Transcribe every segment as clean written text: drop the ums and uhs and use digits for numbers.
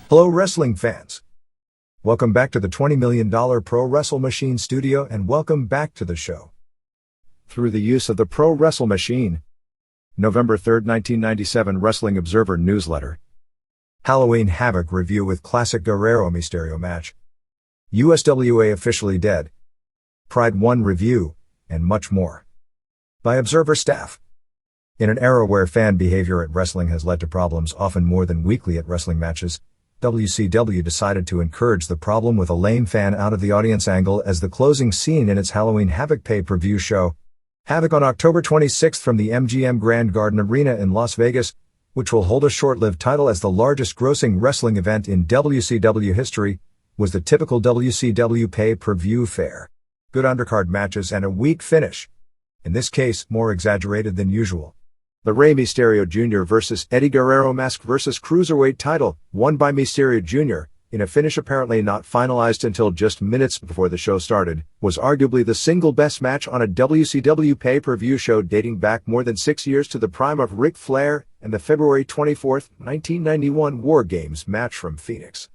Hello wrestling fans. Welcome back to the $20 million Pro Wrestle Machine studio and welcome back to the show. Through the use of the Pro Wrestle Machine. November 3, 1997 Wrestling Observer Newsletter. Halloween Havoc review with classic Guerrero-Misterio match. USWA officially dead. Pride 1 review, and much more. By Observer staff. In an era where fan behavior at wrestling has led to problems often more than weekly at wrestling matches, WCW decided to encourage the problem with a lame fan out of the audience angle as the closing scene in its Halloween Havoc pay-per-view show. Havoc on October 26th from the MGM Grand Garden Arena in Las Vegas, which will hold a short-lived title as the largest grossing wrestling event in WCW history, was the typical WCW pay-per-view fare. Good undercard matches and a weak finish. In this case, more exaggerated than usual. The Rey Mysterio Jr. vs. Eddie Guerrero Mask vs. Cruiserweight title, won by Mysterio Jr., in a finish apparently not finalized until just minutes before the show started, was arguably the single best match on a WCW pay-per-view show dating back more than 6 years to the prime of Ric Flair and the February 24, 1991 War Games match from Phoenix.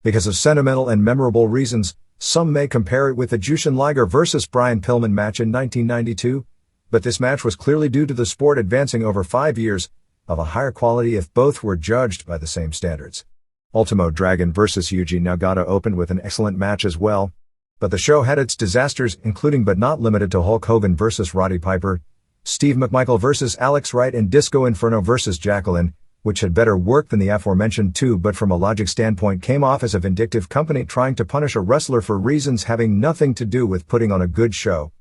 Because of sentimental and memorable reasons, some may compare it with the Jushin Liger vs. Brian Pillman match in 1992, but this match was clearly due to the sport advancing over 5 years, of a higher quality if both were judged by the same standards. Ultimo Dragon vs. Yuji Nagata opened with an excellent match as well, but the show had its disasters, including but not limited to Hulk Hogan vs. Roddy Piper, Steve McMichael vs. Alex Wright and Disco Inferno vs. Jacqueline, which had better work than the aforementioned two but from a logic standpoint came off as a vindictive company trying to punish a wrestler for reasons having nothing to do with putting on a good show.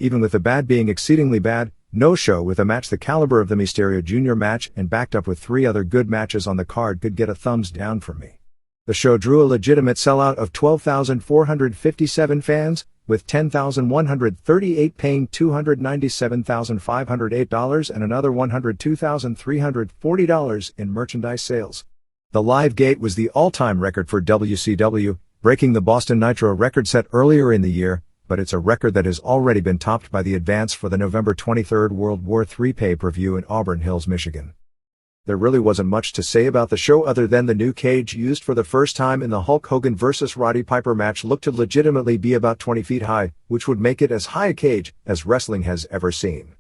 Even with the bad being exceedingly bad, no show with a match the caliber of the Mysterio Jr. match and backed up with 3 other good matches on the card could get a thumbs down from me. The show drew a legitimate sellout of 12,457 fans, with 10,138 paying $297,508 and another $102,340 in merchandise sales. The live gate was the all-time record for WCW, breaking the Boston Nitro record set earlier in the year, but it's a record that has already been topped by the advance for the November 23 World War III pay-per-view in Auburn Hills, Michigan. There really wasn't much to say about the show other than the new cage used for the first time in the Hulk Hogan vs. Roddy Piper match looked to legitimately be about 20 feet high, which would make it as high a cage as wrestling has ever seen.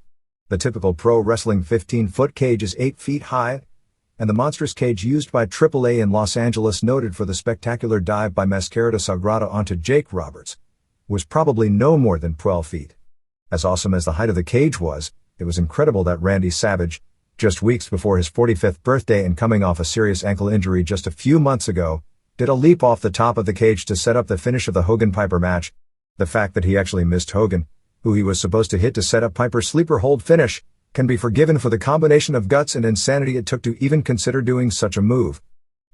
The typical pro wrestling 15-foot cage is 8 feet high, and the monstrous cage used by AAA in Los Angeles, noted for the spectacular dive by Mascarada Sagrada onto Jake Roberts, was probably no more than 12 feet. As awesome as the height of the cage was, it was incredible that Randy Savage, just weeks before his 45th birthday and coming off a serious ankle injury just a few months ago, did a leap off the top of the cage to set up the finish of the Hogan-Piper match. The fact that he actually missed Hogan, who he was supposed to hit to set up Piper's sleeper hold finish, can be forgiven for the combination of guts and insanity it took to even consider doing such a move.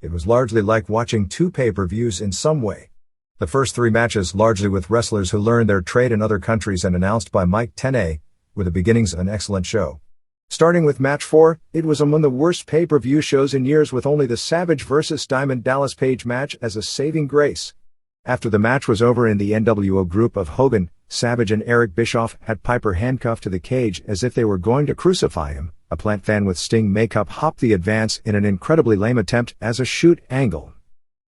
It was largely like watching 2 pay-per-views in some way. The first 3 matches, largely with wrestlers who learned their trade in other countries and announced by Mike Tenay, were the beginnings of an excellent show. Starting with match 4, it was among the worst pay-per-view shows in years, with only the Savage vs. Diamond Dallas Page match as a saving grace. After the match was over in the NWO group of Hogan, Savage and Eric Bischoff had Piper handcuffed to the cage as if they were going to crucify him. A plant fan with Sting makeup hopped the advance in an incredibly lame attempt as a shoot angle.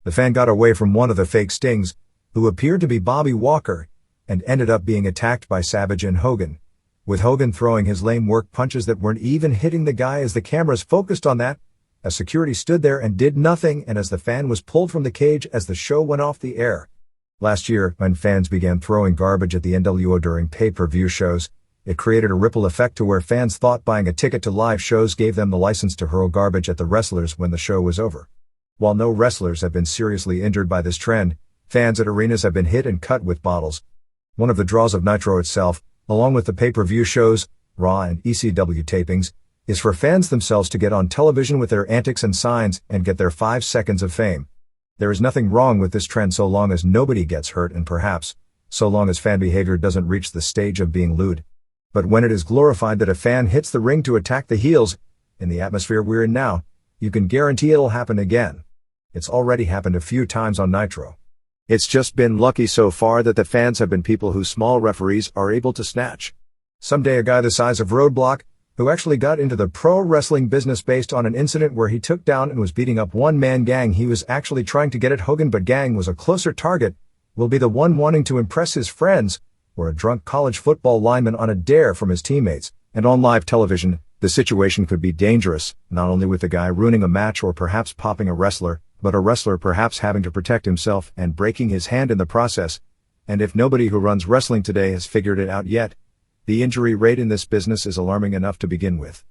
The fan got away from one of the fake Stings, who appeared to be Bobby Walker, and ended up being attacked by Savage and Hogan, with Hogan throwing his lame work punches that weren't even hitting the guy. As the cameras focused on that, as security stood there and did nothing, and as the fan was pulled from the cage as the show went off the air. Last year, when fans began throwing garbage at the NWO during pay-per-view shows, it created a ripple effect to where fans thought buying a ticket to live shows gave them the license to hurl garbage at the wrestlers when the show was over. While no wrestlers have been seriously injured by this trend, fans at arenas have been hit and cut with bottles. One of the draws of Nitro itself, along with the pay-per-view shows, Raw and ECW tapings, is for fans themselves to get on television with their antics and signs and get their 5 seconds of fame. There is nothing wrong with this trend so long as nobody gets hurt and perhaps, so long as fan behavior doesn't reach the stage of being lewd. But when it is glorified that a fan hits the ring to attack the heels, in the atmosphere we're in now, you can guarantee it'll happen again. It's already happened a few times on Nitro. It's just been lucky so far that the fans have been people who small referees are able to snatch. Someday a guy the size of Roadblock, who actually got into the pro wrestling business based on an incident where he took down and was beating up one-man Gang he was actually trying to get at Hogan, but Gang was a closer target, will be the one wanting to impress his friends, or a drunk college football lineman on a dare from his teammates. And on live television, the situation could be dangerous, not only with the guy ruining a match or perhaps popping a wrestler, but a wrestler perhaps having to protect himself and breaking his hand in the process. And if nobody who runs wrestling today has figured it out yet, the injury rate in this business is alarming enough to begin with.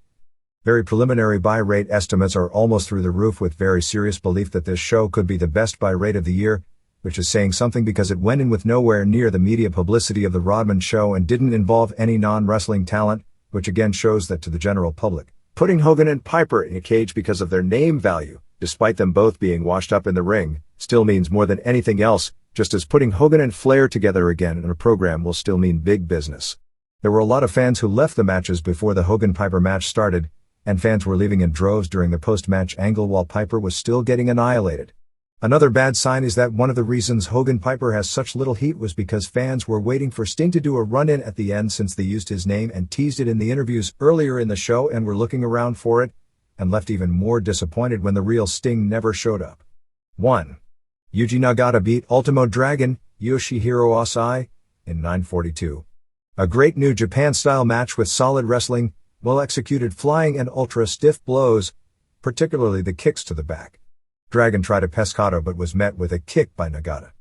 Very preliminary buy rate estimates are almost through the roof, with very serious belief that this show could be the best buy rate of the year, which is saying something because it went in with nowhere near the media publicity of the Rodman show and didn't involve any non-wrestling talent, which again shows that to the general public, putting Hogan and Piper in a cage because of their name value, despite them both being washed up in the ring, still means more than anything else, just as putting Hogan and Flair together again in a program will still mean big business. There were a lot of fans who left the matches before the Hogan-Piper match started, and fans were leaving in droves during the post-match angle while Piper was still getting annihilated. Another bad sign is that one of the reasons Hogan-Piper has such little heat was because fans were waiting for Sting to do a run-in at the end, since they used his name and teased it in the interviews earlier in the show and were looking around for it, and left even more disappointed when the real Sting never showed up. 1. Yuji Nagata beat Ultimo Dragon, Yoshihiro Asai, in 9:42. A great New Japan-style match with solid wrestling, well-executed flying and ultra-stiff blows, particularly the kicks to the back. Dragon tried a pescado but was met with a kick by Nagata.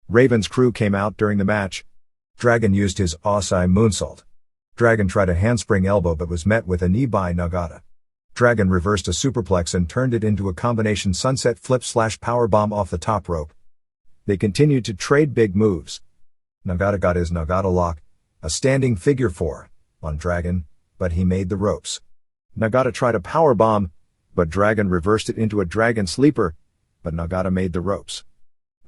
Raven's crew came out during the match. Dragon used his Asai moonsault. Dragon tried a handspring elbow but was met with a knee by Nagata. Dragon reversed a superplex and turned it into a combination sunset flip/powerbomb off the top rope. They continued to trade big moves. Nagata got his Nagata lock, a standing figure 4, on Dragon, but he made the ropes. Nagata tried a powerbomb, but Dragon reversed it into a Dragon sleeper, but Nagata made the ropes.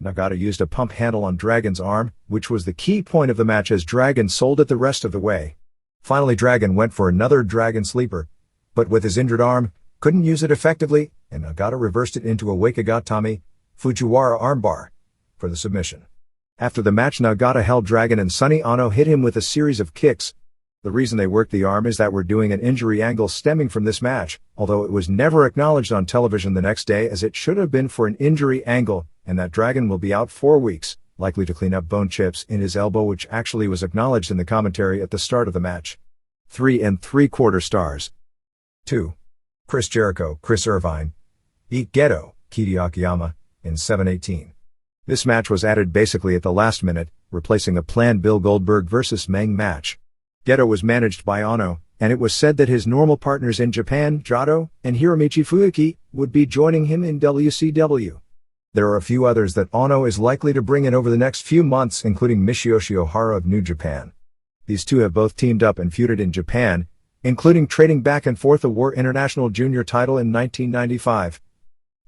Nagata used a pump handle on Dragon's arm, which was the key point of the match as Dragon sold it the rest of the way. Finally Dragon went for another Dragon sleeper, but with his injured arm, couldn't use it effectively, and Nagata reversed it into a Wakigatami, Fujiwara armbar, for the submission. After the match Nagata held Dragon and Sonny Ono hit him with a series of kicks. The reason they worked the arm is that we're doing an injury angle stemming from this match, although it was never acknowledged on television the next day as it should have been for an injury angle, and that Dragon will be out 4 weeks, likely to clean up bone chips in his elbow, which actually was acknowledged in the commentary at the start of the match. 3 3/4 stars. 2. Chris Jericho, Chris Irvine, beat Gedo, Kidi Akiyama, in 7:18. This match was added basically at the last minute, replacing a planned Bill Goldberg vs. Meng match. Gedo was managed by Ono, and it was said that his normal partners in Japan, Jado and Hiromichi Fuyuki, would be joining him in WCW. There are a few others that Ono is likely to bring in over the next few months, including Michiyoshi Ohara of New Japan. These two have both teamed up and feuded in Japan, including trading back and forth a War International Junior title in 1995.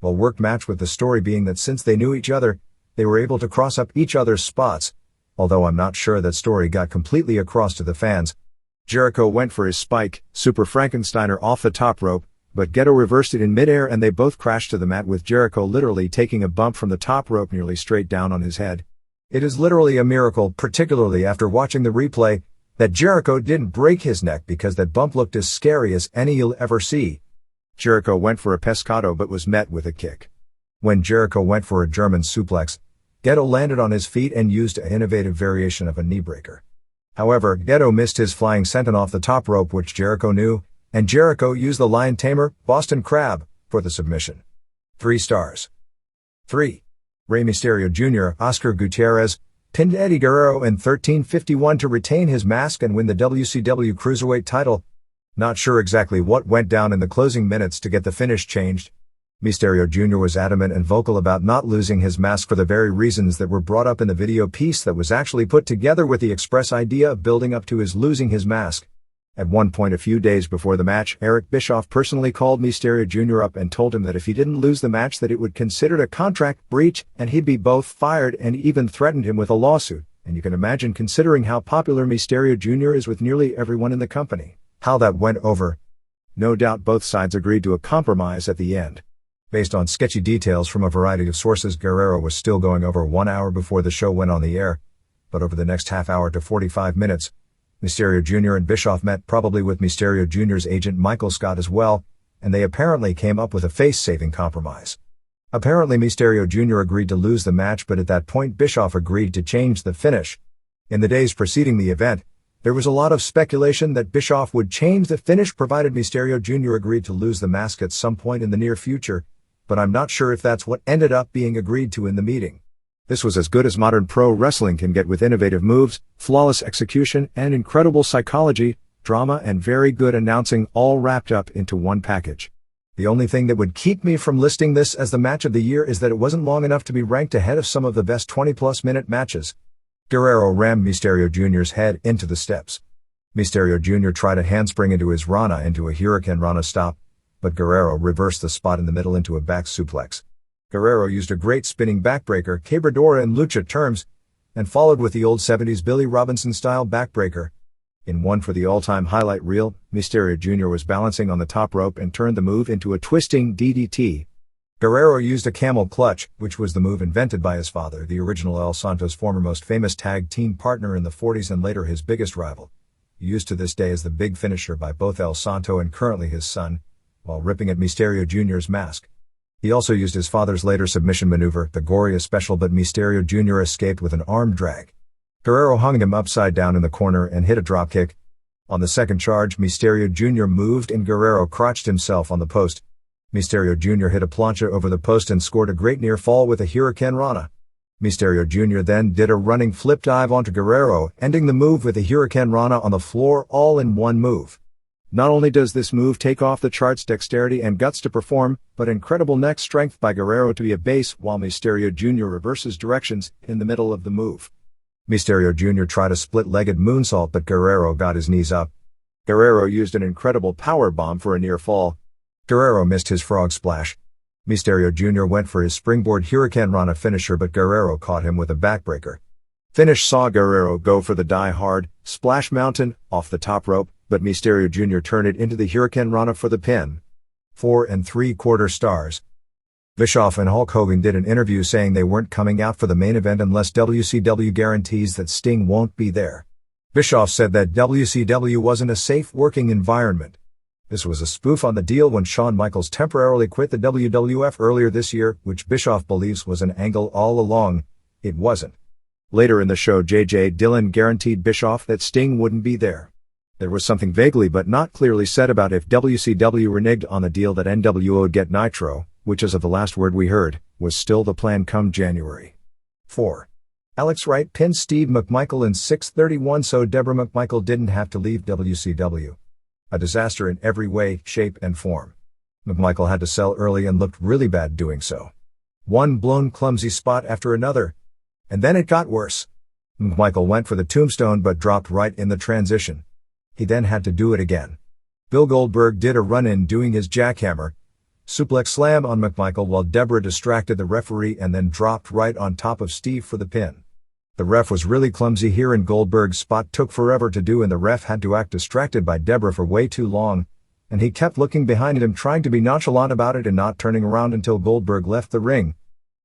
Well-worked match, with the story being that since they knew each other, they were able to cross up each other's spots, although I'm not sure that story got completely across to the fans. Jericho went for his spike, Super Frankensteiner, off the top rope, but Gedo reversed it in midair and they both crashed to the mat, with Jericho literally taking a bump from the top rope nearly straight down on his head. It is literally a miracle, particularly after watching the replay, that Jericho didn't break his neck, because that bump looked as scary as any you'll ever see. Jericho went for a pescado but was met with a kick. When Jericho went for a German suplex, Gedo landed on his feet and used an innovative variation of a knee breaker. However, Gedo missed his flying senton off the top rope, which Jericho knew, and Jericho used the Lion Tamer, Boston Crab, for the submission. 3 stars. 3. Rey Mysterio Jr. Oscar Gutierrez pinned Eddie Guerrero in 13:51 to retain his mask and win the WCW Cruiserweight title. Not sure exactly what went down in the closing minutes to get the finish changed. Mysterio Jr. was adamant and vocal about not losing his mask for the very reasons that were brought up in the video piece that was actually put together with the express idea of building up to his losing his mask. At one point a few days before the match, Eric Bischoff personally called Mysterio Jr. up and told him that if he didn't lose the match that it would consider a contract breach and he'd be both fired, and even threatened him with a lawsuit. And you can imagine, considering how popular Mysterio Jr. is with nearly everyone in the company, how that went over. No doubt both sides agreed to a compromise at the end. Based on sketchy details from a variety of sources, Guerrero was still going over 1 hour before the show went on the air, but over the next half hour to 45 minutes, Mysterio Jr. and Bischoff met, probably with Mysterio Jr.'s agent Michael Scott as well, and they apparently came up with a face-saving compromise. Apparently Mysterio Jr. agreed to lose the match, but at that point Bischoff agreed to change the finish. In the days preceding the event, there was a lot of speculation that Bischoff would change the finish provided Mysterio Jr. agreed to lose the mask at some point in the near future, but I'm not sure if that's what ended up being agreed to in the meeting. This was as good as modern pro wrestling can get, with innovative moves, flawless execution, and incredible psychology, drama, and very good announcing, all wrapped up into one package. The only thing that would keep me from listing this as the match of the year is that it wasn't long enough to be ranked ahead of some of the best 20-plus minute matches. Guerrero rammed Mysterio Jr.'s head into the steps. Mysterio Jr. tried a handspring into his Rana into a Hurricane Rana stop, but Guerrero reversed the spot in the middle into a back suplex. Guerrero used a great spinning backbreaker, quebradora in lucha terms, and followed with the old 70s Billy Robinson-style backbreaker. In one for the all-time highlight reel, Mysterio Jr. was balancing on the top rope and turned the move into a twisting DDT. Guerrero used a camel clutch, which was the move invented by his father, the original El Santo's former most famous tag team partner in the 40s and later his biggest rival. Used to this day as the big finisher by both El Santo and currently his son, while ripping at Mysterio Jr.'s mask. He also used his father's later submission maneuver, the Goria Special, but Mysterio Jr. escaped with an arm drag. Guerrero hung him upside down in the corner and hit a dropkick. On the second charge, Mysterio Jr. moved and Guerrero crotched himself on the post. Mysterio Jr. hit a plancha over the post and scored a great near fall with a Hurricane Rana. Mysterio Jr. then did a running flip dive onto Guerrero, ending the move with a Hurricane Rana on the floor, all in one move. Not only does this move take off the chart's dexterity and guts to perform, but incredible neck strength by Guerrero to be a base, while Mysterio Jr. reverses directions in the middle of the move. Mysterio Jr. tried a split-legged moonsault, but Guerrero got his knees up. Guerrero used an incredible power bomb for a near fall. Guerrero missed his frog splash. Mysterio Jr. went for his springboard Hurricane Rana finisher, but Guerrero caught him with a backbreaker. Finish saw Guerrero go for the die-hard Splash Mountain off the top rope, but Mysterio Jr. turned it into the Hurricane Rana for the pin. 4 3/4 stars. Bischoff and Hulk Hogan did an interview saying they weren't coming out for the main event unless WCW guarantees that Sting won't be there. Bischoff said that WCW wasn't a safe working environment. This was a spoof on the deal when Shawn Michaels temporarily quit the WWF earlier this year, which Bischoff believes was an angle all along. It wasn't. Later in the show, J.J. Dillon guaranteed Bischoff that Sting wouldn't be there. There was something vaguely but not clearly said about if WCW reneged on the deal that NWO would get Nitro, which, as of the last word we heard, was still the plan come January. 4. Alex Wright pinned Steve McMichael in 6:31 so Deborah McMichael didn't have to leave WCW. A disaster in every way, shape, and form. McMichael had to sell early and looked really bad doing so. One blown clumsy spot after another. And then it got worse. McMichael went for the tombstone but dropped right in the transition. He then had to do it again. Bill Goldberg did a run-in doing his jackhammer suplex slam on McMichael while Deborah distracted the referee and then dropped right on top of Steve for the pin. The ref was really clumsy here and Goldberg's spot took forever to do and the ref had to act distracted by Deborah for way too long, and he kept looking behind him trying to be nonchalant about it and not turning around until Goldberg left the ring.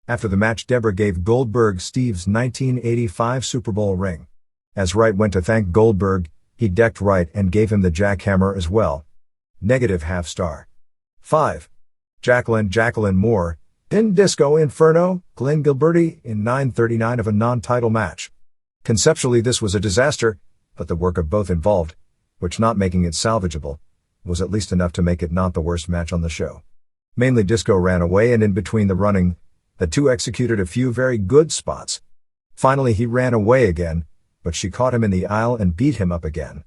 After the match, Deborah gave Goldberg Steve's 1985 Super Bowl ring. As Wright went to thank Goldberg, he decked Wright and gave him the jackhammer as well. -half star. 5. Jacqueline Moore pinned Disco Inferno, Glenn Gilberti, in 9:39 of a non-title match. Conceptually this was a disaster, but the work of both involved, which not making it salvageable, was at least enough to make it not the worst match on the show. Mainly Disco ran away and in between the running, the two executed a few very good spots. Finally he ran away again, but she caught him in the aisle and beat him up again.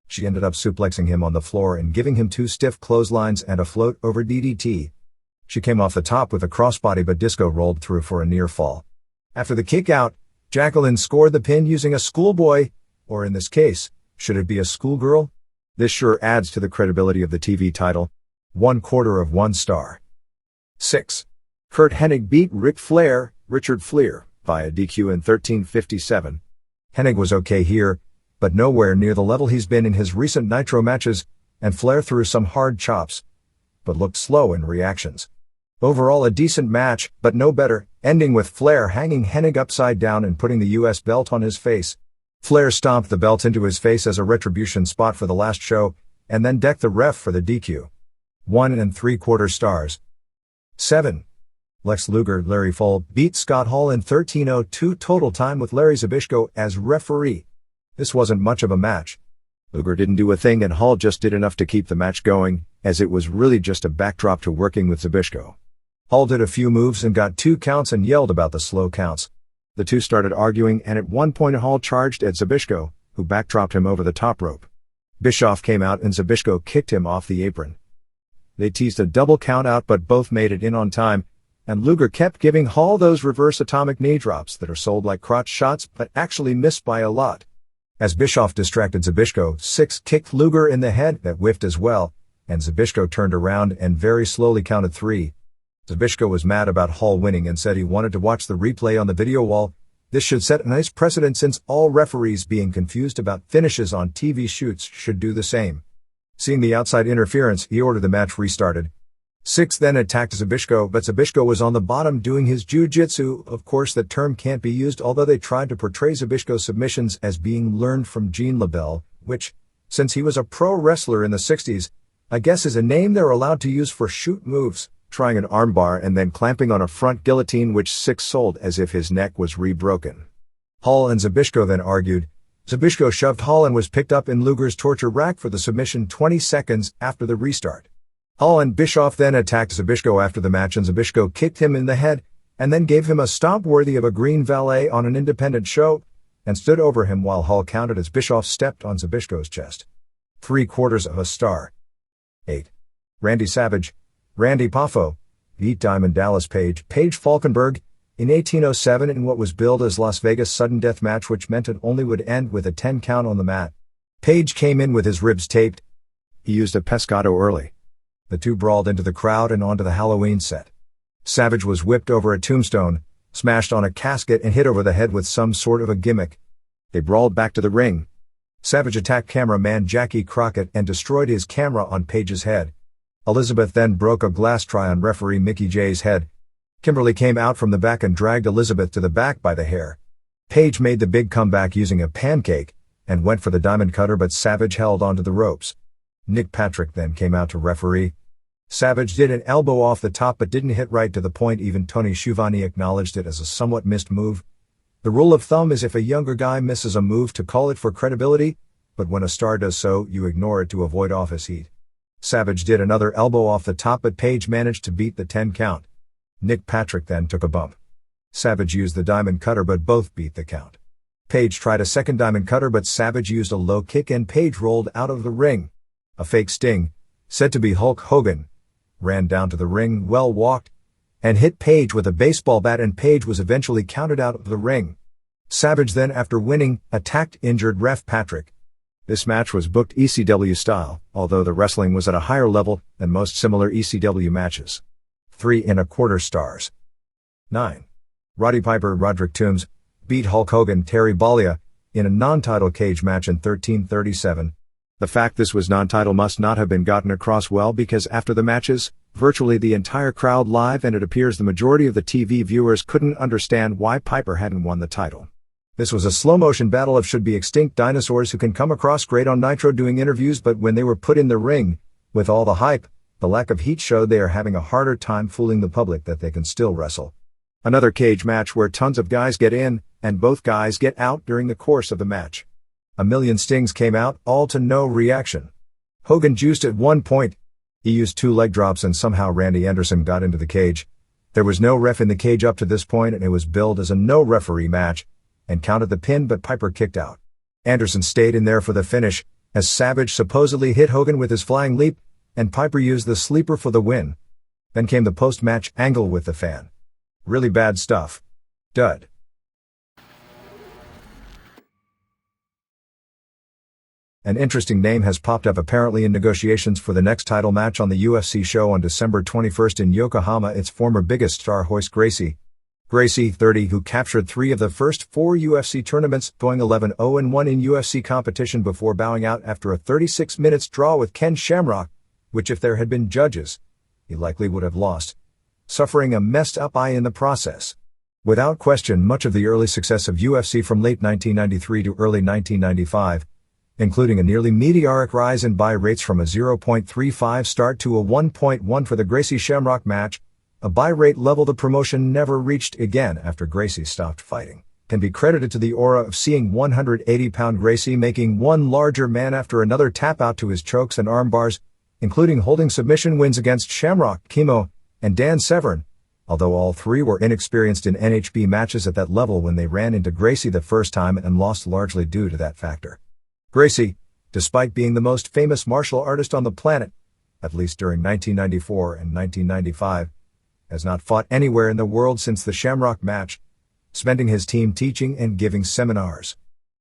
She ended up suplexing him on the floor and giving him 2 stiff clotheslines and a float over DDT. She came off the top with a crossbody but Disco rolled through for a near fall. After the kick out, Jacqueline scored the pin using a schoolboy, or in this case, should it be a schoolgirl? This sure adds to the credibility of the TV title. 1/4 star. 6. Curt Hennig beat Richard Fleer, via DQ in 13:57. Hennig was okay here, but nowhere near the level he's been in his recent Nitro matches, and Flair threw some hard chops, but looked slow in reactions. Overall a decent match, but no better, ending with Flair hanging Hennig upside down and putting the US belt on his face. Flair stomped the belt into his face as a retribution spot for the last show, and then decked the ref for the DQ. 1 3/4 stars. 7. Lex Luger, Larry Full, beat Scott Hall in 13:02 total time with Larry Zbyszko as referee. This wasn't much of a match. Luger didn't do a thing and Hall just did enough to keep the match going, as it was really just a backdrop to working with Zbyszko. Hall did a few moves and got 2 counts and yelled about the slow counts. The two started arguing and at one point Hall charged at Zbyszko, who backdropped him over the top rope. Bischoff came out and Zbyszko kicked him off the apron. They teased a double count out but both made it in on time, and Luger kept giving Hall those reverse atomic knee drops that are sold like crotch shots but actually missed by a lot. As Bischoff distracted Zbyszko, 6 kicked Luger in the head that whiffed as well, and Zbyszko turned around and very slowly counted 3. Zbyszko was mad about Hall winning and said he wanted to watch the replay on the video wall. This should set a nice precedent since all referees being confused about finishes on TV shoots should do the same. Seeing the outside interference, he ordered the match restarted. 6 then attacked Zbyszko, but Zbyszko was on the bottom doing his jiu-jitsu. Of course that term can't be used, although they tried to portray Zbyszko's submissions as being learned from Gene LaBelle, which, since he was a pro wrestler in the 60s, I guess is a name they're allowed to use for shoot moves, trying an armbar and then clamping on a front guillotine which 6 sold as if his neck was re-broken. Hall and Zbyszko then argued. Zbyszko shoved Hall and was picked up in Luger's torture rack for the submission 20 seconds after the restart. Hall and Bischoff then attacked Zbyszko after the match and Zbyszko kicked him in the head, and then gave him a stomp worthy of a green valet on an independent show, and stood over him while Hall counted as Bischoff stepped on Zbyszko's chest. 3/4 star. 8. Randy Savage, Randy Poffo, beat Diamond Dallas Page Falkenberg, in 1807 in what was billed as Las Vegas sudden death match, which meant it only would end with a 10 count on the mat. Page came in with his ribs taped. He used a pescado early. The two brawled into the crowd and onto the Halloween set. Savage was whipped over a tombstone, smashed on a casket and hit over the head with some sort of a gimmick. They brawled back to the ring. Savage attacked cameraman Jackie Crockett and destroyed his camera on Page's head. Elizabeth then broke a glass try on referee Mickey J's head. Kimberly came out from the back and dragged Elizabeth to the back by the hair. Page made the big comeback using a pancake, and went for the diamond cutter but Savage held onto the ropes. Nick Patrick then came out to referee. Savage did an elbow off the top but didn't hit right to the point. Even Tony Schiavone acknowledged it as a somewhat missed move. The rule of thumb is if a younger guy misses a move to call it for credibility, but when a star does so, you ignore it to avoid office heat. Savage did another elbow off the top but Page managed to beat the 10 count. Nick Patrick then took a bump. Savage used the diamond cutter but both beat the count. Page tried a second diamond cutter but Savage used a low kick and Page rolled out of the ring. A fake Sting, said to be Hulk Hogan, ran down to the ring, well walked, and hit Page with a baseball bat and Page was eventually counted out of the ring. Savage then, after winning, attacked injured ref Patrick. This match was booked ECW style, although the wrestling was at a higher level than most similar ECW matches. 3¼ stars. 9. Roddy Piper, Roderick Toombs, beat Hulk Hogan, Terry Bollea, in a non-title cage match in 1337. The fact this was non-title must not have been gotten across well because after the matches, virtually the entire crowd live and it appears the majority of the TV viewers couldn't understand why Piper hadn't won the title. This was a slow-motion battle of should-be extinct dinosaurs who can come across great on Nitro doing interviews, but when they were put in the ring, with all the hype, the lack of heat showed they are having a harder time fooling the public that they can still wrestle. Another cage match where tons of guys get in, and both guys get out during the course of the match. A million stings came out, all to no reaction. Hogan juiced at one point. He used 2 leg drops and somehow Randy Anderson got into the cage. There was no ref in the cage up to this point and it was billed as a no referee match, and counted the pin but Piper kicked out. Anderson stayed in there for the finish, as Savage supposedly hit Hogan with his flying leap, and Piper used the sleeper for the win. Then came the post-match angle with the fan. Really bad stuff. Dud. An interesting name has popped up apparently in negotiations for the next title match on the UFC show on December 21st in Yokohama. It's former biggest star Royce Gracie. Gracie, 30, who captured 3 of the first 4 UFC tournaments, going 11-0-1 in UFC competition before bowing out after a 36 minutes draw with Ken Shamrock, which if there had been judges, he likely would have lost, suffering a messed up eye in the process. Without question, much of the early success of UFC from late 1993 to early 1995, including a nearly meteoric rise in buy rates from a 0.35 start to a 1.1 for the Gracie-Shamrock match, a buy rate level the promotion never reached again after Gracie stopped fighting, can be credited to the aura of seeing 180-pound Gracie making one larger man after another tap out to his chokes and armbars, including holding submission wins against Shamrock, Chemo, and Dan Severn, although all three were inexperienced in NHB matches at that level when they ran into Gracie the first time and lost largely due to that factor. Gracie, despite being the most famous martial artist on the planet, at least during 1994 and 1995, has not fought anywhere in the world since the Shamrock match, spending his time teaching and giving seminars.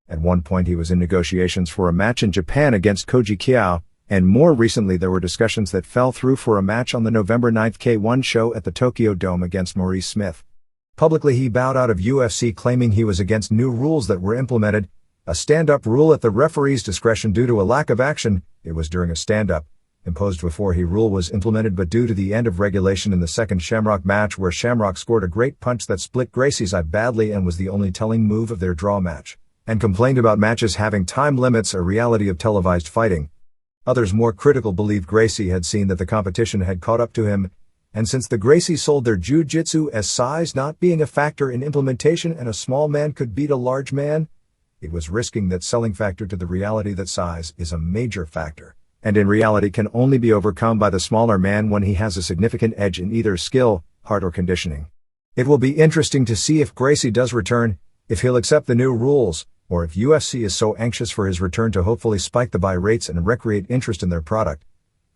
At one point he was in negotiations for a match in Japan against Koji Kiao, and more recently there were discussions that fell through for a match on the November 9th K1 show at the Tokyo Dome against Maurice Smith. Publicly he bowed out of UFC, claiming he was against new rules that were implemented, a stand-up rule at the referee's discretion due to a lack of action. It was during a stand-up imposed before he rule was implemented, but due to the end of regulation in the second Shamrock match where Shamrock scored a great punch that split Gracie's eye badly and was the only telling move of their draw match, and complained about matches having time limits, a reality of televised fighting. Others more critical believed Gracie had seen that the competition had caught up to him, and since the Gracie sold their jiu-jitsu as size not being a factor in implementation and a small man could beat a large man, it was risking that selling factor to the reality that size is a major factor, and in reality can only be overcome by the smaller man when he has a significant edge in either skill, heart or conditioning. It will be interesting to see if Gracie does return, if he'll accept the new rules, or if UFC is so anxious for his return to hopefully spike the buy rates and recreate interest in their product,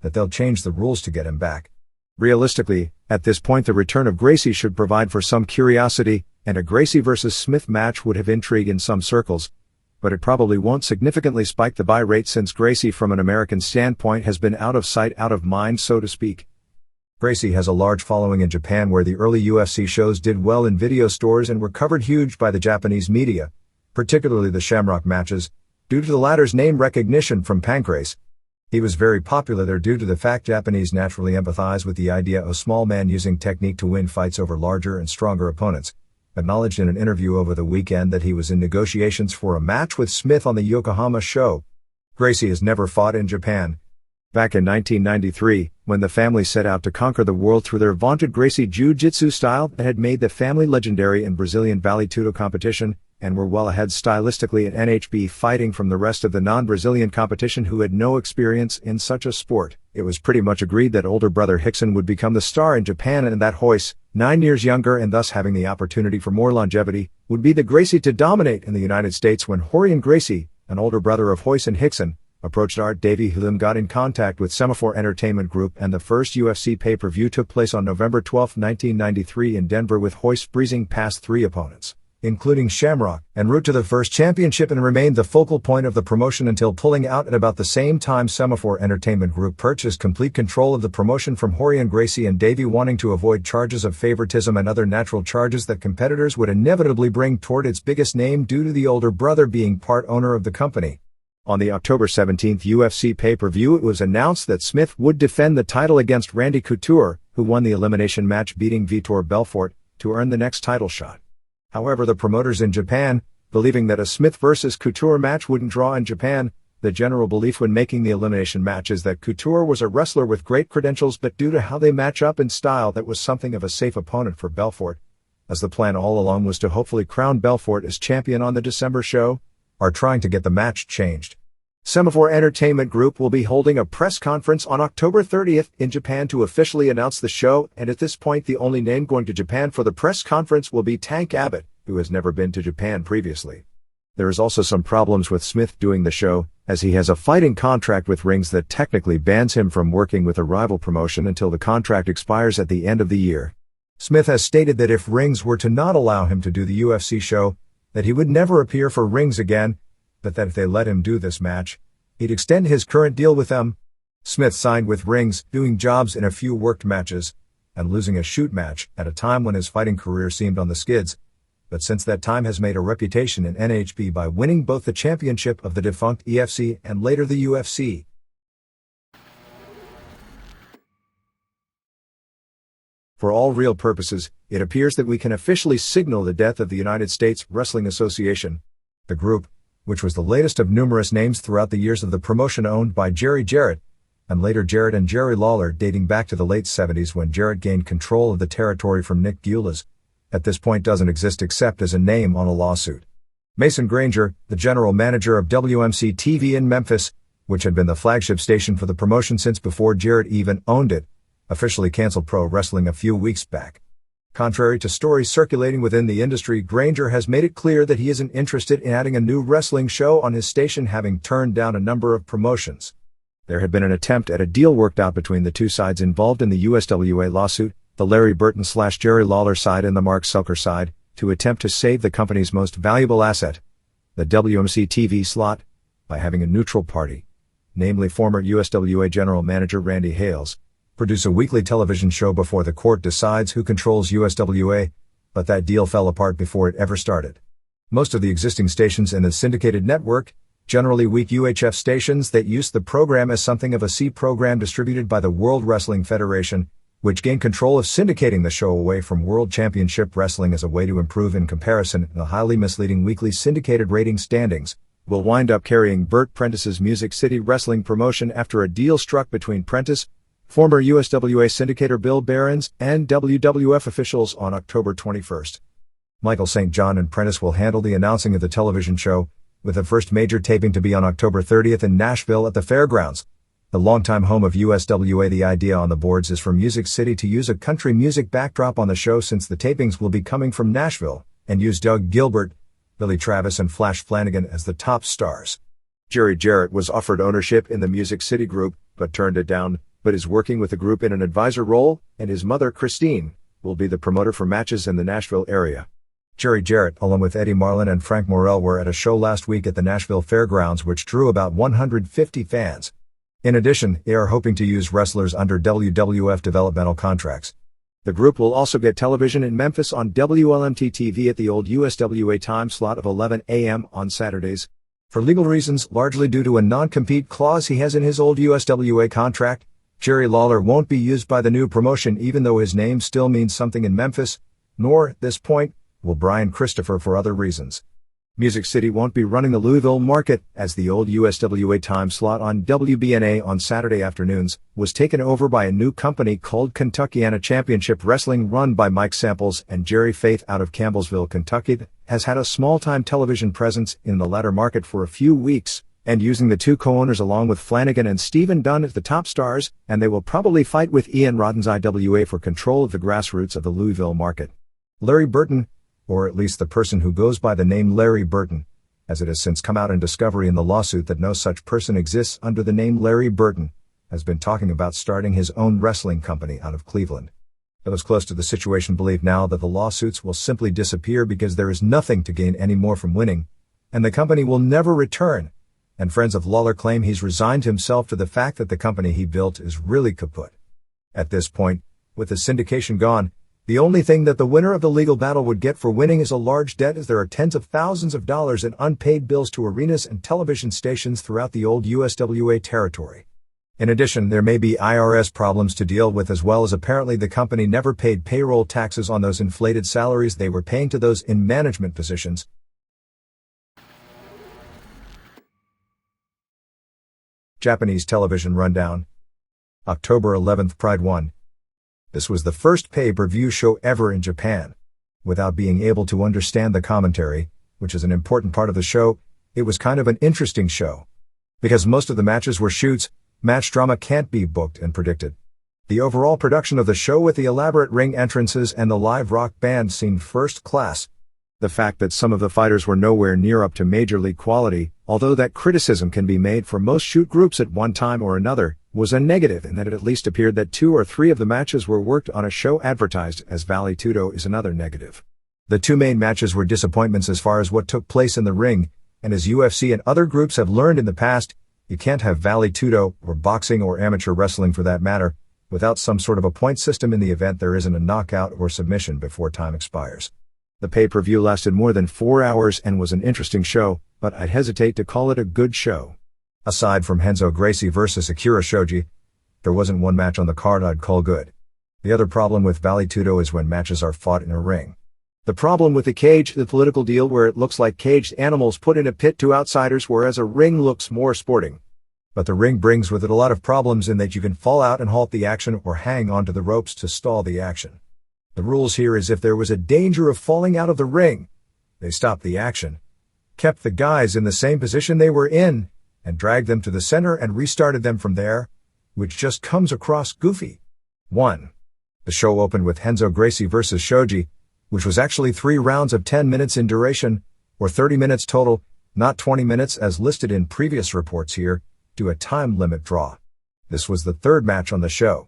that they'll change the rules to get him back. Realistically, at this point the return of Gracie should provide for some curiosity, and a Gracie vs. Smith match would have intrigue in some circles, but it probably won't significantly spike the buy rate since Gracie from an American standpoint has been out of sight out of mind, so to speak. Gracie has a large following in Japan where the early UFC shows did well in video stores and were covered huge by the Japanese media, particularly the Shamrock matches, due to the latter's name recognition from Pancrase. He was very popular there due to the fact Japanese naturally empathize with the idea of small man using technique to win fights over larger and stronger opponents. Acknowledged in an interview over the weekend that he was in negotiations for a match with Smith on the Yokohama show. Gracie has never fought in Japan. Back in 1993, when the family set out to conquer the world through their vaunted Gracie Jiu-Jitsu style that had made the family legendary in Brazilian Vale Tudo competition, and were well ahead stylistically in NHB fighting from the rest of the non-Brazilian competition who had no experience in such a sport, it was pretty much agreed that older brother Rickson would become the star in Japan and that Royce, 9 years younger and thus having the opportunity for more longevity, would be the Gracie to dominate in the United States. When Rorion Gracie, an older brother of Royce and Rickson, approached Art Davie, who got in contact with Semaphore Entertainment Group, and the first UFC pay-per-view took place on November 12, 1993 in Denver, with Royce breezing past 3 opponents, including Shamrock, en route to the first championship, and remained the focal point of the promotion until pulling out at about the same time. Semaphore Entertainment Group purchased complete control of the promotion from Rorion Gracie and Davie, wanting to avoid charges of favoritism and other natural charges that competitors would inevitably bring toward its biggest name due to the older brother being part owner of the company. On the October 17 UFC pay-per-view, it was announced that Smith would defend the title against Randy Couture, who won the elimination match beating Vitor Belfort, to earn the next title shot. However, the promoters in Japan, believing that a Smith vs. Couture match wouldn't draw in Japan, the general belief when making the elimination match is that Couture was a wrestler with great credentials, but due to how they match up in style, that was something of a safe opponent for Belfort, as the plan all along was to hopefully crown Belfort as champion on the December show, are trying to get the match changed. Semaphore Entertainment Group will be holding a press conference on October 30th in Japan to officially announce the show, and at this point the only name going to Japan for the press conference will be Tank Abbott, who has never been to Japan previously. There is also some problems with Smith doing the show, as he has a fighting contract with Rings that technically bans him from working with a rival promotion until the contract expires at the end of the year. Smith has stated that if Rings were to not allow him to do the UFC show, that he would never appear for Rings again, but that if they let him do this match, he'd extend his current deal with them. Smith signed with Rings, doing jobs in a few worked matches, and losing a shoot match at a time when his fighting career seemed on the skids, but since that time has made a reputation in NHB by winning both the championship of the defunct EFC and later the UFC. For all real purposes, it appears that we can officially signal the death of the United States Wrestling Association. The group, which was the latest of numerous names throughout the years of the promotion owned by Jerry Jarrett, and later Jarrett and Jerry Lawler dating back to the late 70s when Jarrett gained control of the territory from Nick Gulas, at this point doesn't exist except as a name on a lawsuit. Mason Granger, the general manager of WMC TV in Memphis, which had been the flagship station for the promotion since before Jarrett even owned it, officially canceled pro wrestling a few weeks back. Contrary to stories circulating within the industry, Granger has made it clear that he isn't interested in adding a new wrestling show on his station, having turned down a number of promotions. There had been an attempt at a deal worked out between the two sides involved in the USWA lawsuit, the Larry Burton/Jerry Lawler side and the Mark Selker side, to attempt to save the company's most valuable asset, the WMC TV slot, by having a neutral party, namely former USWA general manager Randy Hales, produce a weekly television show before the court decides who controls USWA, but that deal fell apart before it ever started. Most of the existing stations in the syndicated network, generally weak UHF stations that used the program as something of a C program distributed by the World Wrestling Federation, which gained control of syndicating the show away from World Championship Wrestling as a way to improve in comparison in the highly misleading weekly syndicated rating standings, will wind up carrying Burt Prentice's Music City Wrestling promotion after a deal struck between Prentice, former USWA syndicator Bill Behrens, and WWF officials on October 21st. Michael St. John and Prentice will handle the announcing of the television show, with the first major taping to be on October 30th in Nashville at the Fairgrounds, the longtime home of USWA. The idea on the boards is for Music City to use a country music backdrop on the show, since the tapings will be coming from Nashville, and use Doug Gilbert, Billy Travis and Flash Flanagan as the top stars. Jerry Jarrett was offered ownership in the Music City group, but turned it down, but is working with the group in an advisor role, and his mother, Christine, will be the promoter for matches in the Nashville area. Jerry Jarrett, along with Eddie Marlin and Frank Morrell, were at a show last week at the Nashville Fairgrounds which drew about 150 fans. In addition, they are hoping to use wrestlers under WWF developmental contracts. The group will also get television in Memphis on WLMT TV at the old USWA time slot of 11 a.m. on Saturdays. For legal reasons, largely due to a non-compete clause he has in his old USWA contract, Jerry Lawler won't be used by the new promotion, even though his name still means something in Memphis, nor, at this point, will Brian Christopher for other reasons. Music City won't be running the Louisville market, as the old USWA time slot on WBNA on Saturday afternoons was taken over by a new company called Kentuckiana Championship Wrestling, run by Mike Samples and Jerry Faith out of Campbellsville, Kentucky, that has had a small-time television presence in the latter market for a few weeks, and using the two co-owners along with Flanagan and Stephen Dunn as the top stars, and they will probably fight with Ian Rodden's IWA for control of the grassroots of the Louisville market. Larry Burton, or at least the person who goes by the name Larry Burton, as it has since come out in discovery in the lawsuit that no such person exists under the name Larry Burton, has been talking about starting his own wrestling company out of Cleveland. Those close to the situation believe now that the lawsuits will simply disappear because there is nothing to gain any more from winning, and the company will never return, and friends of Lawler claim he's resigned himself to the fact that the company he built is really kaput. At this point, with the syndication gone, the only thing that the winner of the legal battle would get for winning is a large debt, as there are tens of thousands of dollars in unpaid bills to arenas and television stations throughout the old USWA territory. In addition, there may be IRS problems to deal with, as well as apparently the company never paid payroll taxes on those inflated salaries they were paying to those in management positions. Japanese television rundown. October 11th, Pride 1. This was the first pay-per-view show ever in Japan. Without being able to understand the commentary, which is an important part of the show, it was kind of an interesting show. Because most of the matches were shoots, match drama can't be booked and predicted. The overall production of the show, with the elaborate ring entrances and the live rock band, seemed first class. The fact that some of the fighters were nowhere near up to major league quality, although that criticism can be made for most shoot groups at one time or another, was a negative, in that it at least appeared that 2 or 3 of the matches were worked on a show advertised as Vale Tudo, is another negative. The 2 main matches were disappointments as far as what took place in the ring, and as UFC and other groups have learned in the past, you can't have Vale Tudo, or boxing or amateur wrestling for that matter, without some sort of a point system in the event there isn't a knockout or submission before time expires. The pay-per-view lasted more than 4 hours and was an interesting show, but I'd hesitate to call it a good show. Aside from Henzo Gracie versus Akira Shoji, there wasn't one match on the card I'd call good. The other problem with Vale Tudo is when matches are fought in a ring. The problem with the cage, the political deal where it looks like caged animals put in a pit to outsiders, whereas a ring looks more sporting. But the ring brings with it a lot of problems in that you can fall out and halt the action or hang onto the ropes to stall the action. The rules here is if there was a danger of falling out of the ring, they stopped the action, kept the guys in the same position they were in, and dragged them to the center and restarted them from there, which just comes across goofy. 1. The show opened with Renzo Gracie versus Shoji, which was actually 3 rounds of 10 minutes in duration, or 30 minutes total, not 20 minutes as listed in previous reports here, to a time limit draw. This was the 3rd match on the show.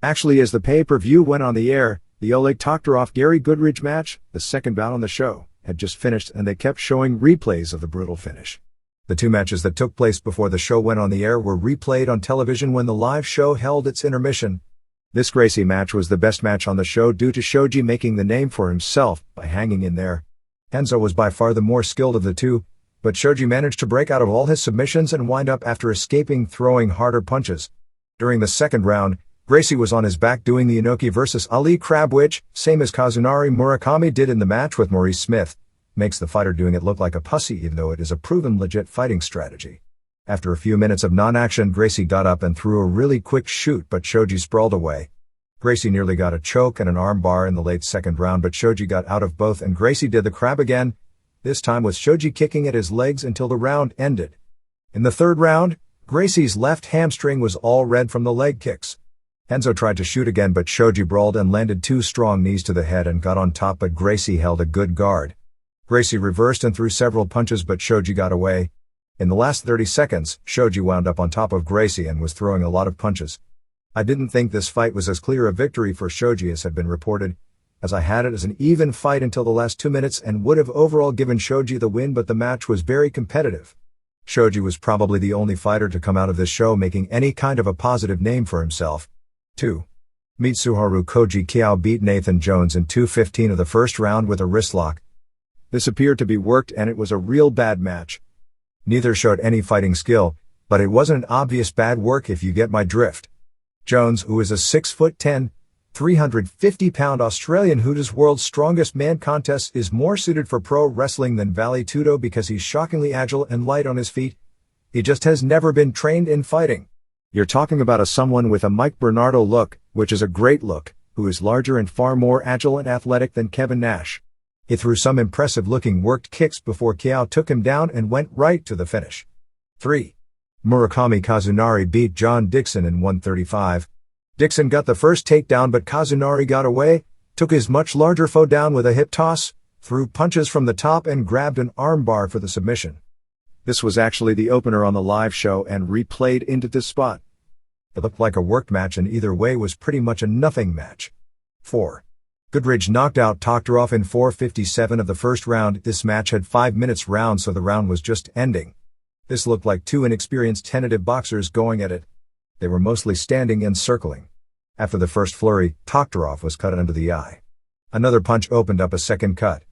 Actually, as the pay-per-view went on the air, the Oleg Toktarov-Gary Goodridge match, the 2nd bout on the show, had just finished and they kept showing replays of the brutal finish. The 2 matches that took place before the show went on the air were replayed on television when the live show held its intermission. This Gracie match was the best match on the show due to Shoji making the name for himself by hanging in there. Renzo was by far the more skilled of the two, but Shoji managed to break out of all his submissions and wind up after escaping throwing harder punches. During the 2nd round, Gracie was on his back doing the Inoki versus Ali crab, which, same as Kazunari Murakami did in the match with Maurice Smith, makes the fighter doing it look like a pussy even though it is a proven legit fighting strategy. After a few minutes of non-action, Gracie got up and threw a really quick shoot, but Shoji sprawled away. Gracie nearly got a choke and an arm bar in the late 2nd round, but Shoji got out of both and Gracie did the crab again, this time with Shoji kicking at his legs until the round ended. In the 3rd round, Gracie's left hamstring was all red from the leg kicks. Renzo tried to shoot again, but Shoji brawled and landed 2 strong knees to the head and got on top, but Gracie held a good guard. Gracie reversed and threw several punches, but Shoji got away. In the last 30 seconds, Shoji wound up on top of Gracie and was throwing a lot of punches. I didn't think this fight was as clear a victory for Shoji as had been reported, as I had it as an even fight until the last 2 minutes and would have overall given Shoji the win, but the match was very competitive. Shoji was probably the only fighter to come out of this show making any kind of a positive name for himself. 2. Mitsuharu Koji Kiao beat Nathan Jones in 2:15 of the 1st round with a wristlock. This appeared to be worked and it was a real bad match. Neither showed any fighting skill, but it wasn't an obvious bad work if you get my drift. Jones, who is a 6'10", 350-pound Australian who does world's strongest man contests, is more suited for pro wrestling than Vale Tudo because he's shockingly agile and light on his feet. He just has never been trained in fighting. You're talking about someone with a Mike Bernardo look, which is a great look, who is larger and far more agile and athletic than Kevin Nash. He threw some impressive-looking worked kicks before Kiao took him down and went right to the finish. 3. Murakami Kazunari beat John Dixon in 1:35. Dixon got the first takedown, but Kazunari got away, took his much larger foe down with a hip toss, threw punches from the top and grabbed an armbar for the submission. This was actually the opener on the live show and replayed into this spot. It looked like a worked match and either way was pretty much a nothing match. 4. Goodridge knocked out Toktarov in 4:57 of the 1st round. This match had 5 minutes round, so the round was just ending. This looked like 2 inexperienced tentative boxers going at it. They were mostly standing and circling. After the first flurry, Toktarov was cut under the eye. Another punch opened up a second cut.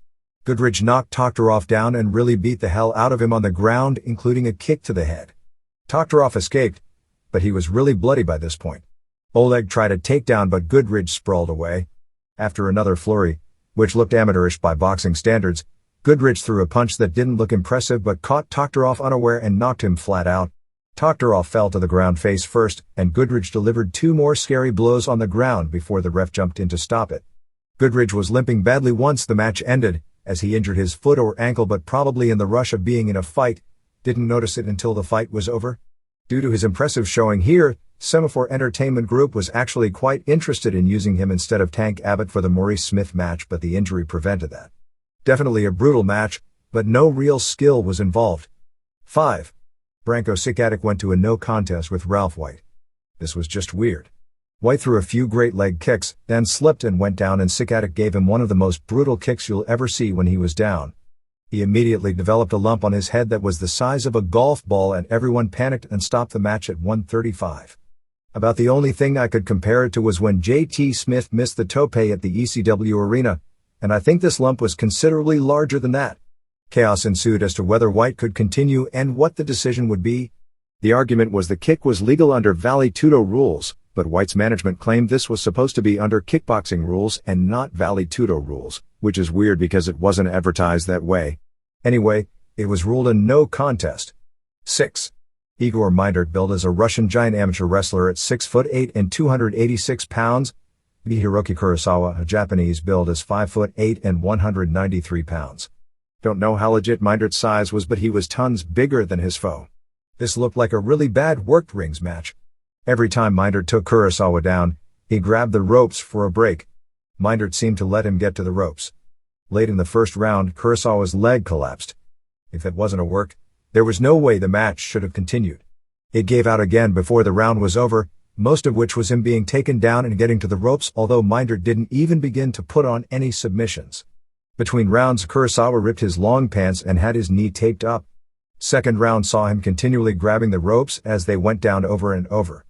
Goodridge knocked Toktarov down and really beat the hell out of him on the ground, including a kick to the head. Toktarov escaped, but he was really bloody by this point. Oleg tried a takedown, but Goodridge sprawled away. After another flurry, which looked amateurish by boxing standards, Goodridge threw a punch that didn't look impressive but caught Toktarov unaware and knocked him flat out. Toktarov fell to the ground face first, and Goodridge delivered 2 more scary blows on the ground before the ref jumped in to stop it. Goodridge was limping badly once the match ended, as he injured his foot or ankle, but probably in the rush of being in a fight, didn't notice it until the fight was over. Due to his impressive showing here, Semaphore Entertainment Group was actually quite interested in using him instead of Tank Abbott for the Maurice Smith match, but the injury prevented that. Definitely a brutal match, but no real skill was involved. 5. Branko Sikatic went to a no contest with Ralph White. This was just weird. White threw a few great leg kicks, then slipped and went down, and Sikatic gave him one of the most brutal kicks you'll ever see when he was down. He immediately developed a lump on his head that was the size of a golf ball, and everyone panicked and stopped the match at 1:35. About the only thing I could compare it to was when J.T. Smith missed the tope at the ECW arena, and I think this lump was considerably larger than that. Chaos ensued as to whether White could continue and what the decision would be. The argument was the kick was legal under Vale Tudo rules, but White's management claimed this was supposed to be under kickboxing rules and not Vale Tudo rules, which is weird because it wasn't advertised that way. Anyway, it was ruled a no contest. 6. Igor Mindert, billed as a Russian giant amateur wrestler at 6'8" and 286 pounds. B. Hiroki Kurosawa, a Japanese, billed as 5'8" and 193 pounds. Don't know how legit Mindert's size was, but he was tons bigger than his foe. This looked like a really bad worked rings match. Every time Mindert took Kurosawa down, he grabbed the ropes for a break. Mindert seemed to let him get to the ropes. Late in the first round, Kurosawa's leg collapsed. If it wasn't a work, there was no way the match should have continued. It gave out again before the round was over, most of which was him being taken down and getting to the ropes, although Mindert didn't even begin to put on any submissions. Between rounds, Kurosawa ripped his long pants and had his knee taped up. Second round saw him continually grabbing the ropes as they went down over and over.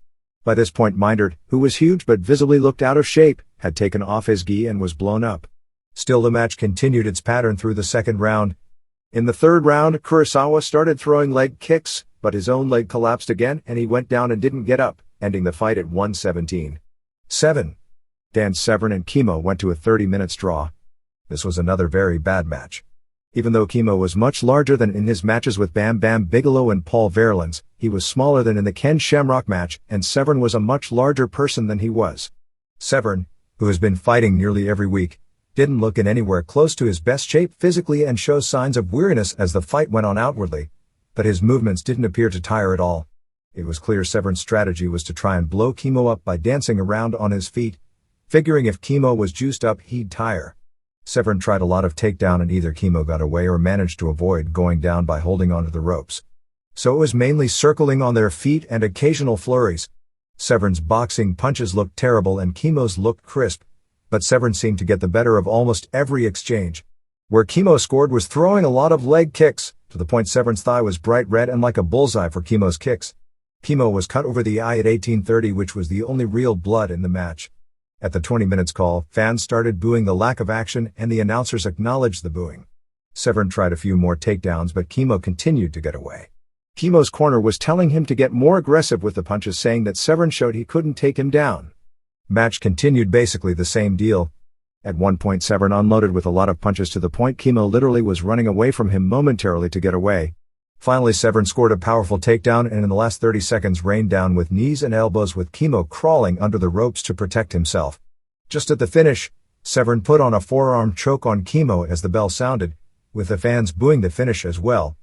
By this point, Mindert, who was huge but visibly looked out of shape, had taken off his gi and was blown up. Still, the match continued its pattern through the second round. In the third round, Kurosawa started throwing leg kicks, but his own leg collapsed again and he went down and didn't get up, ending the fight at 117. 7. Dan Severn and Kimo went to a 30-minute draw. This was another very bad match. Even though Kimo was much larger than in his matches with Bam Bam Bigelow and Paul Verlins, he was smaller than in the Ken Shamrock match, and Severn was a much larger person than he was. Severn, who has been fighting nearly every week, didn't look in anywhere close to his best shape physically and shows signs of weariness as the fight went on outwardly, but his movements didn't appear to tire at all. It was clear Severn's strategy was to try and blow Kimo up by dancing around on his feet, figuring if Kimo was juiced up he'd tire. Severn tried a lot of takedown and either Kimo got away or managed to avoid going down by holding onto the ropes. So it was mainly circling on their feet and occasional flurries. Severn's boxing punches looked terrible and Kimo's looked crisp, but Severn seemed to get the better of almost every exchange. Where Kimo scored was throwing a lot of leg kicks, to the point Severn's thigh was bright red and like a bullseye for Kimo's kicks. Kimo was cut over the eye at 18:30, which was the only real blood in the match. At the 20 minutes call, fans started booing the lack of action and the announcers acknowledged the booing. Severn tried a few more takedowns but Kimo continued to get away. Kimo's corner was telling him to get more aggressive with the punches, saying that Severn showed he couldn't take him down. Match continued basically the same deal. At one point Severn unloaded with a lot of punches to the point Kimo literally was running away from him momentarily to get away. Finally Severn scored a powerful takedown and in the last 30 seconds rained down with knees and elbows with Kimo crawling under the ropes to protect himself. Just at the finish, Severn put on a forearm choke on Kimo as the bell sounded, with the fans booing the finish as well.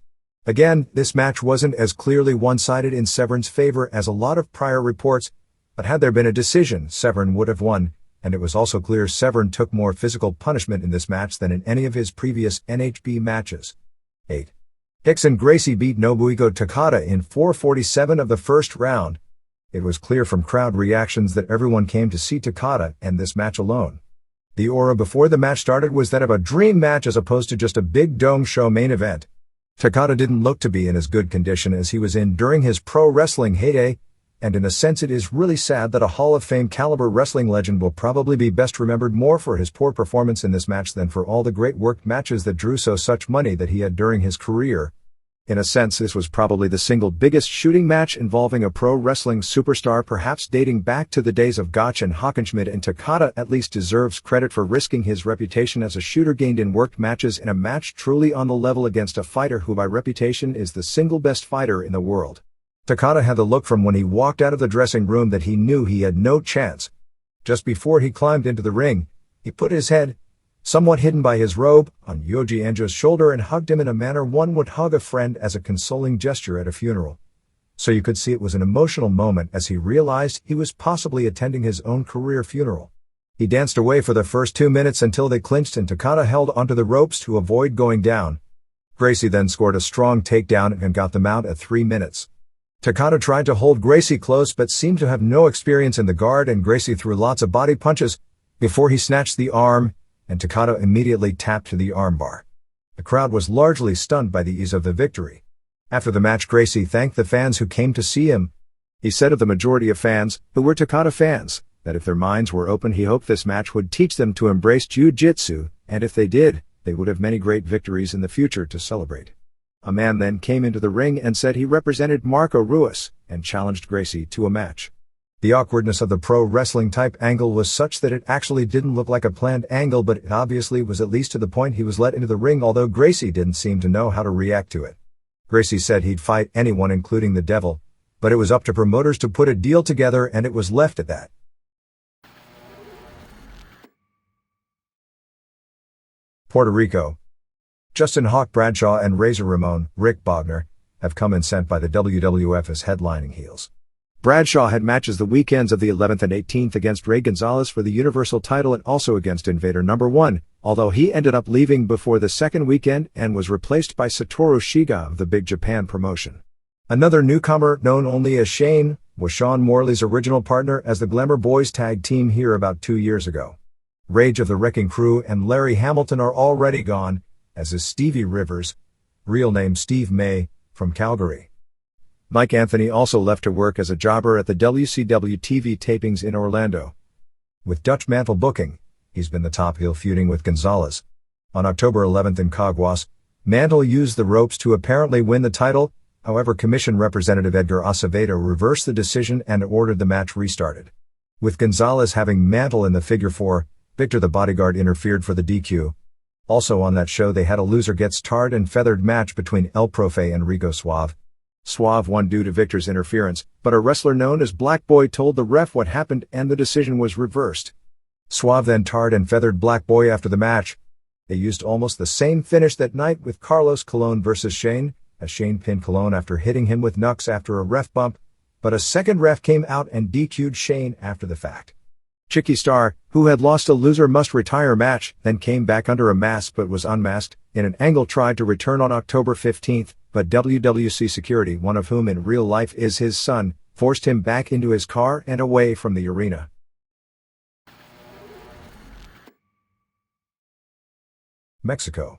Again, this match wasn't as clearly one-sided in Severn's favor as a lot of prior reports, but had there been a decision, Severn would have won, and it was also clear Severn took more physical punishment in this match than in any of his previous NHB matches. 8. Rickson Gracie beat Nobuhiko Takada in 4:47 of the first round. It was clear from crowd reactions that everyone came to see Takada and this match alone. The aura before the match started was that of a dream match as opposed to just a big dome show main event. Takada didn't look to be in as good condition as he was in during his pro wrestling heyday, and in a sense it is really sad that a Hall of Fame caliber wrestling legend will probably be best remembered more for his poor performance in this match than for all the great worked matches that drew such money that he had during his career. In a sense, this was probably the single biggest shooting match involving a pro wrestling superstar, perhaps dating back to the days of Gotch and Hockenschmidt, and Takada at least deserves credit for risking his reputation as a shooter gained in worked matches in a match truly on the level against a fighter who by reputation is the single best fighter in the world. Takada had the look from when he walked out of the dressing room that he knew he had no chance. Just before he climbed into the ring, he put his head, somewhat hidden by his robe, on Yoji Anjo's shoulder and hugged him in a manner one would hug a friend as a consoling gesture at a funeral. So you could see it was an emotional moment as he realized he was possibly attending his own career funeral. He danced away for the first 2 minutes until they clinched and Takada held onto the ropes to avoid going down. Gracie then scored a strong takedown and got them out at 3 minutes. Takada tried to hold Gracie close but seemed to have no experience in the guard, and Gracie threw lots of body punches before he snatched the arm, and Takada immediately tapped to the armbar. The crowd was largely stunned by the ease of the victory. After the match, Gracie thanked the fans who came to see him. He said of the majority of fans, who were Takada fans, that if their minds were open he hoped this match would teach them to embrace jiu-jitsu, and if they did, they would have many great victories in the future to celebrate. A man then came into the ring and said he represented Marco Ruas, and challenged Gracie to a match. The awkwardness of the pro wrestling type angle was such that it actually didn't look like a planned angle, but it obviously was, at least to the point he was let into the ring, although Gracie didn't seem to know how to react to it. Gracie said he'd fight anyone including the devil, but it was up to promoters to put a deal together, and it was left at that. Puerto Rico. Justin Hawk Bradshaw and Razor Ramon, Rick Bogner, have come in sent by the WWF as headlining heels. Bradshaw had matches the weekends of the 11th and 18th against Ray Gonzalez for the Universal title and also against Invader No. 1, although he ended up leaving before the second weekend and was replaced by Satoru Shiga of the Big Japan promotion. Another newcomer, known only as Shane, was Sean Morley's original partner as the Glamour Boys tag team here about 2 years ago. Rage of the Wrecking Crew and Larry Hamilton are already gone, as is Stevie Rivers, real name Steve May, from Calgary. Mike Anthony also left to work as a jobber at the WCW TV tapings in Orlando. With Dutch Mantle booking, he's been the top heel feuding with Gonzalez. On October 11th in Caguas, Mantle used the ropes to apparently win the title, however Commission Representative Edgar Acevedo reversed the decision and ordered the match restarted. With Gonzalez having Mantle in the figure 4, Victor the Bodyguard interfered for the DQ. Also on that show they had a loser gets tarred and feathered match between El Profe and Rico Suave. Suave won due to Victor's interference, but a wrestler known as Black Boy told the ref what happened and the decision was reversed. Suave then tarred and feathered Black Boy after the match. They used almost the same finish that night with Carlos Colon versus Shane, as Shane pinned Colon after hitting him with Nux after a ref bump, but a second ref came out and DQ'd Shane after the fact. Chicky Star, who had lost a loser must retire match, then came back under a mask but was unmasked, in an angle tried to return on October 15th, but WWC security, one of whom in real life is his son, forced him back into his car and away from the arena. Mexico.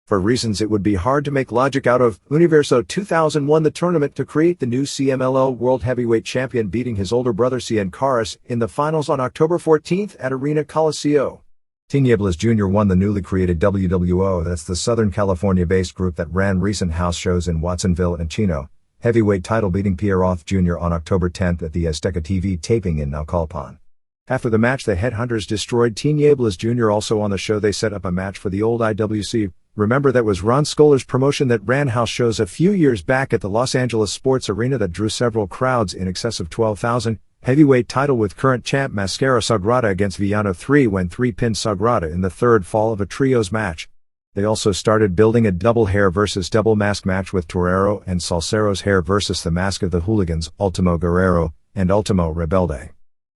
For reasons it would be hard to make logic out of, Universo 2000 won the tournament to create the new CMLL World Heavyweight Champion, beating his older brother Cien Caras in the finals on October 14th at Arena Coliseo. Tinieblas Jr. won the newly created WWO, that's the Southern California-based group that ran recent house shows in Watsonville and Chino, heavyweight title, beating Pierre Roth Jr. on October 10th at the Azteca TV taping in Naucalpan. After the match, the Headhunters destroyed Tinieblas Jr. Also on the show they set up a match for the old IWC. Remember, that was Ron Scholar's promotion that ran house shows a few years back at the Los Angeles Sports Arena that drew several crowds in excess of 12,000. Heavyweight title with current champ Mascara Sagrada against Villano 3 when 3-pinned Sagrada in the third fall of a trios match. They also started building a double hair versus double mask match with Torero and Salcero's hair versus the Mask of the Hooligans, Ultimo Guerrero, and Ultimo Rebelde.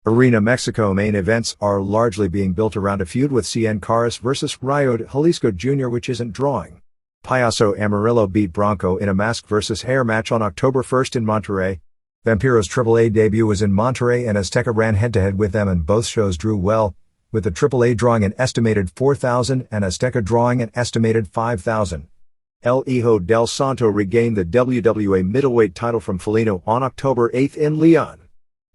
Arena Mexico main events are largely being built around a feud with Cien Caras versus Rayo de Jalisco Jr., which isn't drawing. Payaso Amarillo beat Bronco in a mask versus hair match on October 1st in Monterrey. Vampiro's AAA debut was in Monterrey and Azteca ran head-to-head with them, and both shows drew well, with the AAA drawing an estimated 4,000 and Azteca drawing an estimated 5,000. El Hijo del Santo regained the WWA middleweight title from Felino on October 8th in Leon.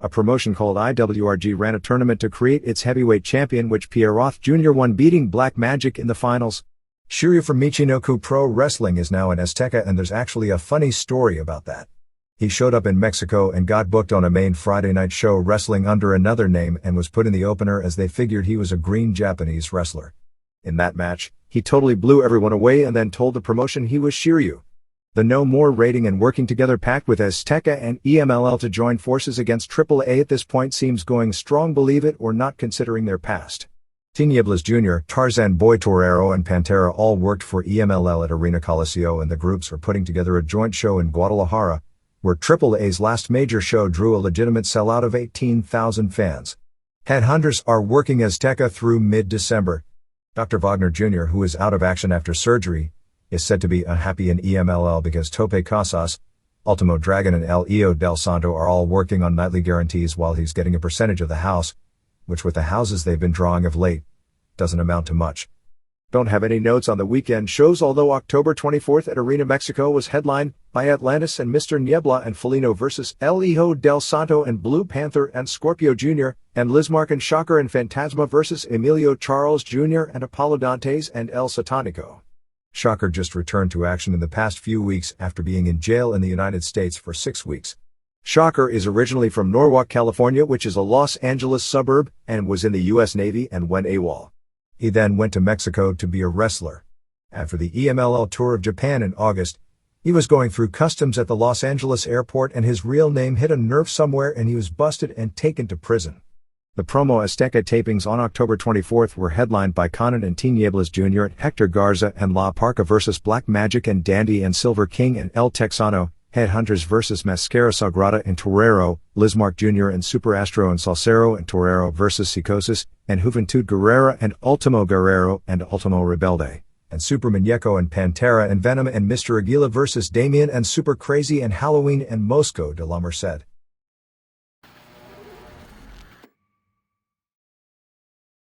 A promotion called IWRG ran a tournament to create its heavyweight champion, which Pierre Roth Jr. won, beating Black Magic in the finals. Shiryu from Michinoku Pro Wrestling is now in Azteca, and there's actually a funny story about that. He showed up in Mexico and got booked on a main Friday night show wrestling under another name and was put in the opener as they figured he was a green Japanese wrestler. In that match, he totally blew everyone away and then told the promotion he was Shiryu. The No More rating and working together pact with Azteca and EMLL to join forces against AAA at this point seems going strong, believe it or not, considering their past. Tinieblas Jr., Tarzan Boy Torero and Pantera all worked for EMLL at Arena Coliseo, and the groups are putting together a joint show in Guadalajara, where AAA's last major show drew a legitimate sellout of 18,000 fans. Headhunters are working Azteca through mid-December. Dr. Wagner Jr., who is out of action after surgery, is said to be unhappy in EMLL because Tope Casas, Ultimo Dragon and El Hijo del Santo are all working on nightly guarantees while he's getting a percentage of the house, which with the houses they've been drawing of late, doesn't amount to much. Don't have any notes on the weekend shows, although October 24th at Arena Mexico was headlined by Atlantis and Mr. Niebla and Felino versus El Hijo del Santo and Blue Panther and Scorpio Jr., and Lizmark and Shocker and Phantasma versus Emilio Charles Jr. and Apollo Dantes and El Satanico. Shocker just returned to action in the past few weeks after being in jail in the United States for 6 weeks. Shocker is originally from Norwalk, California, which is a Los Angeles suburb, and was in the U.S. Navy and went AWOL. He then went to Mexico to be a wrestler. After the EMLL tour of Japan in August, he was going through customs at the Los Angeles airport and his real name hit a nerve somewhere and he was busted and taken to prison. The Promo Azteca tapings on October 24th were headlined by Conan and Tinieblas Jr., Hector Garza and La Parca vs. Black Magic and Dandy and Silver King and El Texano, Headhunters vs. Mascara Sagrada and Torero, Lizmark Jr. and Super Astro and Salsero and Torero vs. Psicosis, and Juventud Guerrera and Ultimo Guerrero and Ultimo Rebelde, and Super Muñeco and Pantera and Venom and Mr. Aguila vs. Damien and Super Crazy and Halloween and Mosco de la Merced.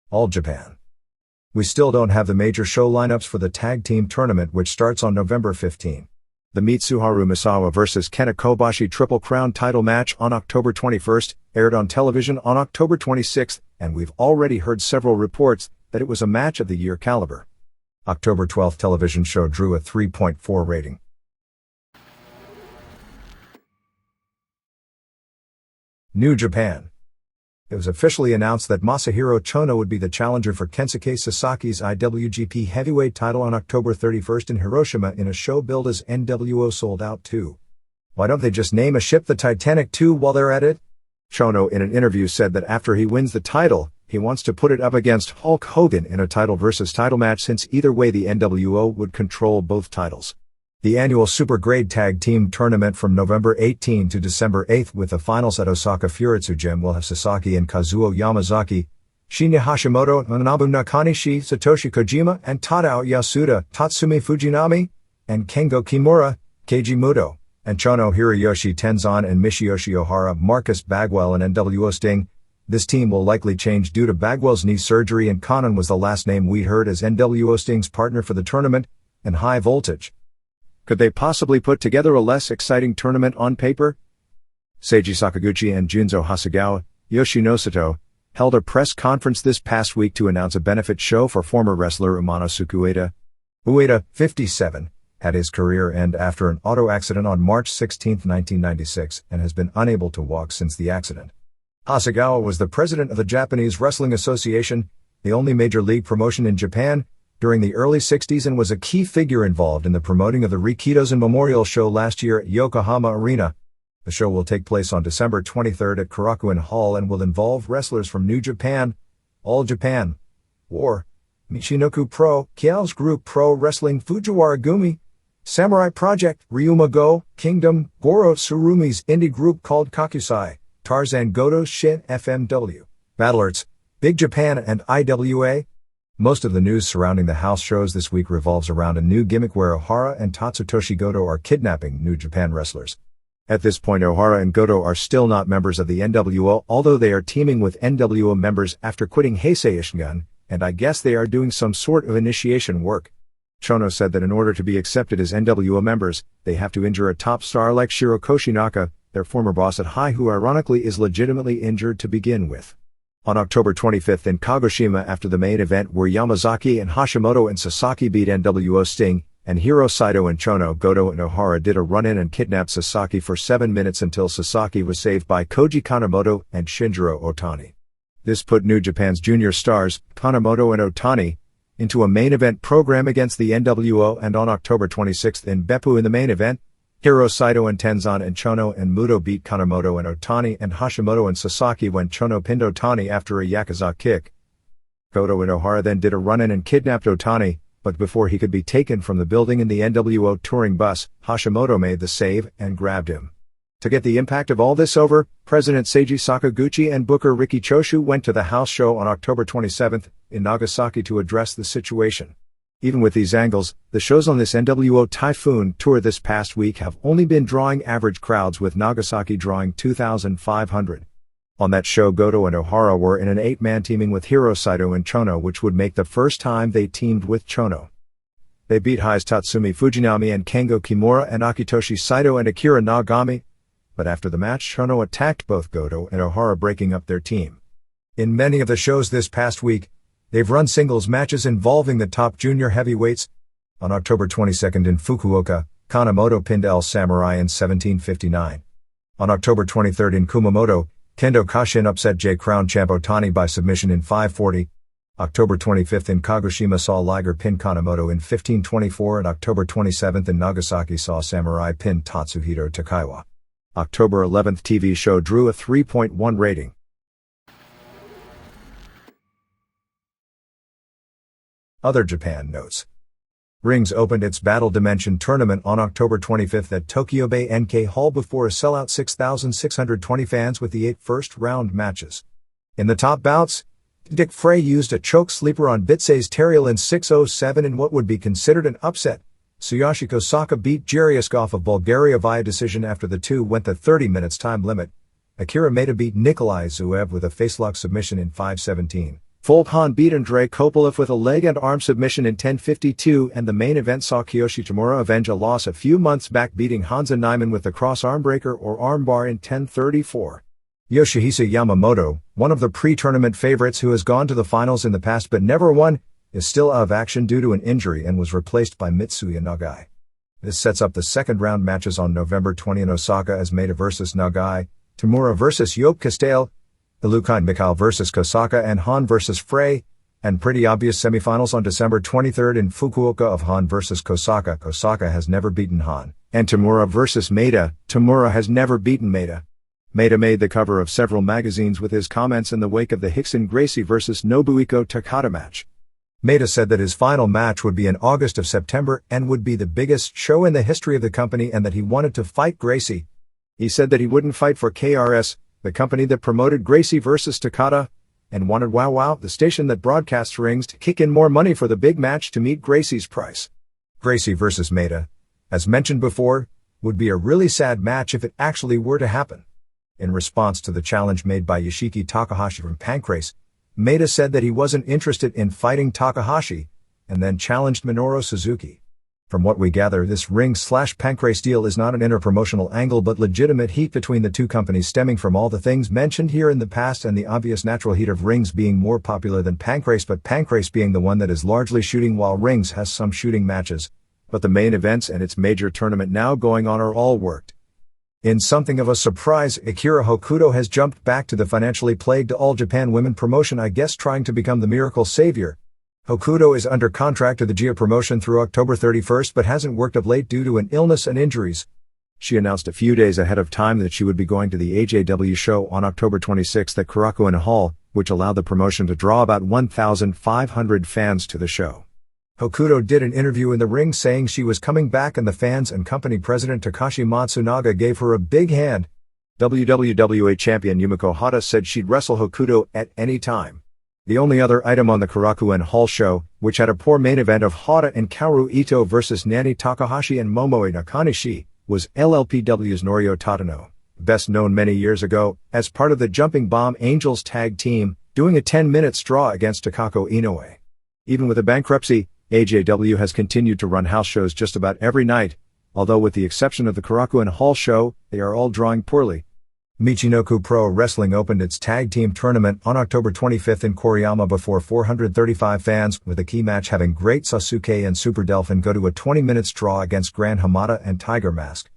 All Japan. We still don't have the major show lineups for the tag team tournament which starts on November 15. The Mitsuharu Misawa vs. Kenta Kobashi Triple Crown title match on October 21st aired on television on October 26th, and we've already heard several reports that it was a match of the year caliber. October 12th television show drew a 3.4 rating. New Japan. It was officially announced that Masahiro Chono would be the challenger for Kensuke Sasaki's IWGP Heavyweight title on October 31st in Hiroshima in a show billed as NWO Sold Out 2. Why don't they just name a ship the Titanic 2 while they're at it? Chono in an interview said that after he wins the title, he wants to put it up against Hulk Hogan in a title versus title match since either way the NWO would control both titles. The annual Super Grade Tag Team Tournament from November 18 to December 8 with the finals at Osaka Furitsu Gym will have Sasaki and Kazuo Yamazaki, Shinya Hashimoto, Manabu Nakanishi, Satoshi Kojima, and Tadao Yasuda, Tatsumi Fujinami, and Kengo Kimura, Keiji Muto, and Chono Hiroyoshi Tenzan and Michiyoshi Ohara, Marcus Bagwell and NWO Sting. This team will likely change due to Bagwell's knee surgery and Conan was the last name we heard as NWO Sting's partner for the tournament, and High Voltage. Could they possibly put together a less exciting tournament on paper? Seiji Sakaguchi and Junzo Hasegawa, Yoshinosato, held a press conference this past week to announce a benefit show for former wrestler Umanosuke Ueda. Ueda, 57, had his career end after an auto accident on March 16, 1996, and has been unable to walk since the accident. Hasegawa was the president of the Japanese Wrestling Association, the only major league promotion in Japan, during the early 60s and was a key figure involved in the promoting of the Rikitozen Memorial Show last year at Yokohama Arena. The show will take place on December 23rd at Korakuen Hall and will involve wrestlers from New Japan, All Japan, War, Michinoku Pro, Kiao's Group Pro Wrestling Fujiwara Gumi, Samurai Project, Ryuma Go, Kingdom, Goro Tsurumi's indie group called Kakusai, Tarzan Goto's Shin FMW, Battlerts, Big Japan and IWA. Most of the news surrounding the house shows this week revolves around a new gimmick where Ohara and Tatsutoshi Goto are kidnapping New Japan wrestlers. At this point Ohara and Goto are still not members of the NWO, although they are teaming with NWO members after quitting Heisei Ishingun, and I guess they are doing some sort of initiation work. Chono said that in order to be accepted as NWO members, they have to injure a top star like Shiro Koshinaka, their former boss at High, who ironically is legitimately injured to begin with. On October 25th in Kagoshima after the main event where Yamazaki and Hashimoto and Sasaki beat NWO Sting, and Hiro Saito and Chono, Goto and Ohara did a run-in and kidnapped Sasaki for 7 minutes until Sasaki was saved by Koji Kanemoto and Shinjiro Otani. This put New Japan's junior stars, Kanemoto and Otani, into a main event program against the NWO, and on October 26th in Beppu in the main event, Hiro Saito and Tenzan and Chono and Muto beat Kanemoto and Otani and Hashimoto and Sasaki when Chono pinned Otani after a Yakuza kick. Goto and Ohara then did a run-in and kidnapped Otani, but before he could be taken from the building in the NWO touring bus, Hashimoto made the save and grabbed him. To get the impact of all this over, President Seiji Sakaguchi and Booker Riki Choshu went to the house show on October 27th in Nagasaki to address the situation. Even with these angles, the shows on this NWO Typhoon tour this past week have only been drawing average crowds, with Nagasaki drawing 2,500. On that show Goto and Ohara were in an 8-man teaming with Hiro Saito and Chono, which would make the first time they teamed with Chono. They beat High's Tatsumi Fujinami and Kengo Kimura and Akitoshi Saito and Akira Nagami, but after the match Chono attacked both Goto and Ohara, breaking up their team. In many of the shows this past week, they've run singles matches involving the top junior heavyweights. On October 22nd in Fukuoka, Kanemoto pinned El Samurai in 17:59. On October 23 in Kumamoto, Kendo Kashin upset J-Crown champ Otani by submission in 5:40. October 25 in Kagoshima saw Liger pin Kanemoto in 15:24 and October 27 in Nagasaki saw Samurai pin Tatsuhito Takaiwa. October 11 TV show drew a 3.1 rating. Other Japan notes. Rings opened its Battle Dimension tournament on October 25 at Tokyo Bay NK Hall before a sellout 6,620 fans with the 8 first-round matches. In the top bouts, Dick Frey used a choke sleeper on Bitsei's Teriel in 6:07 in what would be considered an upset. Tsuyoshi Kosaka beat Jeriuskov of Bulgaria via decision after the two went the 30 minutes time limit. Akira Maeda beat Nikolai Zuev with a facelock submission in 5:17. Volkan beat Andrei Kopelev with a leg and arm submission in 10:52, and the main event saw Kiyoshi Tamura avenge a loss a few months back, beating Hansa Nyman with the cross armbreaker or armbar in 10:34. Yoshihisa Yamamoto, one of the pre-tournament favorites who has gone to the finals in the past but never won, is still out of action due to an injury and was replaced by Mitsuya Nagai. This sets up the second-round matches on November 20 in Osaka as Maeda vs. Nagai, Tamura vs. Yoke Castel, Ilukai Mikhail vs. Kosaka and Han vs. Frey, and pretty obvious semifinals on December 23 in Fukuoka of Han vs. Kosaka. Kosaka has never beaten Han, and Tamura vs. Maeda. Tamura has never beaten Maeda. Maeda made the cover of several magazines with his comments in the wake of the Rickson Gracie vs. Nobuhiko Takada match. Maeda said that his final match would be in August of September and would be the biggest show in the history of the company and that he wanted to fight Gracie. He said that he wouldn't fight for KRS, the company that promoted Gracie vs. Takada, and wanted WOW, the station that broadcasts rings, to kick in more money for the big match to meet Gracie's price. Gracie vs. Maeda, as mentioned before, would be a really sad match if it actually were to happen. In response to the challenge made by Yoshiki Takahashi from Pancrase, Maeda said that he wasn't interested in fighting Takahashi, and then challenged Minoru Suzuki. From what we gather, this ring/Pancrase deal is not an interpromotional angle but legitimate heat between the two companies stemming from all the things mentioned here in the past and the obvious natural heat of Rings being more popular than Pancrase, but Pancrase being the one that is largely shooting while Rings has some shooting matches. But the main events and its major tournament now going on are all worked. In something of a surprise, Akira Hokuto has jumped back to the financially plagued All Japan Women promotion, I guess trying to become the miracle savior. Hokuto is under contract to the GIA promotion through October 31 but hasn't worked of late due to an illness and injuries. She announced a few days ahead of time that she would be going to the AJW show on October 26 at Korakuen Hall, which allowed the promotion to draw about 1,500 fans to the show. Hokuto did an interview in the ring saying she was coming back and the fans and company president Takashi Matsunaga gave her a big hand. WWWA champion Yumiko Hata said she'd wrestle Hokuto at any time. The only other item on the Korakuen Hall show, which had a poor main event of Hata and Kaoru Ito versus Nani Takahashi and Momoe Nakanishi, was LLPW's Norio Tadano, best known many years ago as part of the Jumping Bomb Angels tag team, doing a 10-minute draw against Takako Inoue. Even with a bankruptcy, AJW has continued to run house shows just about every night, although with the exception of the Korakuen Hall show, they are all drawing poorly. Michinoku Pro Wrestling opened its tag team tournament on October 25 in Koriyama before 435 fans, with a key match having Great Sasuke and Super Delphin go to a 20-minute draw against Gran Hamada and Tiger Mask.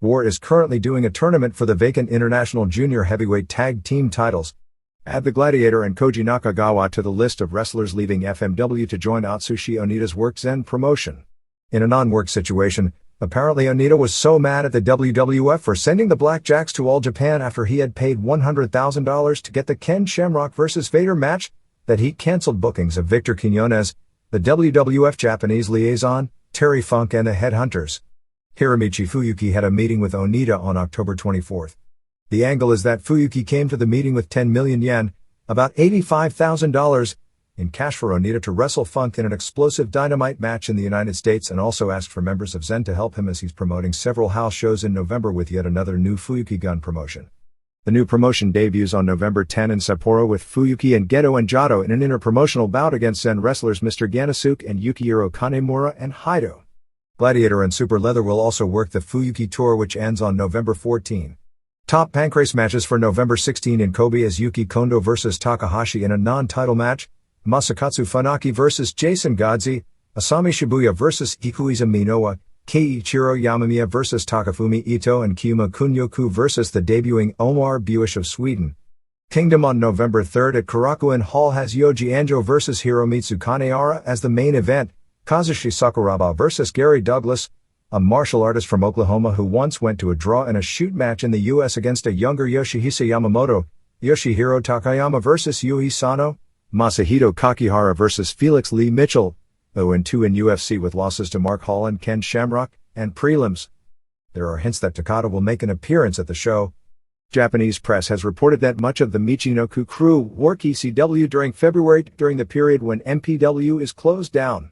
War is currently doing a tournament for the vacant International Junior Heavyweight Tag Team titles. Add the Gladiator and Koji Nakagawa to the list of wrestlers leaving FMW to join Atsushi Onita's Work Zen promotion. In a non-work situation, apparently Onita was so mad at the WWF for sending the Blackjacks to All Japan after he had paid $100,000 to get the Ken Shamrock vs. Vader match, that he canceled bookings of Victor Quiñones, the WWF Japanese liaison, Terry Funk and the Headhunters. Hiromichi Fuyuki had a meeting with Onita on October 24. The angle is that Fuyuki came to the meeting with 10 million yen, about $85,000, in cash for Onita to wrestle Funk in an explosive dynamite match in the United States, and also asked for members of Zen to help him as he's promoting several house shows in November with yet another new Fuyuki Gun promotion. The new promotion debuts on November 10 in Sapporo with Fuyuki and Geto and Jado in an interpromotional bout against Zen wrestlers Mr. Ganasuke and Yukihiro Kanemura and Haido. Gladiator and Super Leather will also work the Fuyuki Tour, which ends on November 14. Top Pancrase matches for November 16 in Kobe as Yuki Kondo vs. Takahashi in a non-title match, Masakatsu Funaki vs. Jason Godzi, Asami Shibuya vs. Ikuiza Minowa, Keiichiro Yamamiya vs Takafumi Ito and Kyuma Kunyoku vs the debuting Omar Buish of Sweden. Kingdom on November 3rd at Korakuen Hall has Yoji Anjo vs Hiromitsu Kanehara as the main event, Kazushi Sakuraba vs Gary Douglas, a martial artist from Oklahoma who once went to a draw in a shoot match in the US against a younger Yoshihisa Yamamoto, Yoshihiro Takayama vs Yui Sano, Masahito Kakihara vs Felix Lee Mitchell, 0-2 in UFC with losses to Mark Hall and Ken Shamrock, and prelims. There are hints that Takada will make an appearance at the show. Japanese press has reported that much of the Michinoku crew work ECW during February, during the period when MPW is closed down.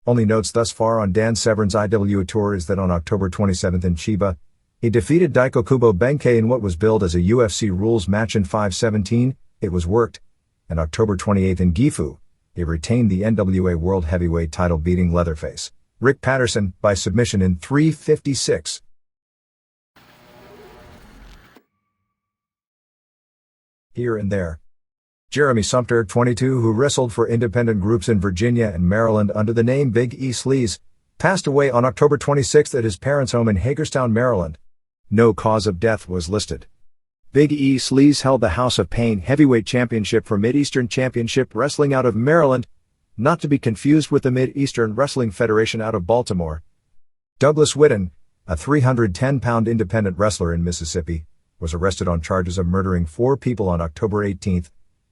Only notes thus far on Dan Severn's IWA tour is that on October 27th in Chiba, he defeated Daiko Kubo Benkei in what was billed as a UFC rules match in 5:17, it was worked, and October 28th in Gifu, he retained the NWA World Heavyweight title beating Leatherface Rick Patterson by submission in 3:56. Here and there. Jeremy Sumpter, 22, who wrestled for independent groups in Virginia and Maryland under the name Big E Sleaze, passed away on October 26th at his parents' home in Hagerstown, Maryland. No cause of death was listed. Big E Sleaze held the House of Pain Heavyweight Championship for Mid-Eastern Championship Wrestling out of Maryland, not to be confused with the Mid-Eastern Wrestling Federation out of Baltimore. Douglas Whitten, a 310-pound independent wrestler in Mississippi, was arrested on charges of murdering 4 people on October 18th,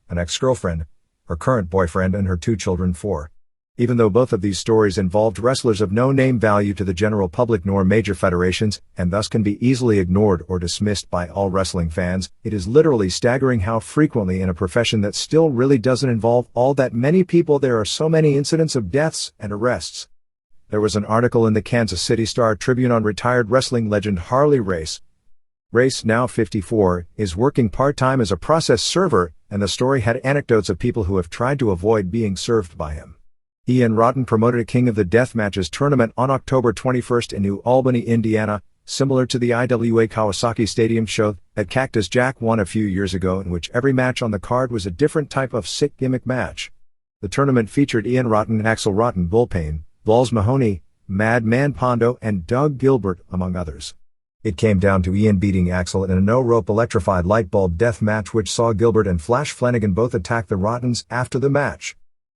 an ex-girlfriend, her current boyfriend and her 2 children 4. Even though both of these stories involved wrestlers of no name value to the general public nor major federations, and thus can be easily ignored or dismissed by all wrestling fans, it is literally staggering how frequently in a profession that still really doesn't involve all that many people there are so many incidents of deaths and arrests. There was an article in the Kansas City Star-Tribune on retired wrestling legend Harley Race. Race, now 54, is working part-time as a process server, and the story had anecdotes of people who have tried to avoid being served by him. Ian Rotten promoted a King of the Death Matches tournament on October 21st in New Albany, Indiana, similar to the IWA Kawasaki Stadium show that Cactus Jack won a few years ago, in which every match on the card was a different type of sick gimmick match. The tournament featured Ian Rotten, Axel Rotten, Bullpain, Balls Mahoney, Madman Pondo, and Doug Gilbert, among others. It came down to Ian beating Axel in a no-rope electrified light bulb death match which saw Gilbert and Flash Flanagan both attack the Rottens after the match.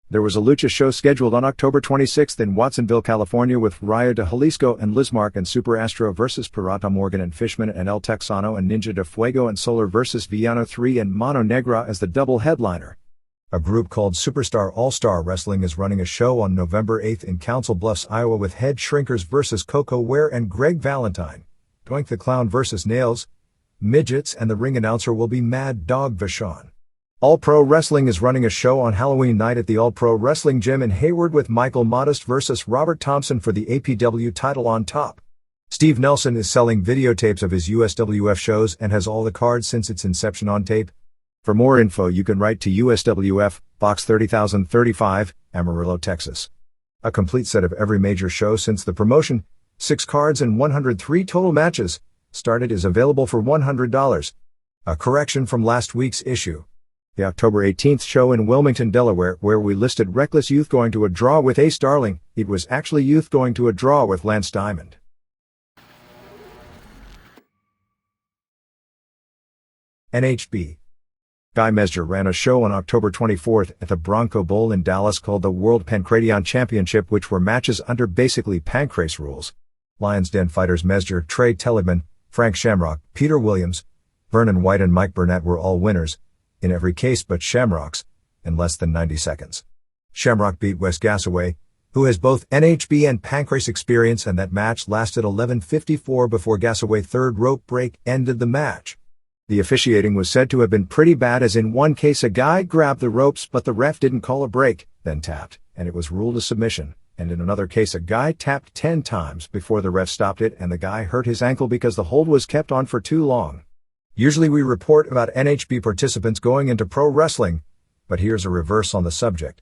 There was a lucha show scheduled on October 26th in Watsonville, California with Rayo de Jalisco and Lizmark and Super Astro vs. Pirata Morgan and Fishman and El Texano and Ninja de Fuego and Solar vs. Villano 3 and Mano Negra as the double headliner. A group called Superstar All-Star Wrestling is running a show on November 8th in Council Bluffs, Iowa with Head Shrinkers vs. Coco Ware and Greg Valentine. Doink the Clown vs. Nails, Midgets, and the ring announcer will be Mad Dog Vachon. All Pro Wrestling is running a show on Halloween night at the All Pro Wrestling Gym in Hayward with Michael Modest vs. Robert Thompson for the APW title on top. Steve Nelson is selling videotapes of his USWF shows and has all the cards since its inception on tape. For more info you can write to USWF, Box 30035, Amarillo, Texas. A complete set of every major show since the promotion, 6 cards and 103 total matches, started is available for $100. A correction from last week's issue. The October 18th show in Wilmington, Delaware, where we listed Reckless Youth going to a draw with Ace Darling, it was actually Youth going to a draw with Lance Diamond. NHB. Guy Mesger ran a show on October 24th at the Bronco Bowl in Dallas called the World Pancration Championship, which were matches under basically Pancrase rules. Lions Den fighters Mesger, Trey Telligman, Frank Shamrock, Peter Williams, Vernon White and Mike Burnett were all winners, in every case but Shamrock's, in less than 90 seconds. Shamrock beat Wes Gassaway, who has both NHB and Pancrase experience, and that match lasted 11:54 before Gassaway's third rope break ended the match. The officiating was said to have been pretty bad, as in one case a guy grabbed the ropes but the ref didn't call a break, then tapped, and it was ruled a submission, and in another case a guy tapped 10 times before the ref stopped it and the guy hurt his ankle because the hold was kept on for too long. Usually we report about NHB participants going into pro wrestling, but here's a reverse on the subject.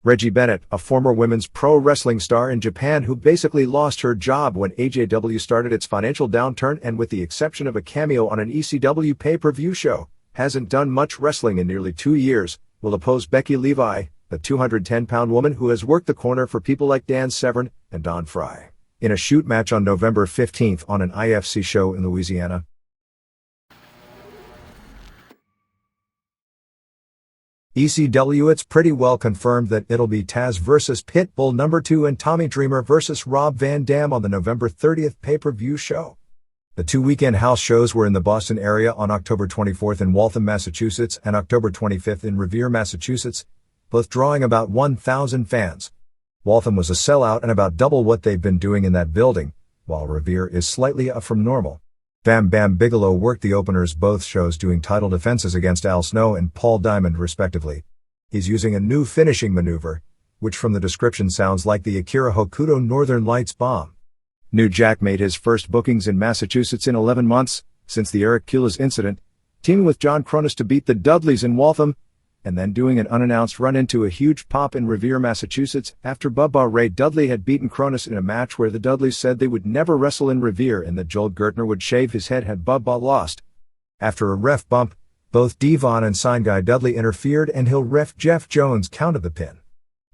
Reggie Bennett, a former women's pro wrestling star in Japan who basically lost her job when AJW started its financial downturn and, with the exception of a cameo on an ECW pay-per-view show, hasn't done much wrestling in nearly 2 years, will oppose Becky Levi, the 210-pound woman who has worked the corner for people like Dan Severn and Don Fry. in a shoot match on November 15th on an IFC show in Louisiana. ECW. It's pretty well confirmed that it'll be Taz vs. Pitbull #2 and Tommy Dreamer vs. Rob Van Dam on the November 30th pay-per-view show. The two weekend house shows were in the Boston area on October 24th in Waltham, Massachusetts and October 25th in Revere, Massachusetts, both drawing about 1,000 fans. Waltham was a sellout and about double what they've been doing in that building, while Revere is slightly up from normal. Bam Bam Bigelow worked the openers both shows doing title defenses against Al Snow and Paul Diamond respectively. He's using a new finishing maneuver, which from the description sounds like the Akira Hokuto Northern Lights bomb. New Jack made his first bookings in Massachusetts in 11 months, since the Eric Kulas incident, teaming with John Kronus to beat the Dudleys in Waltham, and then doing an unannounced run into a huge pop in Revere, Massachusetts, after Bubba Ray Dudley had beaten Kronus in a match where the Dudleys said they would never wrestle in Revere and that Joel Gertner would shave his head had Bubba lost. After a ref bump, both Devon and Sign Guy Dudley interfered and heel ref Jeff Jones counted the pin.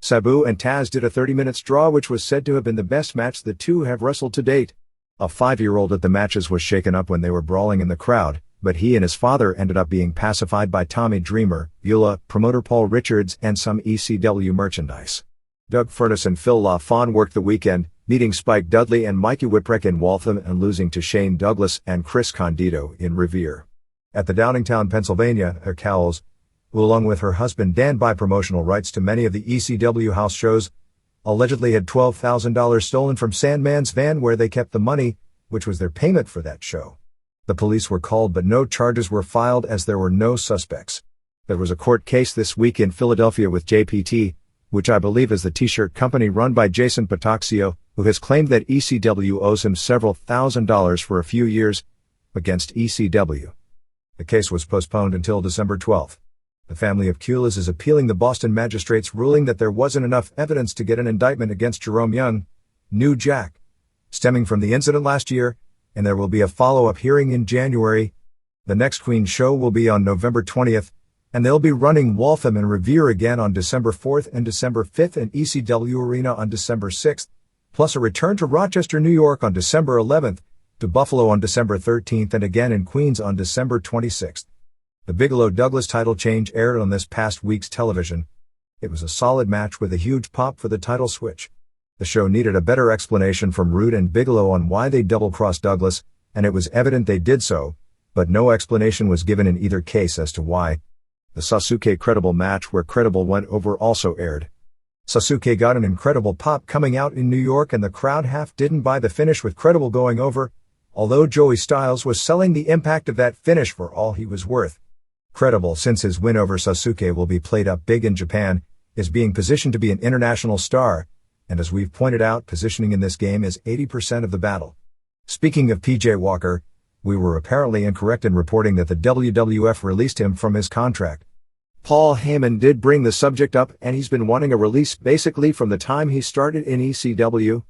Sabu and Taz did a 30-minute draw, which was said to have been the best match the two have wrestled to date. A 5-year-old at the matches was shaken up when they were brawling in the crowd, but he and his father ended up being pacified by Tommy Dreamer, Beulah, promoter Paul Richards, and some ECW merchandise. Doug Furness and Phil LaFawn worked the weekend, beating Spike Dudley and Mikey Whipwreck in Waltham and losing to Shane Douglas and Chris Condito in Revere. At the Downingtown, Pennsylvania, Cowles, who along with her husband Dan buy promotional rights to many of the ECW house shows, allegedly had $12,000 stolen from Sandman's van where they kept the money, which was their payment for that show. The police were called but no charges were filed as there were no suspects. There was a court case this week in Philadelphia with JPT, which I believe is the t-shirt company run by Jason Patoxio, who has claimed that ECW owes him several $1,000s for a few years, against ECW. The case was postponed until December 12th. The family of Kulas is appealing the Boston magistrate's ruling that there wasn't enough evidence to get an indictment against Jerome Young, New Jack, stemming from the incident last year, and there will be a follow-up hearing in January. The next Queen show will be on November 20th, and they'll be running Waltham and Revere again on December 4th and December 5th and ECW Arena on December 6th, plus a return to Rochester, New York on December 11th, to Buffalo on December 13th and again in Queens on December 26th. The Bigelow-Douglas title change aired on this past week's television. It was a solid match with a huge pop for the title switch. The show needed a better explanation from Rude and Bigelow on why they double-crossed Douglas, and it was evident they did so, but no explanation was given in either case as to why. The Sasuke Credible match where Credible went over also aired. Sasuke got an incredible pop coming out in New York and the crowd half didn't buy the finish with Credible going over, although Joey Styles was selling the impact of that finish for all he was worth. Credible, since his win over Sasuke will be played up big in Japan, is being positioned to be an international star, and as we've pointed out, positioning in this game is 80% of the battle. Speaking of PJ Walker, we were apparently incorrect in reporting that the WWF released him from his contract. Paul Heyman did bring the subject up and he's been wanting a release basically from the time he started in ECW.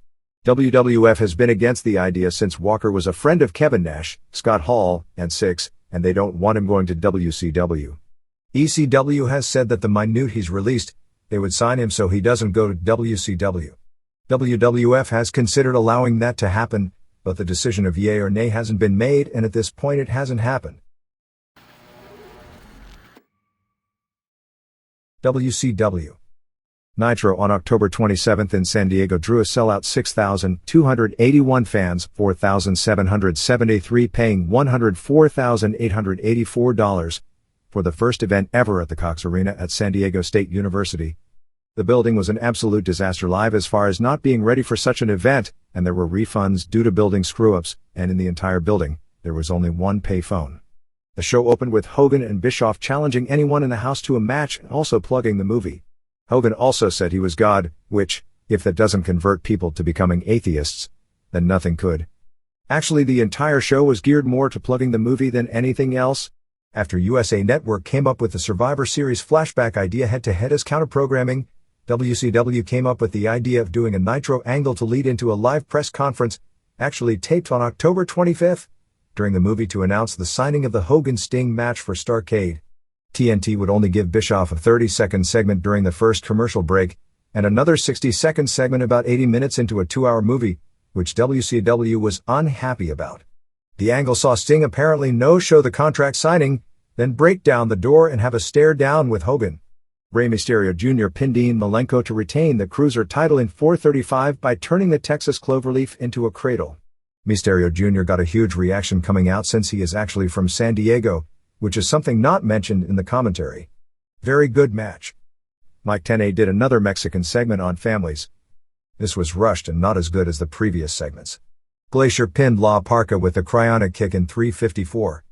WWF has been against the idea since Walker was a friend of Kevin Nash, Scott Hall, and Six, and they don't want him going to WCW. ECW has said that the minute he's released, they would sign him so he doesn't go to WCW. WWF has considered allowing that to happen, but the decision of yay or nay hasn't been made and at this point it hasn't happened. WCW. Nitro on October 27th in San Diego drew a sellout 6,281 fans, 4,773 paying $104,884 for the first event ever at the Cox Arena at San Diego State University. The building was an absolute disaster live as far as not being ready for such an event, and there were refunds due to building screw-ups, and in the entire building, there was only one pay phone. The show opened with Hogan and Bischoff challenging anyone in the house to a match and also plugging the movie. Hogan also said he was God, which, if that doesn't convert people to becoming atheists, then nothing could. Actually, the entire show was geared more to plugging the movie than anything else. After USA Network came up with the Survivor Series flashback idea head-to-head as counter-programming, WCW came up with the idea of doing a Nitro angle to lead into a live press conference, actually taped on October 25th, during the movie to announce the signing of the Hogan-Sting match for Starrcade. TNT would only give Bischoff a 30-second segment during the first commercial break, and another 60-second segment about 80 minutes into a 2-hour movie, which WCW was unhappy about. The angle saw Sting apparently no-show the contract signing, then break down the door and have a stare down with Hogan. Rey Mysterio Jr. pinned Dean Malenko to retain the Cruiser title in 4:35 by turning the Texas Cloverleaf into a cradle. Mysterio Jr. got a huge reaction coming out since he is actually from San Diego, which is something not mentioned in the commentary. Very good match. Mike Tenay did another Mexican segment on families. This was rushed and not as good as the previous segments. Glacier pinned La Parka with a cryonic kick in 3:54.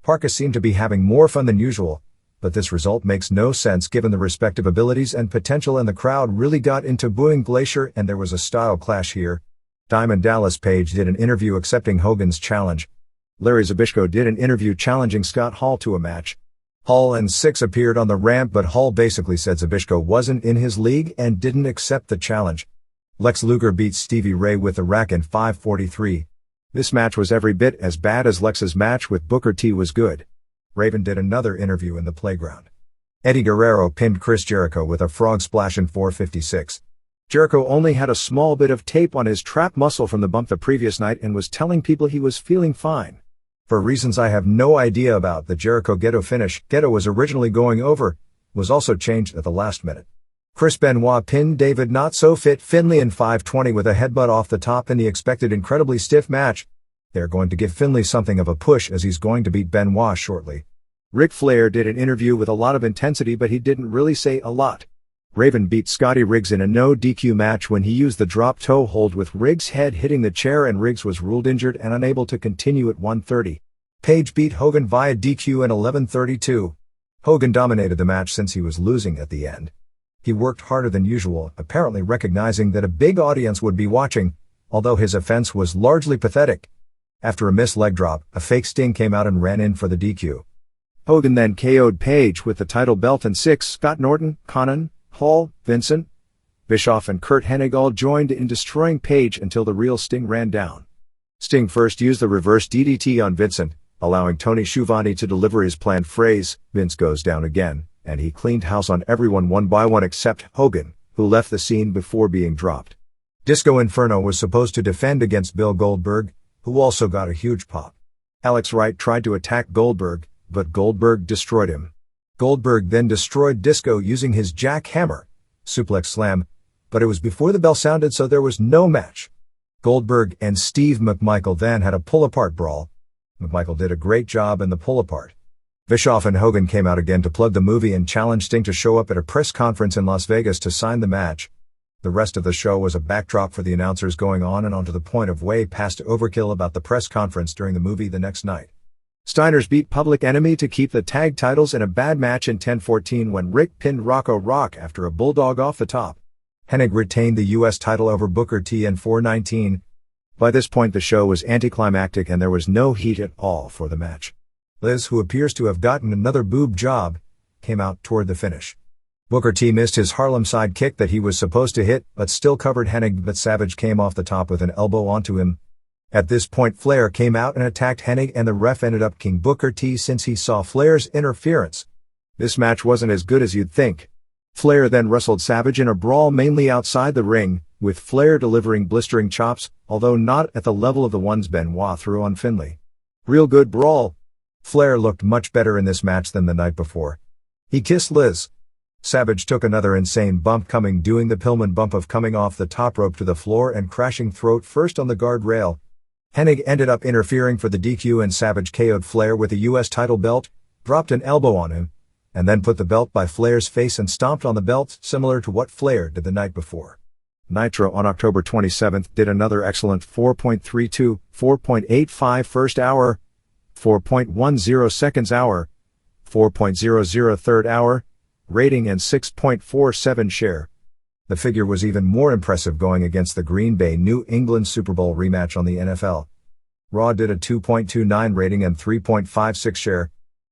Parka seemed to be having more fun than usual, but this result makes no sense given the respective abilities and potential, and the crowd really got into booing Glacier and there was a style clash here. Diamond Dallas Page did an interview accepting Hogan's challenge. Larry Zbyszko did an interview challenging Scott Hall to a match. Hall and Six appeared on the ramp, but Hall basically said Zbyszko wasn't in his league and didn't accept the challenge. Lex Luger beat Stevie Ray with the rack in 5:43. This match was every bit as bad as Lex's match with Booker T was good. Raven did another interview in the playground. Eddie Guerrero pinned Chris Jericho with a frog splash in 4:56. Jericho only had a small bit of tape on his trap muscle from the bump the previous night and was telling people he was feeling fine. For reasons I have no idea about, the Jericho Ghetto finish Ghetto was originally going over, was also changed at the last minute. Chris Benoit pinned David Not So Fit Finlay in 5:20 with a headbutt off the top in the expected incredibly stiff match. They're going to give Finlay something of a push as he's going to beat Benoit shortly. Ric Flair did an interview with a lot of intensity, but he didn't really say a lot. Raven beat Scotty Riggs in a no DQ match when he used the drop toe hold with Riggs' head hitting the chair, and Riggs was ruled injured and unable to continue at 1:30. Page beat Hogan via DQ in 11:32. Hogan dominated the match since he was losing at the end. He worked harder than usual, apparently recognizing that a big audience would be watching, although his offense was largely pathetic. After a missed leg drop, a fake Sting came out and ran in for the DQ. Hogan then KO'd Page with the title belt, and Six, Scott Norton, Conan, Hall, Vincent, Bischoff and Kurt Hennig all joined in destroying Page until the real Sting ran down. Sting first used the reverse DDT on Vincent, allowing Tony Schiavone to deliver his planned phrase, "Vince goes down again," and he cleaned house on everyone one by one except Hogan, who left the scene before being dropped. Disco Inferno was supposed to defend against Bill Goldberg, who also got a huge pop. Alex Wright tried to attack Goldberg, but Goldberg destroyed him. Goldberg then destroyed Disco using his jackhammer, suplex slam, but it was before the bell sounded, so there was no match. Goldberg and Steve McMichael then had a pull-apart brawl. McMichael did a great job in the pull-apart. Bischoff and Hogan came out again to plug the movie and challenged Sting to show up at a press conference in Las Vegas to sign the match. The rest of the show was a backdrop for the announcers going on and on to the point of way past overkill about the press conference during the movie the next night. Steiners beat Public Enemy to keep the tag titles in a bad match in 10:14 when Rick pinned Rocco Rock after a bulldog off the top. Hennig retained the U.S. title over Booker T in 4:19. By this point the show was anticlimactic and there was no heat at all for the match. Liz, who appears to have gotten another boob job, came out toward the finish. Booker T missed his Harlem side kick that he was supposed to hit, but still covered Hennig, but Savage came off the top with an elbow onto him. At this point Flair came out and attacked Hennig, and the ref ended up kicking Booker T since he saw Flair's interference. This match wasn't as good as you'd think. Flair then wrestled Savage in a brawl mainly outside the ring, with Flair delivering blistering chops, although not at the level of the ones Benoit threw on Finlay. Real good brawl. Flair looked much better in this match than the night before. He kissed Liz. Savage took another insane bump doing the Pillman bump of coming off the top rope to the floor and crashing throat first on the guardrail. Hennig ended up interfering for the DQ, and Savage KO'd Flair with a U.S. title belt, dropped an elbow on him, and then put the belt by Flair's face and stomped on the belt, similar to what Flair did the night before. Nitro on October 27th did another excellent 4.32, 4.85 first hour, 4.10 seconds hour, 4.00 third hour, rating and 6.47 share. The figure was even more impressive going against the Green Bay New England Super Bowl rematch on the NFL. Raw did a 2.29 rating and 3.56 share.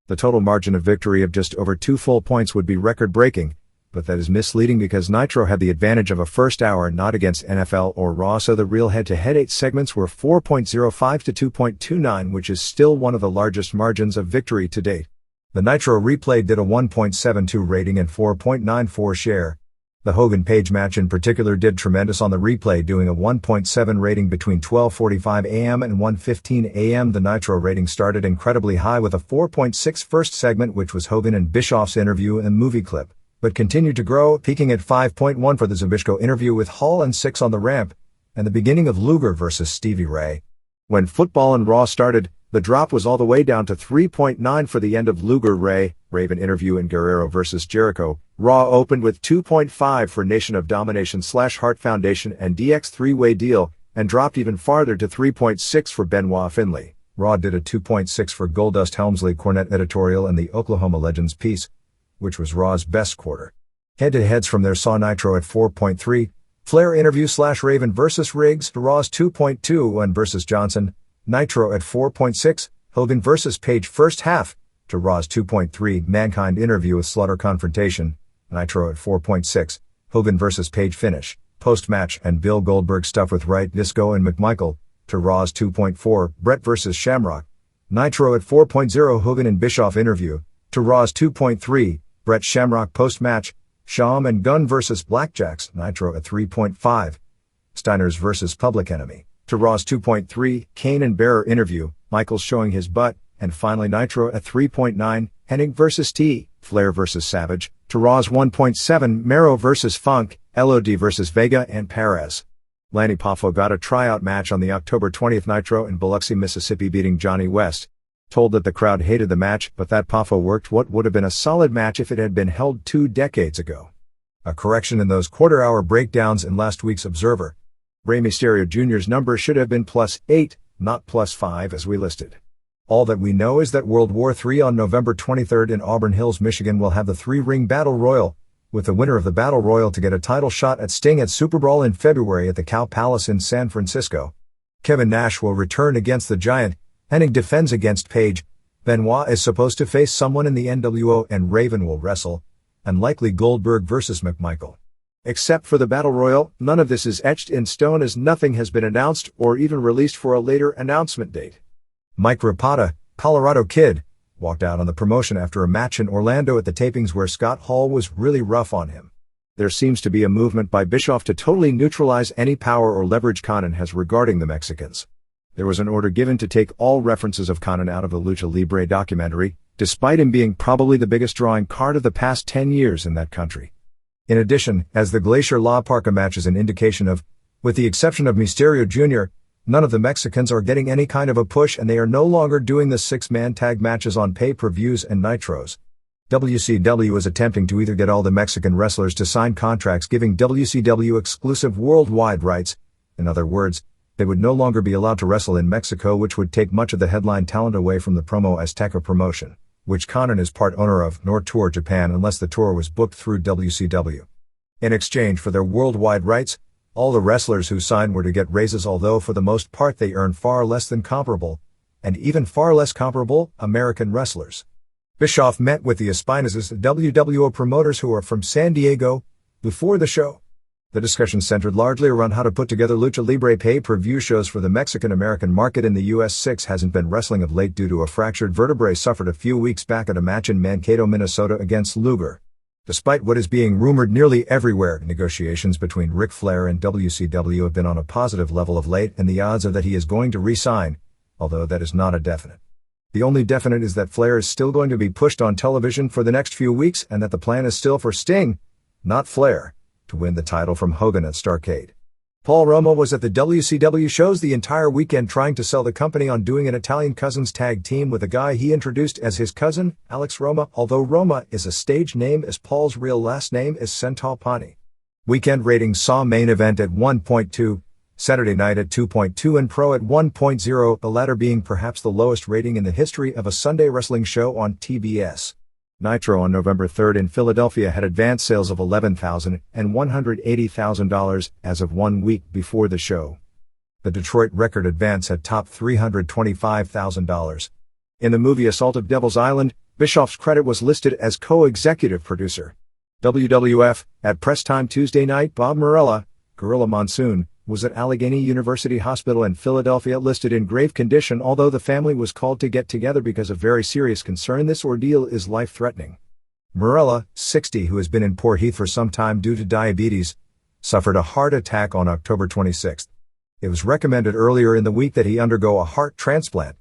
The total margin of victory of just over 2 full points would be record-breaking, but that is misleading because Nitro had the advantage of a first hour not against NFL or Raw, so the real head-to-head 8 segments were 4.05 to 2.29, which is still one of the largest margins of victory to date. The Nitro replay did a 1.72 rating and 4.94 share. The Hogan-Page match in particular did tremendous on the replay, doing a 1.7 rating between 12:45 a.m. and 1:15 a.m. The Nitro rating started incredibly high with a 4.6 first segment, which was Hogan and Bischoff's interview and movie clip, but continued to grow, peaking at 5.1 for the Zbyszko interview with Hall and 6 on the ramp, and the beginning of Luger versus Stevie Ray. When Football and Raw started, the drop was all the way down to 3.9 for the end of Luger-Ray, Raven interview and Guerrero versus Jericho. Raw opened with 2.5 for Nation of Domination / Heart Foundation and DX three-way deal, and dropped even farther to 3.6 for Benoit Finlay. Raw did a 2.6 for Goldust Helmsley Cornette editorial and the Oklahoma Legends piece, which was Raw's best quarter. Head-to-heads from there saw Nitro at 4.3, Flair interview / Raven versus Riggs to Raw's 2.2 and versus Johnson, Nitro at 4.6, Hogan versus Page first half, to Raw's 2.3, Mankind interview with Slaughter confrontation, Nitro at 4.6, Hogan versus Page finish, post-match and Bill Goldberg stuff with Wright, Disco and McMichael, to Raw's 2.4, Brett versus Shamrock, Nitro at 4.0, Hogan and Bischoff interview, to Raw's 2.3, Brett Shamrock post-match, Sham and Gunn versus Blackjacks, Nitro at 3.5, Steiner's versus Public Enemy, to Raw's 2.3, Kane and Bearer interview, Michaels showing his butt, and finally Nitro at 3.9, Hennig versus T, Flair versus Savage, to Raw's 1.7, Mero versus Funk, LOD versus Vega and Perez. Lanny Poffo got a tryout match on the October 20th Nitro in Biloxi, Mississippi, beating Johnny West. Told that the crowd hated the match, but that Poffo worked what would have been a solid match if it had been held 2 decades ago. A correction in those quarter-hour breakdowns in last week's Observer. Rey Mysterio Jr.'s number should have been +8, not +5 as we listed. All that we know is that World War III on November 23rd in Auburn Hills, Michigan will have the 3-ring Battle Royal, with the winner of the Battle Royal to get a title shot at Sting at Super Brawl in February at the Cow Palace in San Francisco. Kevin Nash will return against the Giant, Hennig defends against Page, Benoit is supposed to face someone in the NWO and Raven will wrestle, and likely Goldberg versus McMichael. Except for the Battle Royal, none of this is etched in stone as nothing has been announced or even released for a later announcement date. Mike Rapata, Colorado Kid, walked out on the promotion after a match in Orlando at the tapings where Scott Hall was really rough on him. There seems to be a movement by Bischoff to totally neutralize any power or leverage Conan has regarding the Mexicans. There was an order given to take all references of Conan out of the Lucha Libre documentary, despite him being probably the biggest drawing card of the past 10 years in that country. In addition, as the Glacier La Parka match is an indication of, with the exception of Mysterio Jr., none of the Mexicans are getting any kind of a push and they are no longer doing the 6-man tag matches on pay-per-views and nitros. WCW is attempting to either get all the Mexican wrestlers to sign contracts giving WCW exclusive worldwide rights, in other words, they would no longer be allowed to wrestle in Mexico, which would take much of the headline talent away from the Promo Azteca promotion, which Conan is part owner of, nor tour Japan unless the tour was booked through WCW. In exchange for their worldwide rights, all the wrestlers who signed were to get raises, although for the most part they earn far less than comparable, and even far less comparable, American wrestlers. Bischoff met with the Espinazes, the WWO promoters who are from San Diego, before the show. The discussion centered largely around how to put together Lucha Libre pay-per-view shows for the Mexican-American market in the U.S. Six hasn't been wrestling of late due to a fractured vertebrae suffered a few weeks back at a match in Mankato, Minnesota against Luger. Despite what is being rumored nearly everywhere, negotiations between Ric Flair and WCW have been on a positive level of late, and the odds are that he is going to re-sign, although that is not a definite. The only definite is that Flair is still going to be pushed on television for the next few weeks and that the plan is still for Sting, not Flair, to win the title from Hogan at Starrcade. Paul Roma was at the WCW shows the entire weekend trying to sell the company on doing an Italian Cousins tag team with a guy he introduced as his cousin, Alex Roma, although Roma is a stage name as Paul's real last name is Centopani. Weekend ratings saw main event at 1.2, Saturday night at 2.2 and Pro at 1.0, the latter being perhaps the lowest rating in the history of a Sunday wrestling show on TBS. Nitro on November 3rd in Philadelphia had advance sales of $11,000 and $180,000 as of 1 week before the show. The Detroit record advance had topped $325,000. In the movie Assault of Devil's Island, Bischoff's credit was listed as co-executive producer. WWF, at press time Tuesday night, Bob Marella, Gorilla Monsoon, was at Allegheny University Hospital in Philadelphia listed in grave condition, although the family was called to get together because of very serious concern this ordeal is life-threatening. Morella, 60, who has been in poor health for some time due to diabetes, suffered a heart attack on October 26. It was recommended earlier in the week that he undergo a heart transplant.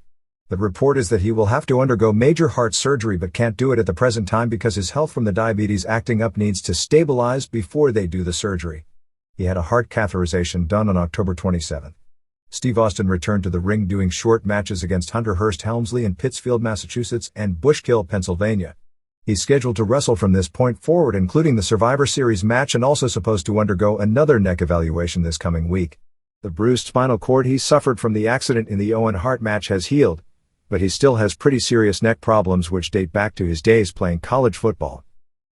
The report is that he will have to undergo major heart surgery but can't do it at the present time because his health from the diabetes acting up needs to stabilize before they do the surgery. He had a heart catheterization done on October 27. Steve Austin returned to the ring doing short matches against Hunter Hearst Helmsley in Pittsfield, Massachusetts and Bushkill, Pennsylvania. He's scheduled to wrestle from this point forward, including the Survivor Series match, and also supposed to undergo another neck evaluation this coming week. The bruised spinal cord he suffered from the accident in the Owen Hart match has healed, but he still has pretty serious neck problems which date back to his days playing college football.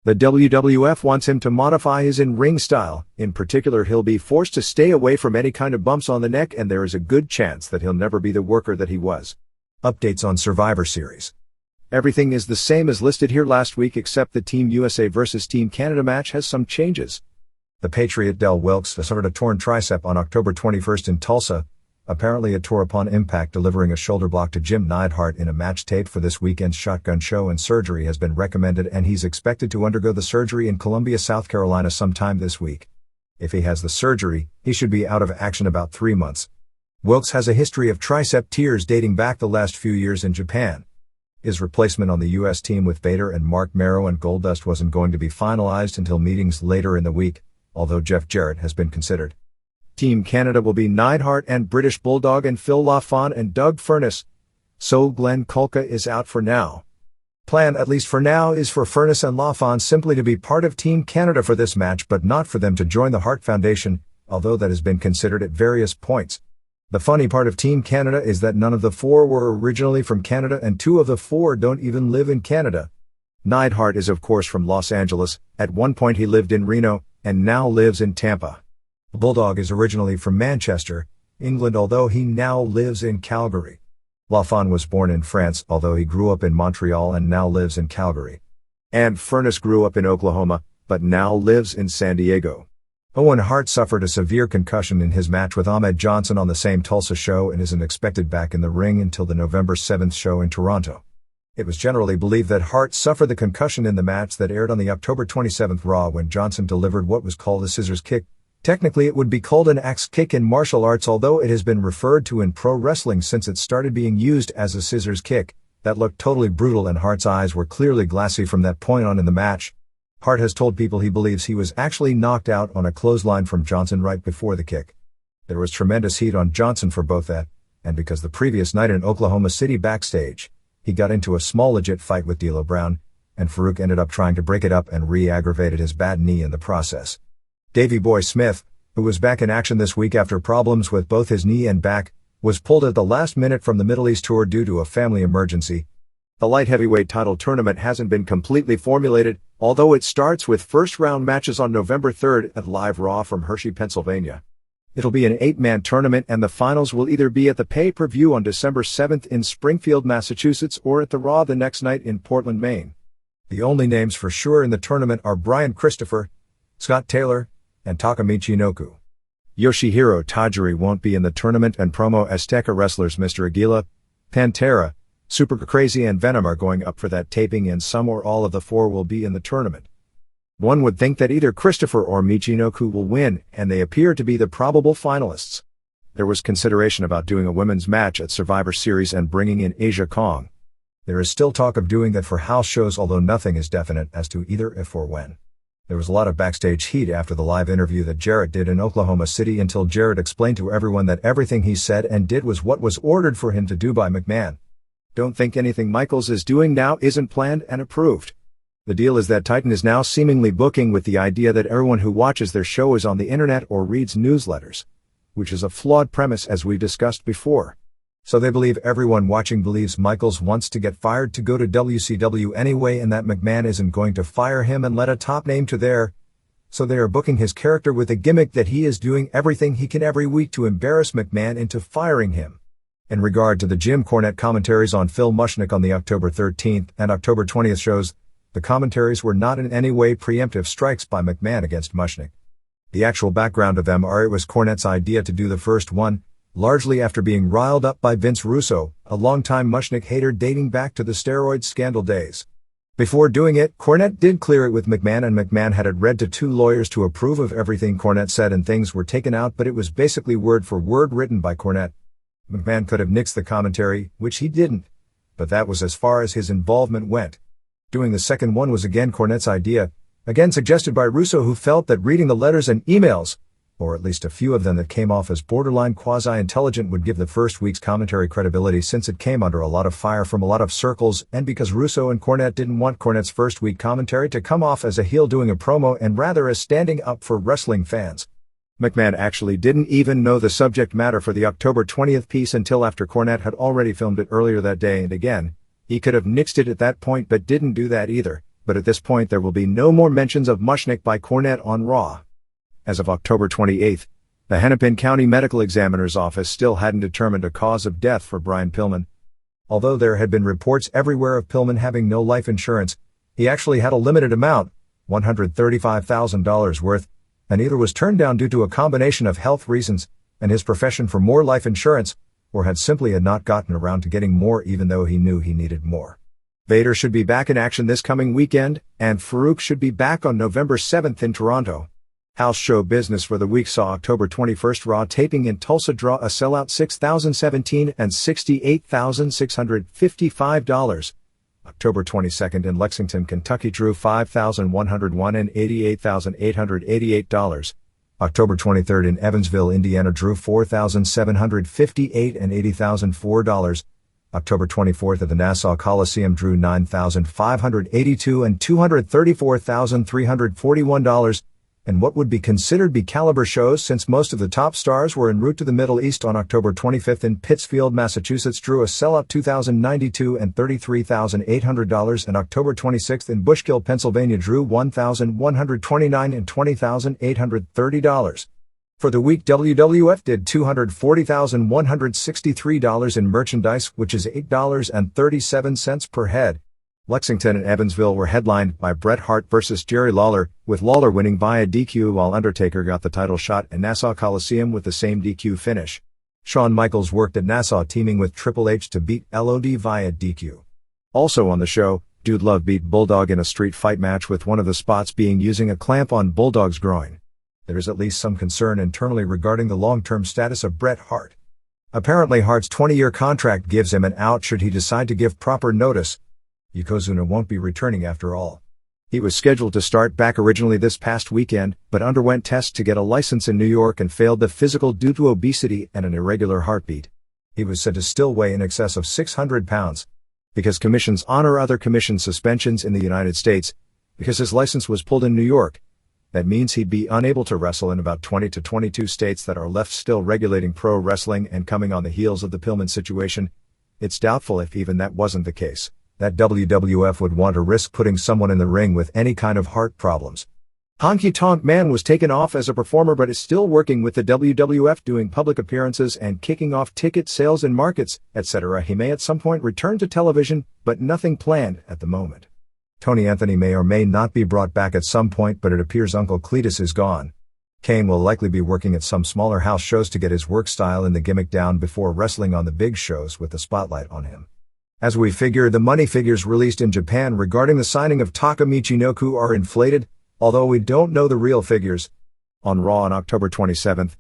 The WWF wants him to modify his in-ring style. In particular, he'll be forced to stay away from any kind of bumps on the neck, and there is a good chance that he'll never be the worker that he was. Updates on Survivor Series. Everything is the same as listed here last week, except the Team USA vs. Team Canada match has some changes. The Patriot Del Wilkes suffered a torn tricep on October 21 in Tulsa. Apparently it tore upon impact, delivering a shoulder block to Jim Neidhart in a match taped for this weekend's Shotgun Show, and surgery has been recommended, and he's expected to undergo the surgery in Columbia, South Carolina sometime this week. If he has the surgery, he should be out of action about 3 months. Wilkes has a history of tricep tears dating back the last few years in Japan. His replacement on the U.S. team with Vader and Mark Merrow and Goldust wasn't going to be finalized until meetings later in the week, although Jeff Jarrett has been considered. Team Canada will be Neidhart and British Bulldog and Phil Lafon and Doug Furnace, so Glenn Kulka is out for now. Plan, at least for now, is for Furnace and Lafon simply to be part of Team Canada for this match, but not for them to join the Hart Foundation, although that has been considered at various points. The funny part of Team Canada is that none of the 4 were originally from Canada, and 2 of the 4 don't even live in Canada. Neidhart is of course from Los Angeles. At one point he lived in Reno, and now lives in Tampa. Bulldog is originally from Manchester, England, although he now lives in Calgary. Lafon was born in France, although he grew up in Montreal and now lives in Calgary. And Furnace grew up in Oklahoma, but now lives in San Diego. Owen Hart suffered a severe concussion in his match with Ahmed Johnson on the same Tulsa show and isn't expected back in the ring until the November 7th show in Toronto. It was generally believed that Hart suffered the concussion in the match that aired on the October 27th Raw when Johnson delivered what was called a scissors kick. Technically it would be called an axe kick in martial arts, although it has been referred to in pro wrestling since it started being used as a scissors kick. That looked totally brutal, and Hart's eyes were clearly glassy from that point on in the match. Hart has told people he believes he was actually knocked out on a clothesline from Johnson right before the kick. There was tremendous heat on Johnson for both that, and because the previous night in Oklahoma City backstage, he got into a small legit fight with D'Lo Brown, and Farouk ended up trying to break it up and re-aggravated his bad knee in the process. Davey Boy Smith, who was back in action this week after problems with both his knee and back, was pulled at the last minute from the Middle East tour due to a family emergency. The light heavyweight title tournament hasn't been completely formulated, although it starts with first-round matches on November 3rd at Live Raw from Hershey, Pennsylvania. It'll be an 8-man tournament, and the finals will either be at the pay-per-view on December 7th in Springfield, Massachusetts, or at the Raw the next night in Portland, Maine. The only names for sure in the tournament are Brian Christopher, Scott Taylor, and Takamichi Inoku. Yoshihiro Tajiri won't be in the tournament, and promo Azteca wrestlers Mr. Aguila, Pantera, Super Crazy and Venom are going up for that taping, and some or all of the 4 will be in the tournament. One would think that either Christopher or Michinoku will win, and they appear to be the probable finalists. There was consideration about doing a women's match at Survivor Series and bringing in Asia Kong. There is still talk of doing that for house shows, although nothing is definite as to either if or when. There was a lot of backstage heat after the live interview that Jarrett did in Oklahoma City until Jarrett explained to everyone that everything he said and did was what was ordered for him to do by McMahon. Don't think anything Michaels is doing now isn't planned and approved. The deal is that Titan is now seemingly booking with the idea that everyone who watches their show is on the internet or reads newsletters, which is a flawed premise as we discussed before. So they believe everyone watching believes Michaels wants to get fired to go to WCW anyway, and that McMahon isn't going to fire him and let a top name to there. So they are booking his character with a gimmick that he is doing everything he can every week to embarrass McMahon into firing him. In regard to the Jim Cornette commentaries on Phil Mushnick on the October 13th and October 20th shows, the commentaries were not in any way preemptive strikes by McMahon against Mushnick. The actual background of them are it was Cornette's idea to do the first one, largely after being riled up by Vince Russo, a longtime Mushnick hater dating back to the steroid scandal days. Before doing it, Cornette did clear it with McMahon, and McMahon had it read to 2 lawyers to approve of everything Cornette said, and things were taken out, but it was basically word for word written by Cornette. McMahon could have nixed the commentary, which he didn't, but that was as far as his involvement went. Doing the second one was again Cornette's idea, again suggested by Russo, who felt that reading the letters and emails, or at least a few of them that came off as borderline quasi-intelligent, would give the first week's commentary credibility, since it came under a lot of fire from a lot of circles, and because Russo and Cornette didn't want Cornette's first week commentary to come off as a heel doing a promo and rather as standing up for wrestling fans. McMahon actually didn't even know the subject matter for the October 20th piece until after Cornette had already filmed it earlier that day, and again, he could have nixed it at that point but didn't do that either. But at this point there will be no more mentions of Mushnick by Cornette on Raw. As of October 28th, the Hennepin County Medical Examiner's Office still hadn't determined a cause of death for Brian Pillman. Although there had been reports everywhere of Pillman having no life insurance, he actually had a limited amount, $135,000 worth, and either was turned down due to a combination of health reasons and his profession for more life insurance, or had simply not gotten around to getting more even though he knew he needed more. Vader should be back in action this coming weekend, and Farouk should be back on November 7th in Toronto. House show business for the week saw October 21st Raw taping in Tulsa draw a sellout $6,017 and $68,655. October 22nd in Lexington, Kentucky drew $5,101 and $88,888. October 23rd in Evansville, Indiana drew $4,758 and $80,004. October 24th at the Nassau Coliseum drew $9,582 and $234,341. And what would be considered B-caliber shows, since most of the top stars were en route to the Middle East. On October 25th in Pittsfield, Massachusetts drew a sellout $2,092 and $33,800, and October 26th in Bushkill, Pennsylvania drew $1,129 and $20,830. For the week, WWF did $240,163 in merchandise, which is $8.37 per head. Lexington and Evansville were headlined by Bret Hart vs. Jerry Lawler, with Lawler winning via DQ while Undertaker got the title shot in Nassau Coliseum with the same DQ finish. Shawn Michaels worked at Nassau teaming with Triple H to beat LOD via DQ. Also on the show, Dude Love beat Bulldog in a street fight match, with one of the spots being using a clamp on Bulldog's groin. There is at least some concern internally regarding the long-term status of Bret Hart. Apparently Hart's 20-year contract gives him an out should he decide to give proper notice. Yokozuna won't be returning after all. He was scheduled to start back originally this past weekend, but underwent tests to get a license in New York and failed the physical due to obesity and an irregular heartbeat. He was said to still weigh in excess of 600 pounds. Because commissions honor other commission suspensions in the United States, because his license was pulled in New York, that means he'd be unable to wrestle in about 20 to 22 states that are left still regulating pro wrestling. And coming on the heels of the Pillman situation, it's doubtful if even that wasn't the case, that WWF would want to risk putting someone in the ring with any kind of heart problems. Honky Tonk Man was taken off as a performer but is still working with the WWF, doing public appearances and kicking off ticket sales in markets, etc. He may at some point return to television, but nothing planned at the moment. Tony Anthony may or may not be brought back at some point, but it appears Uncle Cletus is gone. Kane will likely be working at some smaller house shows to get his work style and the gimmick down before wrestling on the big shows with the spotlight on him. As we figure, the money figures released in Japan regarding the signing of Taka Michinoku are inflated, although we don't know the real figures. On Raw on October 27th,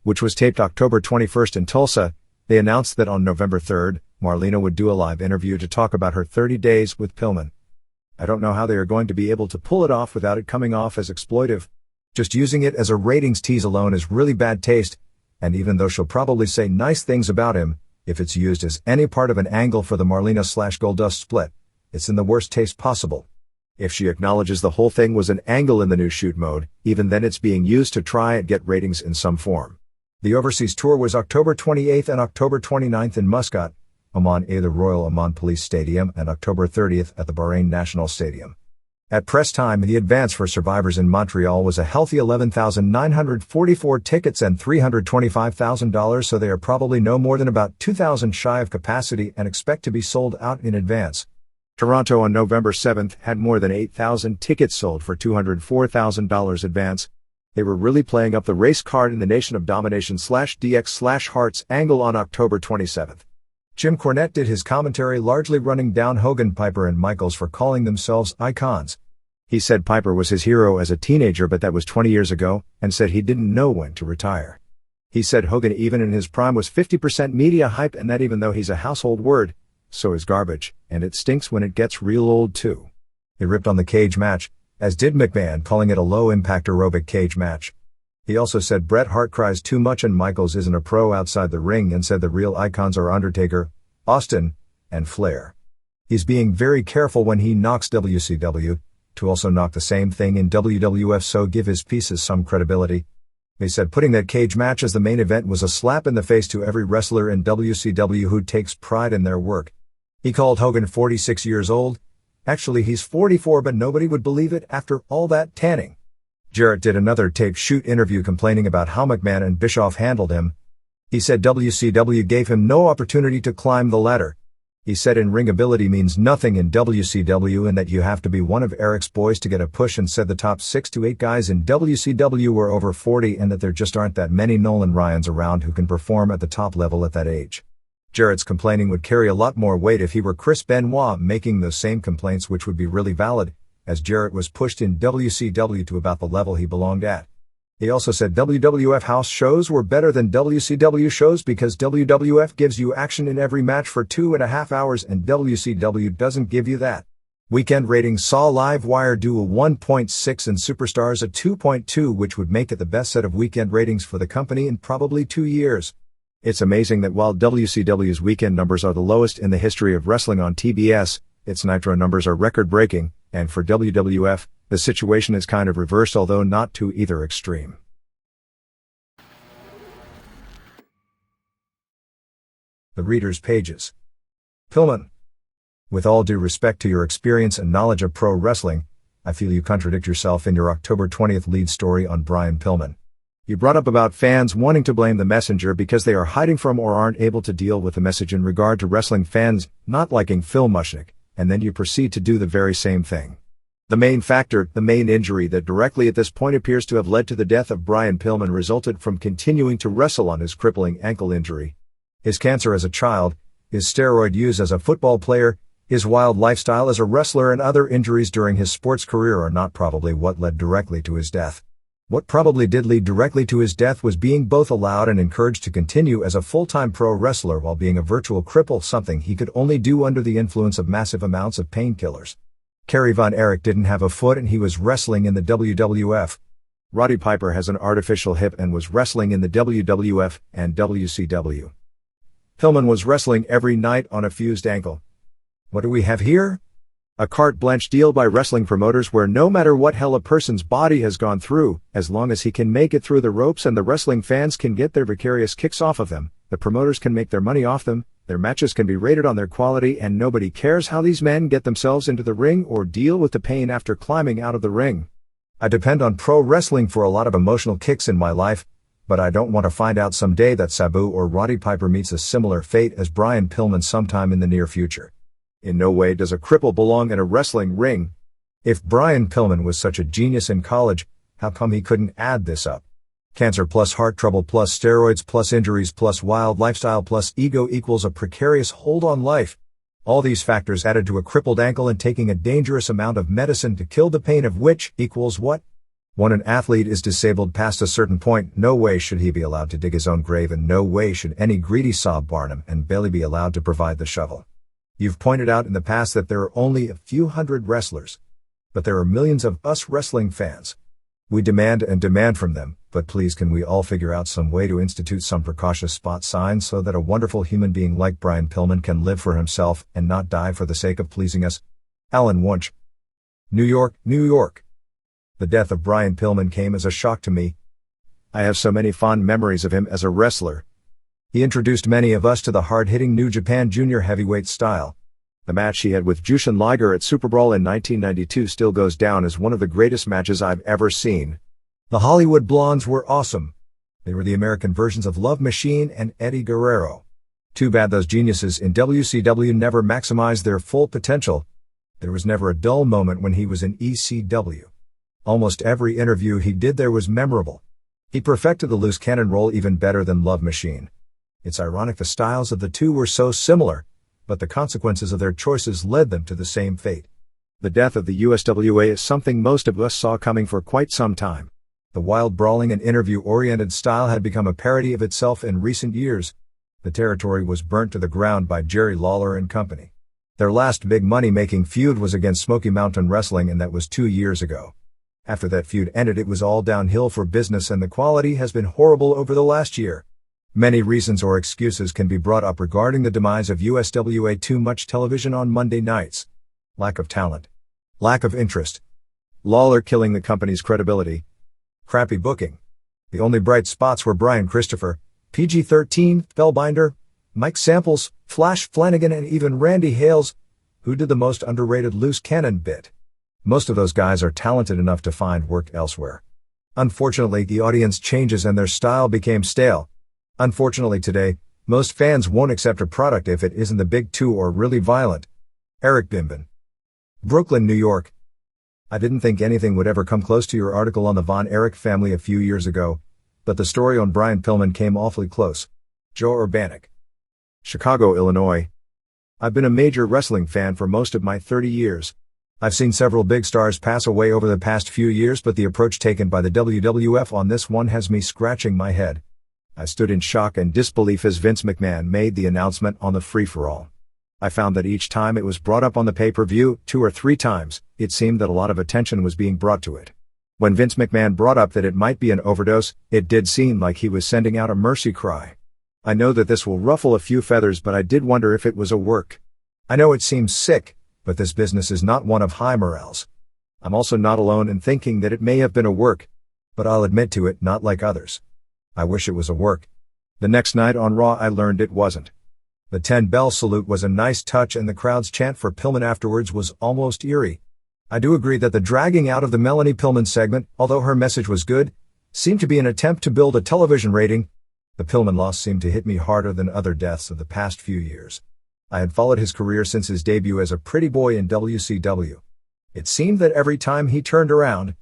which was taped October 21st in Tulsa, they announced that on November 3rd, Marlena would do a live interview to talk about her 30 days with Pillman. I don't know how they are going to be able to pull it off without it coming off as exploitive. Just using it as a ratings tease alone is really bad taste, and even though she'll probably say nice things about him, if it's used as any part of an angle for the Marlena/Goldust split, it's in the worst taste possible. If she acknowledges the whole thing was an angle in the new shoot mode, even then it's being used to try and get ratings in some form. The overseas tour was October 28th and October 29th in Muscat, Oman, the Royal Oman Police Stadium, and October 30th at the Bahrain National Stadium. At press time, the advance for survivors in Montreal was a healthy 11,944 tickets and $325,000, so they are probably no more than about 2,000 shy of capacity and expect to be sold out in advance. Toronto on November 7th had more than 8,000 tickets sold for $204,000 advance. They were really playing up the race card in the Nation of Domination /DX/Hearts angle on October 27th. Jim Cornette did his commentary largely running down Hogan, Piper and Michaels for calling themselves icons. He said Piper was his hero as a teenager, but that was 20 years ago, and said he didn't know when to retire. He said Hogan even in his prime was 50% media hype, and that even though he's a household word, so is garbage, and it stinks when it gets real old too. He ripped on the cage match, as did McMahon, calling it a low-impact aerobic cage match. He also said Bret Hart cries too much and Michaels isn't a pro outside the ring, and said the real icons are Undertaker, Austin, and Flair. He's being very careful when he knocks WCW, to also knock the same thing in WWF, so give his pieces some credibility. He said putting that cage match as the main event was a slap in the face to every wrestler in WCW who takes pride in their work. He called Hogan 46 years old. Actually he's 44, but nobody would believe it after all that tanning. Jarrett did another tape shoot interview complaining about how McMahon and Bischoff handled him. He said WCW gave him no opportunity to climb the ladder. He said in-ring ability means nothing in WCW and that you have to be one of Eric's boys to get a push, and said the top 6 to 8 guys in WCW were over 40 and that there just aren't that many Nolan Ryans around who can perform at the top level at that age. Jarrett's complaining would carry a lot more weight if he were Chris Benoit making those same complaints, which would be really valid, as Jarrett was pushed in WCW to about the level he belonged at. He also said WWF house shows were better than WCW shows because WWF gives you action in every match for 2.5 hours and WCW doesn't give you that. Weekend ratings saw Live Wire do a 1.6 and Superstars a 2.2, which would make it the best set of weekend ratings for the company in probably 2 years. It's amazing that while WCW's weekend numbers are the lowest in the history of wrestling on TBS, its Nitro numbers are record-breaking, and for WWF, the situation is kind of reversed, although not to either extreme. The Reader's Pages. Pillman. With all due respect to your experience and knowledge of pro wrestling, I feel you contradict yourself in your October 20th lead story on Brian Pillman. You brought up about fans wanting to blame the messenger because they are hiding from or aren't able to deal with the message in regard to wrestling fans not liking Phil Mushnick, and then you proceed to do the very same thing. The main factor, the main injury that directly at this point appears to have led to the death of Brian Pillman resulted from continuing to wrestle on his crippling ankle injury. His cancer as a child, his steroid use as a football player, his wild lifestyle as a wrestler, and other injuries during his sports career are not probably what led directly to his death. What probably did lead directly to his death was being both allowed and encouraged to continue as a full-time pro wrestler while being a virtual cripple, something he could only do under the influence of massive amounts of painkillers. Kerry Von Erich didn't have a foot and he was wrestling in the WWF. Roddy Piper has an artificial hip and was wrestling in the WWF and WCW. Pillman was wrestling every night on a fused ankle. What do we have here? A carte blanche deal by wrestling promoters where no matter what hell a person's body has gone through, as long as he can make it through the ropes and the wrestling fans can get their vicarious kicks off of them, the promoters can make their money off them, their matches can be rated on their quality, and nobody cares how these men get themselves into the ring or deal with the pain after climbing out of the ring. I depend on pro wrestling for a lot of emotional kicks in my life, but I don't want to find out someday that Sabu or Roddy Piper meets a similar fate as Brian Pillman sometime in the near future. In no way does a cripple belong in a wrestling ring. If Brian Pillman was such a genius in college, how come he couldn't add this up? Cancer plus heart trouble plus steroids plus injuries plus wild lifestyle plus ego equals a precarious hold on life. All these factors added to a crippled ankle and taking a dangerous amount of medicine to kill the pain of which equals what? When an athlete is disabled past a certain point, no way should he be allowed to dig his own grave, and no way should any greedy Saab Barnum and Bailey be allowed to provide the shovel. You've pointed out in the past that there are only a few hundred wrestlers, but there are millions of us wrestling fans. We demand and demand from them, but please can we all figure out some way to institute some precautious spot signs so that a wonderful human being like Brian Pillman can live for himself and not die for the sake of pleasing us? Alan Wunsch. New York, New York. The death of Brian Pillman came as a shock to me. I have so many fond memories of him as a wrestler. He introduced many of us to the hard-hitting New Japan Junior heavyweight style. The match he had with Jushin Liger at Super Brawl in 1992 still goes down as one of the greatest matches I've ever seen. The Hollywood Blondes were awesome. They were the American versions of Love Machine and Eddie Guerrero. Too bad those geniuses in WCW never maximized their full potential. There was never a dull moment when he was in ECW. Almost every interview he did there was memorable. He perfected the loose cannon roll even better than Love Machine. It's ironic the styles of the two were so similar, but the consequences of their choices led them to the same fate. The death of the USWA is something most of us saw coming for quite some time. The wild brawling and interview-oriented style had become a parody of itself in recent years. The territory was burnt to the ground by Jerry Lawler and company. Their last big money-making feud was against Smoky Mountain Wrestling, and that was 2 years ago. After that feud ended, it was all downhill for business, and the quality has been horrible over the last year. Many reasons or excuses can be brought up regarding the demise of USWA. Too much television on Monday nights. Lack of talent. Lack of interest. Lawler killing the company's credibility. Crappy booking. The only bright spots were Brian Christopher, PG-13, Spellbinder, Mike Samples, Flash Flanagan, and even Randy Hales, who did the most underrated loose cannon bit. Most of those guys are talented enough to find work elsewhere. Unfortunately, the audience changes and their style became stale. Unfortunately today, most fans won't accept a product if it isn't the big two or really violent. Eric Bimbin. Brooklyn, New York. I didn't think anything would ever come close to your article on the Von Erich family a few years ago, but the story on Brian Pillman came awfully close. Joe Urbanek. Chicago, Illinois. I've been a major wrestling fan for most of my 30 years. I've seen several big stars pass away over the past few years, but the approach taken by the WWF on this one has me scratching my head. I stood in shock and disbelief as Vince McMahon made the announcement on the free-for-all. I found that each time it was brought up on the pay-per-view, 2 or 3 times, it seemed that a lot of attention was being brought to it. When Vince McMahon brought up that it might be an overdose, it did seem like he was sending out a mercy cry. I know that this will ruffle a few feathers, but I did wonder if it was a work. I know it seems sick, but this business is not one of high morals. I'm also not alone in thinking that it may have been a work, but I'll admit to it, not like others. I wish it was a work. The next night on Raw I learned it wasn't. The 10-bell salute was a nice touch, and the crowd's chant for Pillman afterwards was almost eerie. I do agree that the dragging out of the Melanie Pillman segment, although her message was good, seemed to be an attempt to build a television rating. The Pillman loss seemed to hit me harder than other deaths of the past few years. I had followed his career since his debut as a pretty boy in WCW. It seemed that every time he turned around,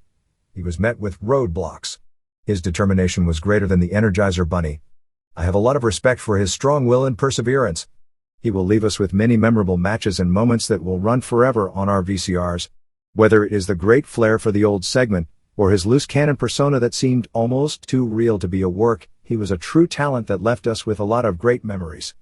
he was met with roadblocks. His determination was greater than the Energizer Bunny. I have a lot of respect for his strong will and perseverance. He will leave us with many memorable matches and moments that will run forever on our VCRs. Whether it is the great flair for the old segment, or his loose cannon persona that seemed almost too real to be a work, he was a true talent that left us with a lot of great memories.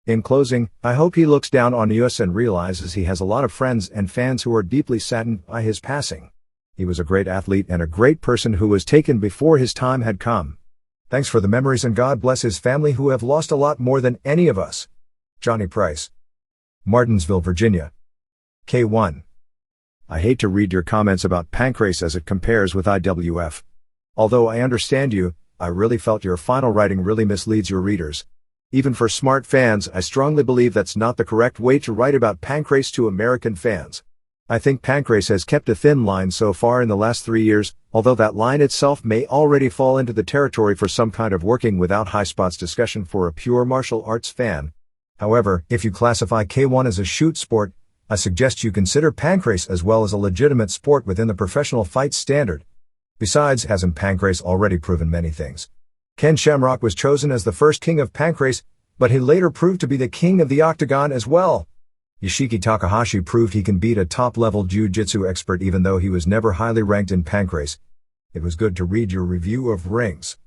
In closing, I hope he looks down on us and realizes he has a lot of friends and fans who are deeply saddened by his passing. He was a great athlete and a great person who was taken before his time had come. Thanks for the memories, and God bless his family, who have lost a lot more than any of us. Johnny Price. Martinsville, Virginia. K1. I hate to read your comments about Pancrase as it compares with IWF. Although I understand you, I really felt your final writing really misleads your readers. Even for smart fans, I strongly believe that's not the correct way to write about Pancrase to American fans. I think Pancrase has kept a thin line so far in the last 3 years, although that line itself may already fall into the territory for some kind of working without high spots discussion for a pure martial arts fan. However, if you classify K1 as a shoot sport, I suggest you consider Pancrase as well as a legitimate sport within the professional fight standard. Besides, hasn't Pancrase already proven many things? Ken Shamrock was chosen as the first king of Pancrase, but he later proved to be the king of the Octagon as well. Yoshiki Takahashi proved he can beat a top-level jiu-jitsu expert even though he was never highly ranked in Pancrase. It was good to read your review of Rings.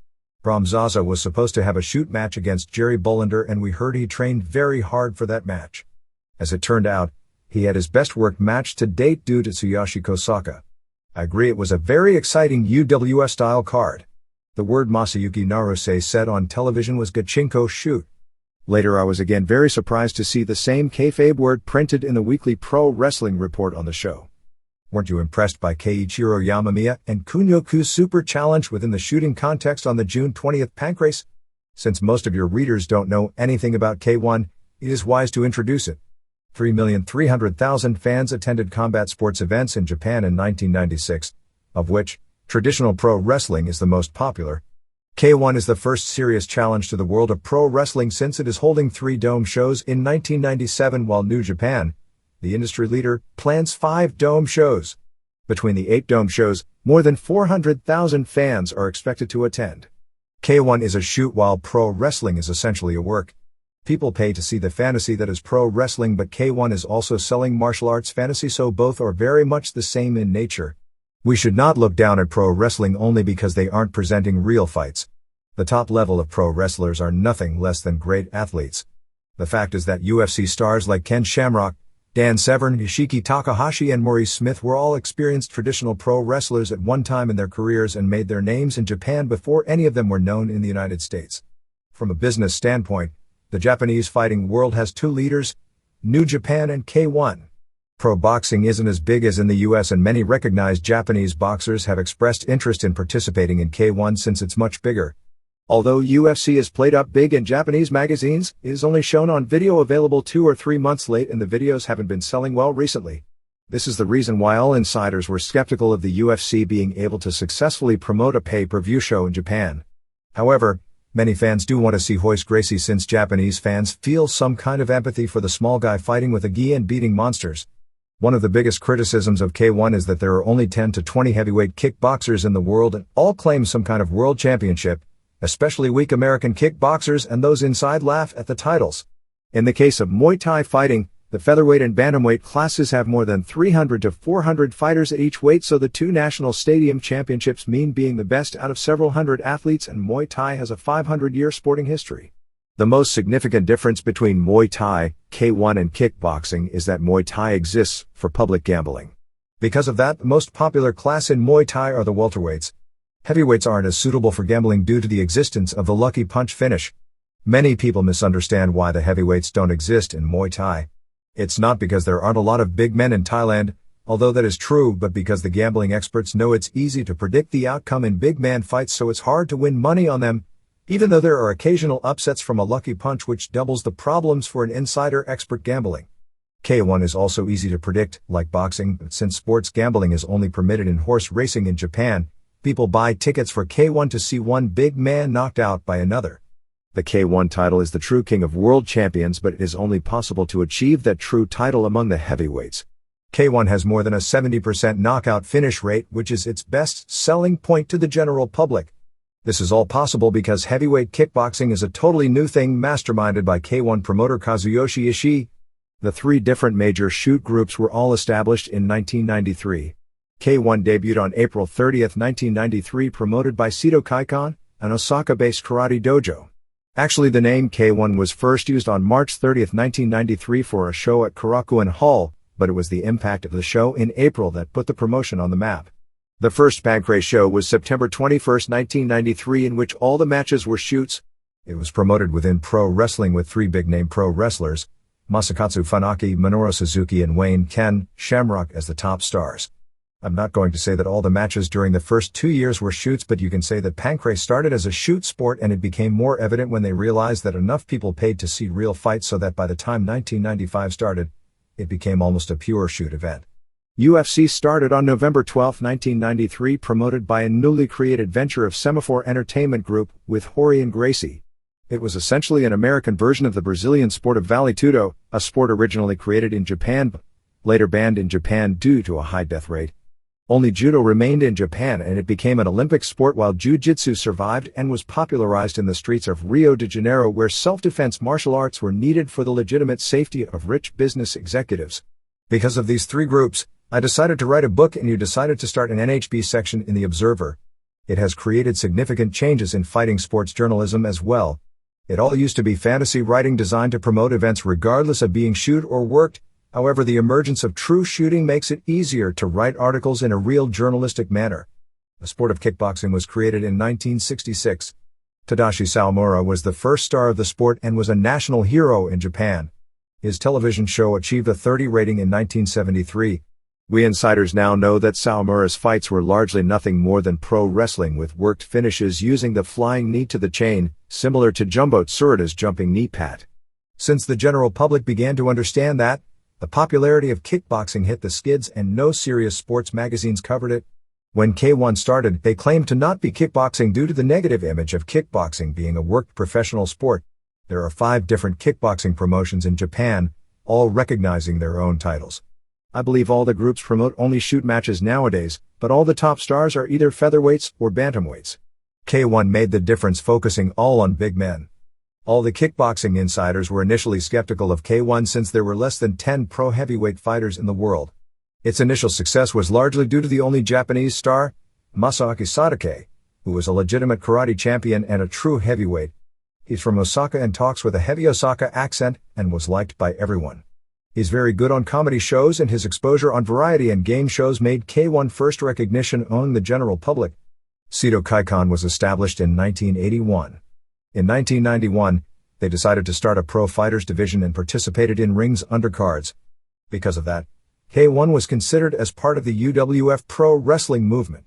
Bram Zaza was supposed to have a shoot match against Jerry Bullander, and we heard he trained very hard for that match. As it turned out, he had his best worked match to date due to Tsuyoshi Kosaka. I agree it was a very exciting UWF-style card. The word Masayuki Naruse said on television was Gachinko shoot. Later I was again very surprised to see the same kayfabe word printed in the weekly pro wrestling report on the show. Weren't you impressed by Keiichiro Yamamiya and Kunyoku's super challenge within the shooting context on the June 20th Pancrase? Since most of your readers don't know anything about K1, it is wise to introduce it. 3,300,000 fans attended combat sports events in Japan in 1996, of which traditional pro wrestling is the most popular. K1 is the first serious challenge to the world of pro wrestling since it is holding 3 dome shows in 1997, while New Japan, the industry leader, plans 5 dome shows. Between the 8 dome shows, more than 400,000 fans are expected to attend. K1 is a shoot while pro wrestling is essentially a work. People pay to see the fantasy that is pro wrestling, but K1 is also selling martial arts fantasy, so both are very much the same in nature. We should not look down at pro wrestling only because they aren't presenting real fights. The top level of pro wrestlers are nothing less than great athletes. The fact is that UFC stars like Ken Shamrock, Dan Severn, Yoshiki Takahashi and Maurice Smith were all experienced traditional pro wrestlers at one time in their careers and made their names in Japan before any of them were known in the United States. From a business standpoint, the Japanese fighting world has two leaders, New Japan and K1. Pro boxing isn't as big as in the US, and many recognized Japanese boxers have expressed interest in participating in K1 since it's much bigger. Although UFC is played up big in Japanese magazines, it is only shown on video available 2 or 3 months late, and the videos haven't been selling well recently. This is the reason why all insiders were skeptical of the UFC being able to successfully promote a pay-per-view show in Japan. However, many fans do want to see Royce Gracie, since Japanese fans feel some kind of empathy for the small guy fighting with a gi and beating monsters. One of the biggest criticisms of K1 is that there are only 10 to 20 heavyweight kickboxers in the world, and all claim some kind of world championship. Especially weak American kickboxers and those inside laugh at the titles. In the case of Muay Thai fighting, the featherweight and bantamweight classes have more than 300 to 400 fighters at each weight, so the two national stadium championships mean being the best out of several hundred athletes, and Muay Thai has a 500-year sporting history. The most significant difference between Muay Thai, K1 and kickboxing is that Muay Thai exists for public gambling. Because of that, the most popular class in Muay Thai are the welterweights. Heavyweights aren't as suitable for gambling due to the existence of the lucky punch finish. Many people misunderstand why the heavyweights don't exist in Muay Thai. It's not because there aren't a lot of big men in Thailand, although that is true, but because the gambling experts know it's easy to predict the outcome in big man fights, so it's hard to win money on them, even though there are occasional upsets from a lucky punch, which doubles the problems for an insider expert gambling. K1 is also easy to predict, like boxing, but since sports gambling is only permitted in horse racing in Japan, people buy tickets for K1 to see one big man knocked out by another. The K1 title is the true king of world champions, but it is only possible to achieve that true title among the heavyweights. K1 has more than a 70% knockout finish rate, which is its best selling point to the general public. This is all possible because heavyweight kickboxing is a totally new thing masterminded by K1 promoter Kazuyoshi Ishii. The 3 different major shoot groups were all established in 1993. K1 debuted on April 30, 1993, promoted by Seto Kaikon, an Osaka-based karate dojo. Actually, the name K1 was first used on March 30, 1993 for a show at Korakuen Hall, but it was the impact of the show in April that put the promotion on the map. The first Pancrase show was September 21, 1993, in which all the matches were shoots. It was promoted within pro wrestling with 3 big-name pro wrestlers, Masakatsu Funaki, Minoru Suzuki and Wayne Ken Shamrock as the top stars. I'm not going to say that all the matches during the first 2 years were shoots, but you can say that Pancrase started as a shoot sport, and it became more evident when they realized that enough people paid to see real fights, so that by the time 1995 started, it became almost a pure shoot event. UFC started on November 12, 1993, promoted by a newly created venture of Semaphore Entertainment Group, with Royce and Gracie. It was essentially an American version of the Brazilian sport of Vale Tudo, a sport originally created in Japan, but later banned in Japan due to a high death rate. Only judo remained in Japan, and it became an Olympic sport, while jiu-jitsu survived and was popularized in the streets of Rio de Janeiro, where self-defense martial arts were needed for the legitimate safety of rich business executives. Because of these 3 groups, I decided to write a book, and you decided to start an NHB section in The Observer. It has created significant changes in fighting sports journalism as well. It all used to be fantasy writing designed to promote events regardless of being shoot or worked. However, the emergence of true shooting makes it easier to write articles in a real journalistic manner. The sport of kickboxing was created in 1966. Tadashi Sawamura was the first star of the sport and was a national hero in Japan. His television show achieved a 30 rating in 1973. We insiders now know that Sawamura's fights were largely nothing more than pro wrestling with worked finishes using the flying knee to the chain, similar to Jumbo Tsuruda's jumping knee pat. Since the general public began to understand that, the popularity of kickboxing hit the skids and no serious sports magazines covered it. When K1 started, they claimed to not be kickboxing due to the negative image of kickboxing being a worked professional sport. There are 5 different kickboxing promotions in Japan, all recognizing their own titles. I believe all the groups promote only shoot matches nowadays, but all the top stars are either featherweights or bantamweights. K1 made the difference, focusing all on big men. All the kickboxing insiders were initially skeptical of K1 since there were less than 10 pro heavyweight fighters in the world. Its initial success was largely due to the only Japanese star, Masaaki Sadake, who was a legitimate karate champion and a true heavyweight. He's from Osaka and talks with a heavy Osaka accent and was liked by everyone. He's very good on comedy shows, and his exposure on variety and game shows made K1 first recognition among the general public. Seto Kaikon was established in 1981. In 1991, they decided to start a pro fighters division and participated in Ring's undercards. Because of that, K1 was considered as part of the UWF pro wrestling movement.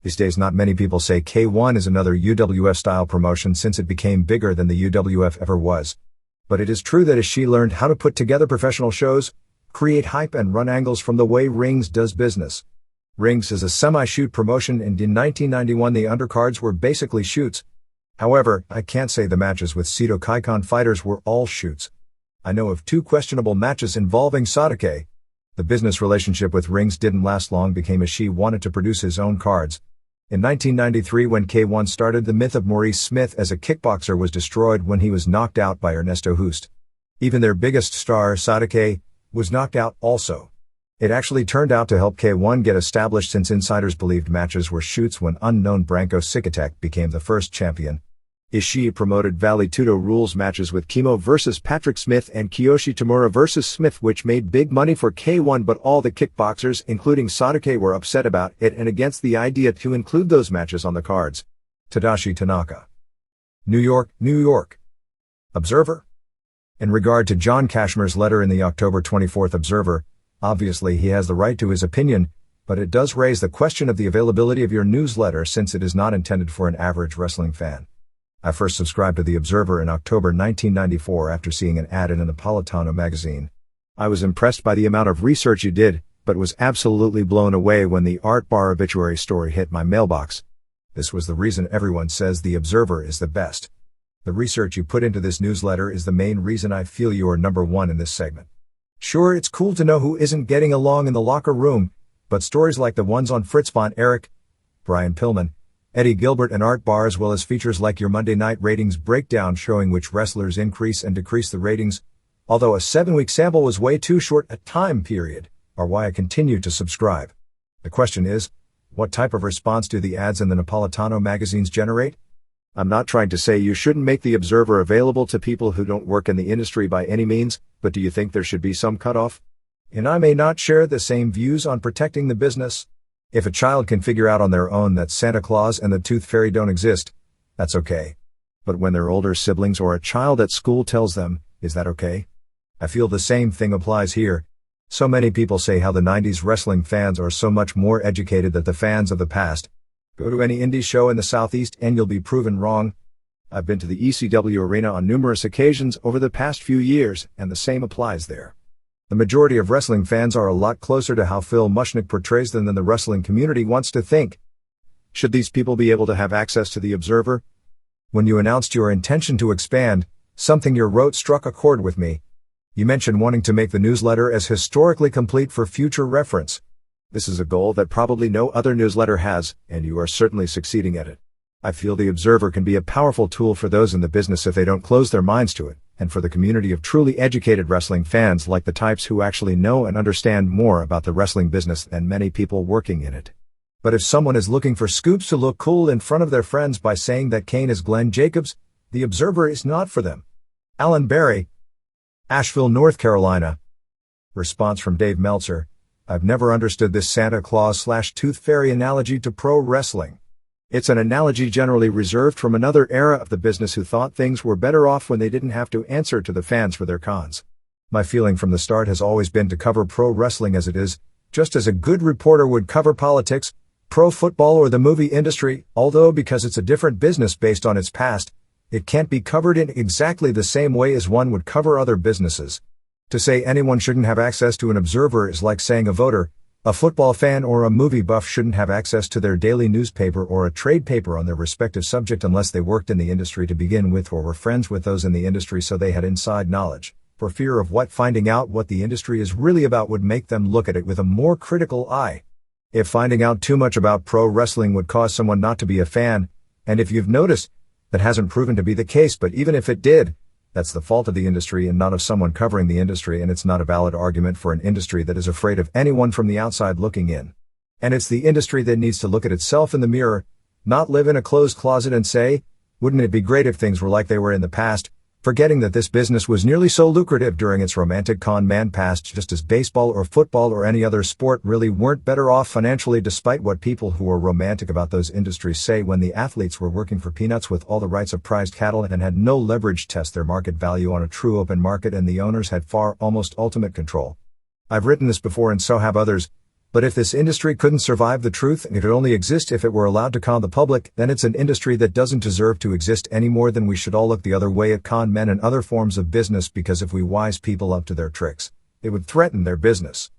These days not many people say K1 is another UWF-style promotion since it became bigger than the UWF ever was. But it is true that Ishii learned how to put together professional shows, create hype and run angles from the way Rings does business. Rings is a semi-shoot promotion, and in 1991 the undercards were basically shoots. However, I can't say the matches with Seto Kaikon fighters were all shoots. I know of 2 questionable matches involving Sadake. The business relationship with Rings didn't last long, became Ishii wanted to produce his own cards. In 1993, when K1 started, the myth of Maurice Smith as a kickboxer was destroyed when he was knocked out by Ernesto Hoost. Even their biggest star, Sadake, was knocked out also. It actually turned out to help K1 get established, since insiders believed matches were shoots when unknown Branko Sikatek became the first champion. Ishii promoted Vale Tudo rules matches with Kimo vs. Patrick Smith and Kiyoshi Tamura vs. Smith, which made big money for K1, but all the kickboxers, including Sadake, were upset about it and against the idea to include those matches on the cards. Tadashi Tanaka. New York, New York. Observer. In regard to John Cashmere's letter in the October 24th Observer, obviously he has the right to his opinion, but it does raise the question of the availability of your newsletter, since it is not intended for an average wrestling fan. I first subscribed to the Observer in October 1994 after seeing an ad in a Napolitano magazine. I was impressed by the amount of research you did, but was absolutely blown away when the Art Bar obituary story hit my mailbox. This was the reason everyone says the Observer is the best. The research you put into this newsletter is the main reason I feel you are number one in this segment. Sure, it's cool to know who isn't getting along in the locker room, but stories like the ones on Fritz von Erich, Brian Pillman, Eddie Gilbert and Art Barr, as well as features like your Monday Night Ratings breakdown showing which wrestlers increase and decrease the ratings, although a 7-week sample was way too short a time period, are why I continue to subscribe. The question is, what type of response do the ads in the Napolitano magazines generate? I'm not trying to say you shouldn't make the Observer available to people who don't work in the industry by any means, but do you think there should be some cutoff? And I may not share the same views on protecting the business. If a child can figure out on their own that Santa Claus and the Tooth Fairy don't exist, that's okay. But when their older siblings or a child at school tells them, is that okay? I feel the same thing applies here. So many people say how the 90s wrestling fans are so much more educated than the fans of the past. Go to any indie show in the Southeast and you'll be proven wrong. I've been to the ECW arena on numerous occasions over the past few years, and the same applies there. The majority of wrestling fans are a lot closer to how Phil Mushnick portrays them than the wrestling community wants to think. Should these people be able to have access to the Observer? When you announced your intention to expand, something you wrote struck a chord with me. You mentioned wanting to make the newsletter as historically complete for future reference. This is a goal that probably no other newsletter has, and you are certainly succeeding at it. I feel the Observer can be a powerful tool for those in the business if they don't close their minds to it, and for the community of truly educated wrestling fans like the types who actually know and understand more about the wrestling business than many people working in it. But if someone is looking for scoops to look cool in front of their friends by saying that Kane is Glenn Jacobs, the Observer is not for them. Alan Berry, Asheville, North Carolina. Response from Dave Meltzer: I've never understood this Santa Claus/Tooth Fairy analogy to pro wrestling. It's an analogy generally reserved from another era of the business who thought things were better off when they didn't have to answer to the fans for their cons. My feeling from the start has always been to cover pro wrestling as it is, just as a good reporter would cover politics, pro football or the movie industry, although because it's a different business based on its past, it can't be covered in exactly the same way as one would cover other businesses. To say anyone shouldn't have access to an Observer is like saying a voter, a football fan or a movie buff shouldn't have access to their daily newspaper or a trade paper on their respective subject unless they worked in the industry to begin with or were friends with those in the industry so they had inside knowledge, for fear of what finding out what the industry is really about would make them look at it with a more critical eye. If finding out too much about pro wrestling would cause someone not to be a fan, And if you've noticed, that hasn't proven to be the case, but even if it did, that's the fault of the industry and not of someone covering the industry, and it's not a valid argument for an industry that is afraid of anyone from the outside looking in. And it's the industry that needs to look at itself in the mirror, not live in a closed closet and say, wouldn't it be great if things were like they were in the past, forgetting that this business was nearly so lucrative during its romantic con man past, just as baseball or football or any other sport really weren't better off financially, despite what people who were romantic about those industries say, when the athletes were working for peanuts with all the rights of prized cattle and had no leverage to test their market value on a true open market, and the owners had far almost ultimate control. I've written this before and so have others, but if this industry couldn't survive the truth and it could only exist if it were allowed to con the public, then it's an industry that doesn't deserve to exist any more than we should all look the other way at con men and other forms of business, because if we wise people up to their tricks, it would threaten their business.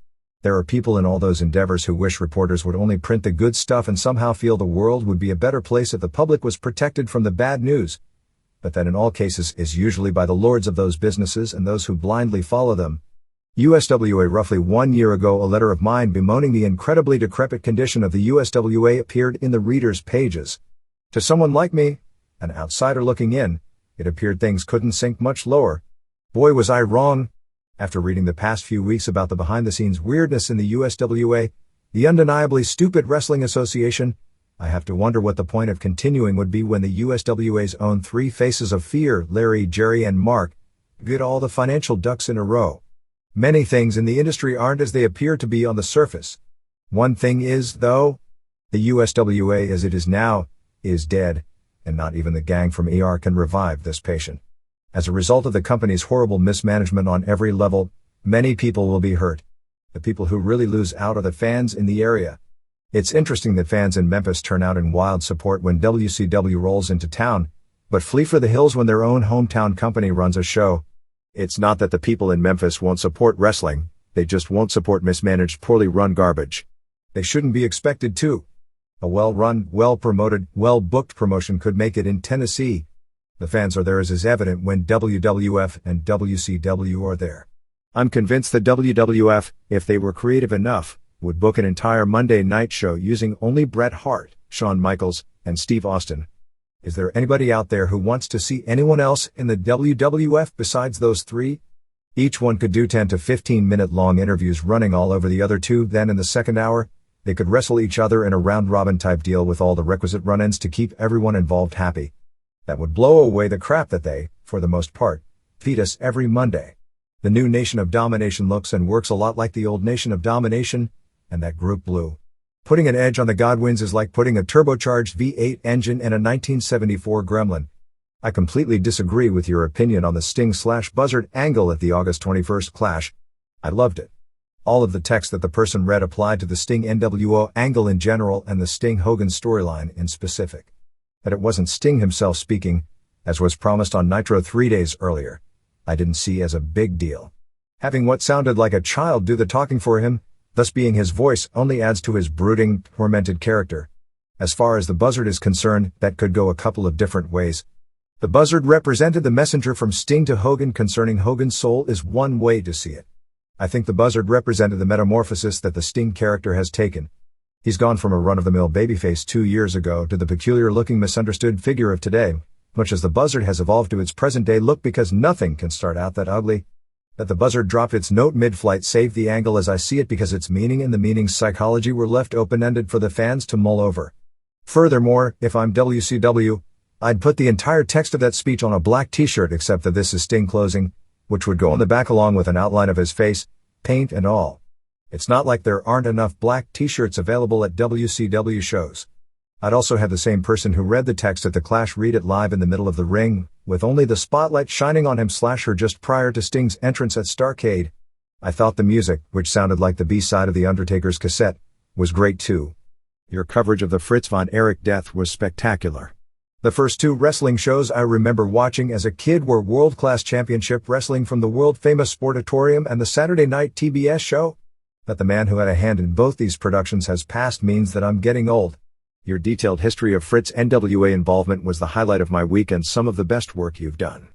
There are people in all those endeavors who wish reporters would only print the good stuff and somehow feel the world would be a better place if the public was protected from the bad news. But that in all cases is usually by the lords of those businesses and those who blindly follow them. USWA. Roughly 1 year ago, a letter of mine bemoaning the incredibly decrepit condition of the USWA appeared in the reader's pages. To someone like me, an outsider looking in, it appeared things couldn't sink much lower. Boy, was I wrong. After reading the past few weeks about the behind-the-scenes weirdness in the USWA, the undeniably stupid Wrestling Association, I have to wonder what the point of continuing would be when the USWA's own three faces of fear, Larry, Jerry, and Mark, get all the financial ducks in a row. Many things in the industry aren't as they appear to be on the surface. One thing is, though, the USWA as it is now, is dead, and not even the gang from ER can revive this patient. As a result of the company's horrible mismanagement on every level, many people will be hurt. The people who really lose out are the fans in the area. It's interesting that fans in Memphis turn out in wild support when WCW rolls into town, but flee for the hills when their own hometown company runs a show. It's not that the people in Memphis won't support wrestling, they just won't support mismanaged, poorly run garbage. They shouldn't be expected to. A well-run, well-promoted, well-booked promotion could make it in Tennessee. The fans are there, as is evident when WWF and WCW are there. I'm convinced that WWF, if they were creative enough, would book an entire Monday night show using only Bret Hart, Shawn Michaels, and Steve Austin. Is there anybody out there who wants to see anyone else in the WWF besides those three? Each one could do 10 to 15 minute long interviews running all over the other two. Then in the second hour, they could wrestle each other in a round-robin type deal with all the requisite run-ins to keep everyone involved happy. That would blow away the crap that they, for the most part, feed us every Monday. The new Nation of Domination looks and works a lot like the old Nation of Domination, and that group blew. Putting an edge on the Godwins is like putting a turbocharged V8 engine in a 1974 Gremlin. I completely disagree with your opinion on the Sting/Buzzard angle at the August 21st Clash. I loved it. All of the text that the person read applied to the Sting NWO angle in general and the Sting Hogan storyline in specific. That it wasn't Sting himself speaking, as was promised on Nitro 3 days earlier, I didn't see as a big deal. Having what sounded like a child do the talking for him, thus being his voice, only adds to his brooding, tormented character. As far as the Buzzard is concerned, that could go a couple of different ways. The Buzzard represented the messenger from Sting to Hogan concerning Hogan's soul is one way to see it. I think the Buzzard represented the metamorphosis that the Sting character has taken. He's gone from a run-of-the-mill babyface 2 years ago to the peculiar-looking misunderstood figure of today, much as the Buzzard has evolved to its present-day look, because nothing can start out that ugly. That the Buzzard dropped its note mid-flight saved the angle as I see it, because its meaning and the meaning's psychology were left open-ended for the fans to mull over. Furthermore, if I'm WCW, I'd put the entire text of that speech on a black t-shirt except that this is Sting closing, which would go on the back along with an outline of his face, paint and all. It's not like there aren't enough black t-shirts available at WCW shows. I'd also have the same person who read the text at the Clash read it live in the middle of the ring, with only the spotlight shining on him/her just prior to Sting's entrance at Starrcade. I thought the music, which sounded like the B-side of The Undertaker's cassette, was great too. Your coverage of the Fritz von Erich death was spectacular. The first 2 wrestling shows I remember watching as a kid were World-Class Championship Wrestling from the world-famous Sportatorium and the Saturday night TBS show. That the man who had a hand in both these productions has passed means that I'm getting old. Your detailed history of Fritz NWA involvement was the highlight of my week and some of the best work you've done.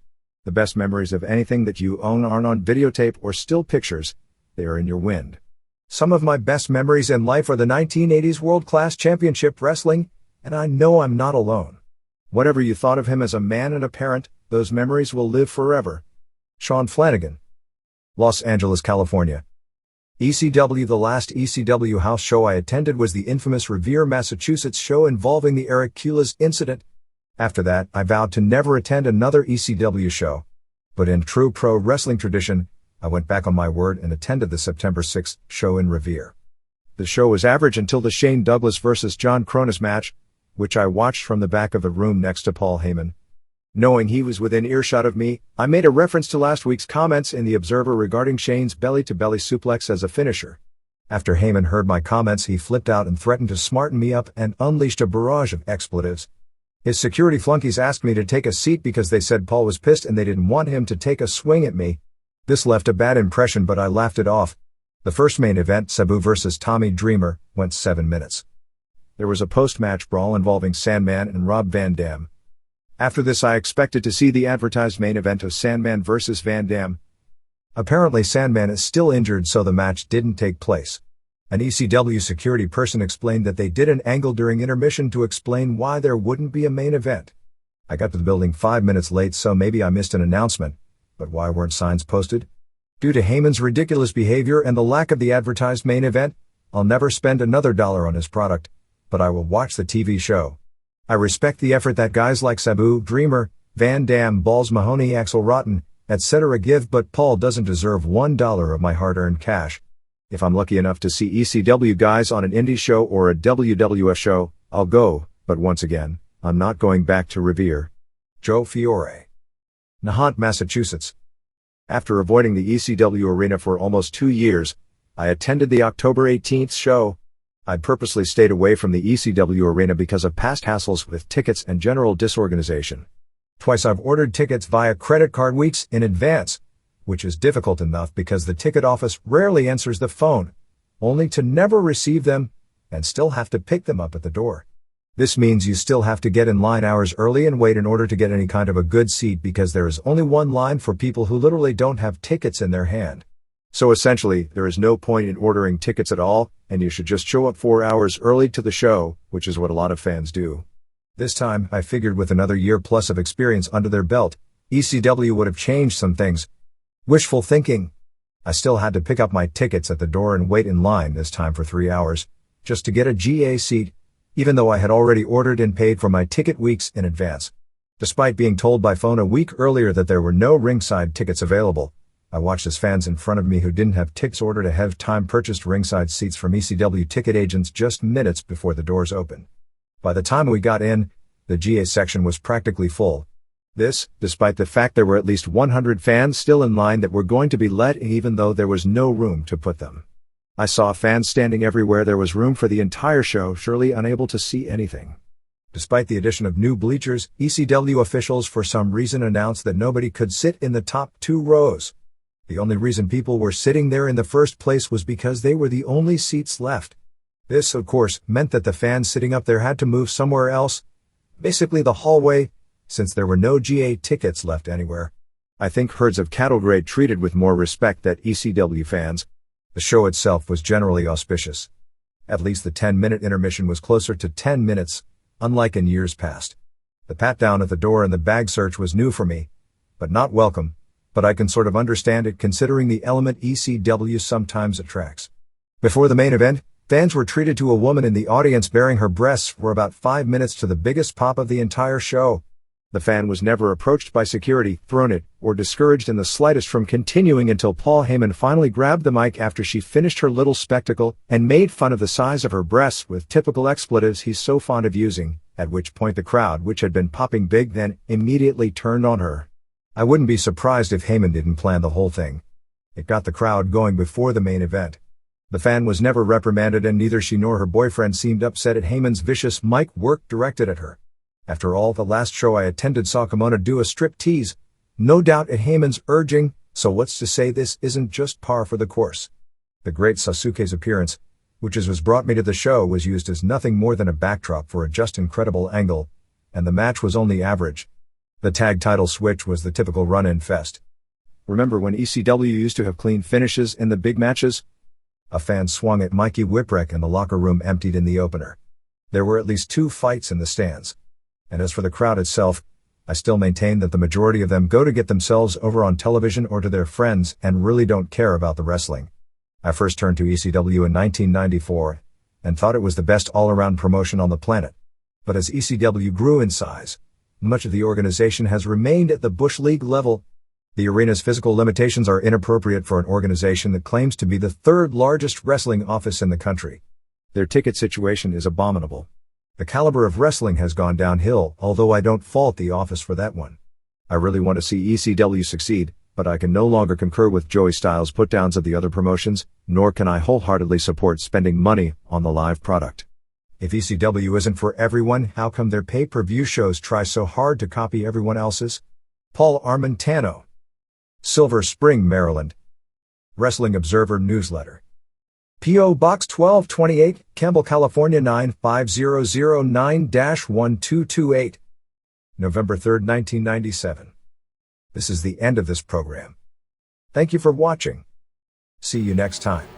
The best memories of anything that you own aren't on videotape or still pictures, they are in your wind. Some of my best memories in life are the 1980s World-Class Championship Wrestling, and I know I'm not alone. Whatever you thought of him as a man and a parent, those memories will live forever. Sean Flanagan. Los Angeles, California. ECW. The last ECW house show I attended was the infamous Revere, Massachusetts show involving the Eric Kulas incident. After that, I vowed to never attend another ECW show. But in true pro wrestling tradition, I went back on my word and attended the September 6th show in Revere. The show was average until the Shane Douglas vs. John Kronus match, which I watched from the back of the room next to Paul Heyman. Knowing he was within earshot of me, I made a reference to last week's comments in The Observer regarding Shane's belly-to-belly suplex as a finisher. After Heyman heard my comments, he flipped out and threatened to smarten me up and unleashed a barrage of expletives. His security flunkies asked me to take a seat because they said Paul was pissed and they didn't want him to take a swing at me. This left a bad impression, but I laughed it off. The first main event, Sabu vs. Tommy Dreamer, went 7 minutes. There was a post-match brawl involving Sandman and Rob Van Dam. After this, I expected to see the advertised main event of Sandman vs. Van Dam. Apparently Sandman is still injured, so the match didn't take place. An ECW security person explained that they did an angle during intermission to explain why there wouldn't be a main event. I got to the building 5 minutes late, so maybe I missed an announcement. But why weren't signs posted? Due to Heyman's ridiculous behavior and the lack of the advertised main event, I'll never spend another dollar on his product, but I will watch the TV show. I respect the effort that guys like Sabu, Dreamer, Van Dam, Balls Mahoney, Axel Rotten, etc. give, but Paul doesn't deserve $1 of my hard-earned cash. If I'm lucky enough to see ECW guys on an indie show or a WWF show, I'll go, but once again, I'm not going back to Revere. Joe Fiore. Nahant, Massachusetts. After avoiding the ECW arena for almost 2 years, I attended the October 18th show. I'd purposely stayed away from the ECW arena because of past hassles with tickets and general disorganization. Twice I've ordered tickets via credit card weeks in advance, which is difficult enough because the ticket office rarely answers the phone, only to never receive them and still have to pick them up at the door. This means you still have to get in line hours early and wait in order to get any kind of a good seat because there is only one line for people who literally don't have tickets in their hand. So essentially, there is no point in ordering tickets at all, and you should just show up 4 hours early to the show, which is what a lot of fans do. This time, I figured with another year plus of experience under their belt, ECW would have changed some things. Wishful thinking. I still had to pick up my tickets at the door and wait in line this time for 3 hours, just to get a GA seat, even though I had already ordered and paid for my ticket weeks in advance. Despite being told by phone a week earlier that there were no ringside tickets available, I watched as fans in front of me who didn't have tickets ordered ahead of time purchased ringside seats from ECW ticket agents just minutes before the doors opened. By the time we got in, the GA section was practically full. This, despite the fact there were at least 100 fans still in line that were going to be let in even though there was no room to put them. I saw fans standing everywhere there was room for the entire show, surely unable to see anything. Despite the addition of new bleachers, ECW officials for some reason announced that nobody could sit in the top 2 rows. The only reason people were sitting there in the first place was because they were the only seats left. This, of course, meant that the fans sitting up there had to move somewhere else, basically the hallway, since there were no GA tickets left anywhere. I think herds of cattle grade treated with more respect than ECW fans. The show itself was generally auspicious. At least the 10-minute intermission was closer to 10 minutes, unlike in years past. The pat-down at the door and the bag search was new for me, but not welcome. But I can sort of understand it considering the element ECW sometimes attracts. Before the main event, fans were treated to a woman in the audience bearing her breasts for about 5 minutes to the biggest pop of the entire show. The fan was never approached by security, thrown it, or discouraged in the slightest from continuing until Paul Heyman finally grabbed the mic after she finished her little spectacle and made fun of the size of her breasts with typical expletives he's so fond of using, at which point the crowd, which had been popping big then, immediately turned on her. I wouldn't be surprised if Heyman didn't plan the whole thing. It got the crowd going before the main event. The fan was never reprimanded and neither she nor her boyfriend seemed upset at Heyman's vicious mic work directed at her. After all, the last show I attended saw Kimona do a strip tease, no doubt at Heyman's urging, so what's to say this isn't just par for the course. The great Sasuke's appearance, which was brought me to the show, was used as nothing more than a backdrop for a just incredible angle, and the match was only average. The tag title switch was the typical run-in fest. Remember when ECW used to have clean finishes in the big matches? A fan swung at Mikey Whipwreck and the locker room emptied in the opener. There were at least 2 fights in the stands. And as for the crowd itself, I still maintain that the majority of them go to get themselves over on television or to their friends and really don't care about the wrestling. I first turned to ECW in 1994 and thought it was the best all-around promotion on the planet. But as ECW grew in size, much of the organization has remained at the Bush League level. The arena's physical limitations are inappropriate for an organization that claims to be the third largest wrestling office in the country. Their ticket situation is abominable. The caliber of wrestling has gone downhill, although I don't fault the office for that one. I really want to see ECW succeed, but I can no longer concur with Joey Styles' put-downs of the other promotions, nor can I wholeheartedly support spending money on the live product. If ECW isn't for everyone, how come their pay-per-view shows try so hard to copy everyone else's? Paul Armentano, Silver Spring, Maryland. Wrestling Observer Newsletter. P.O. Box 1228, Campbell, California 95009-1228. November 3, 1997. This is the end of this program. Thank you for watching. See you next time.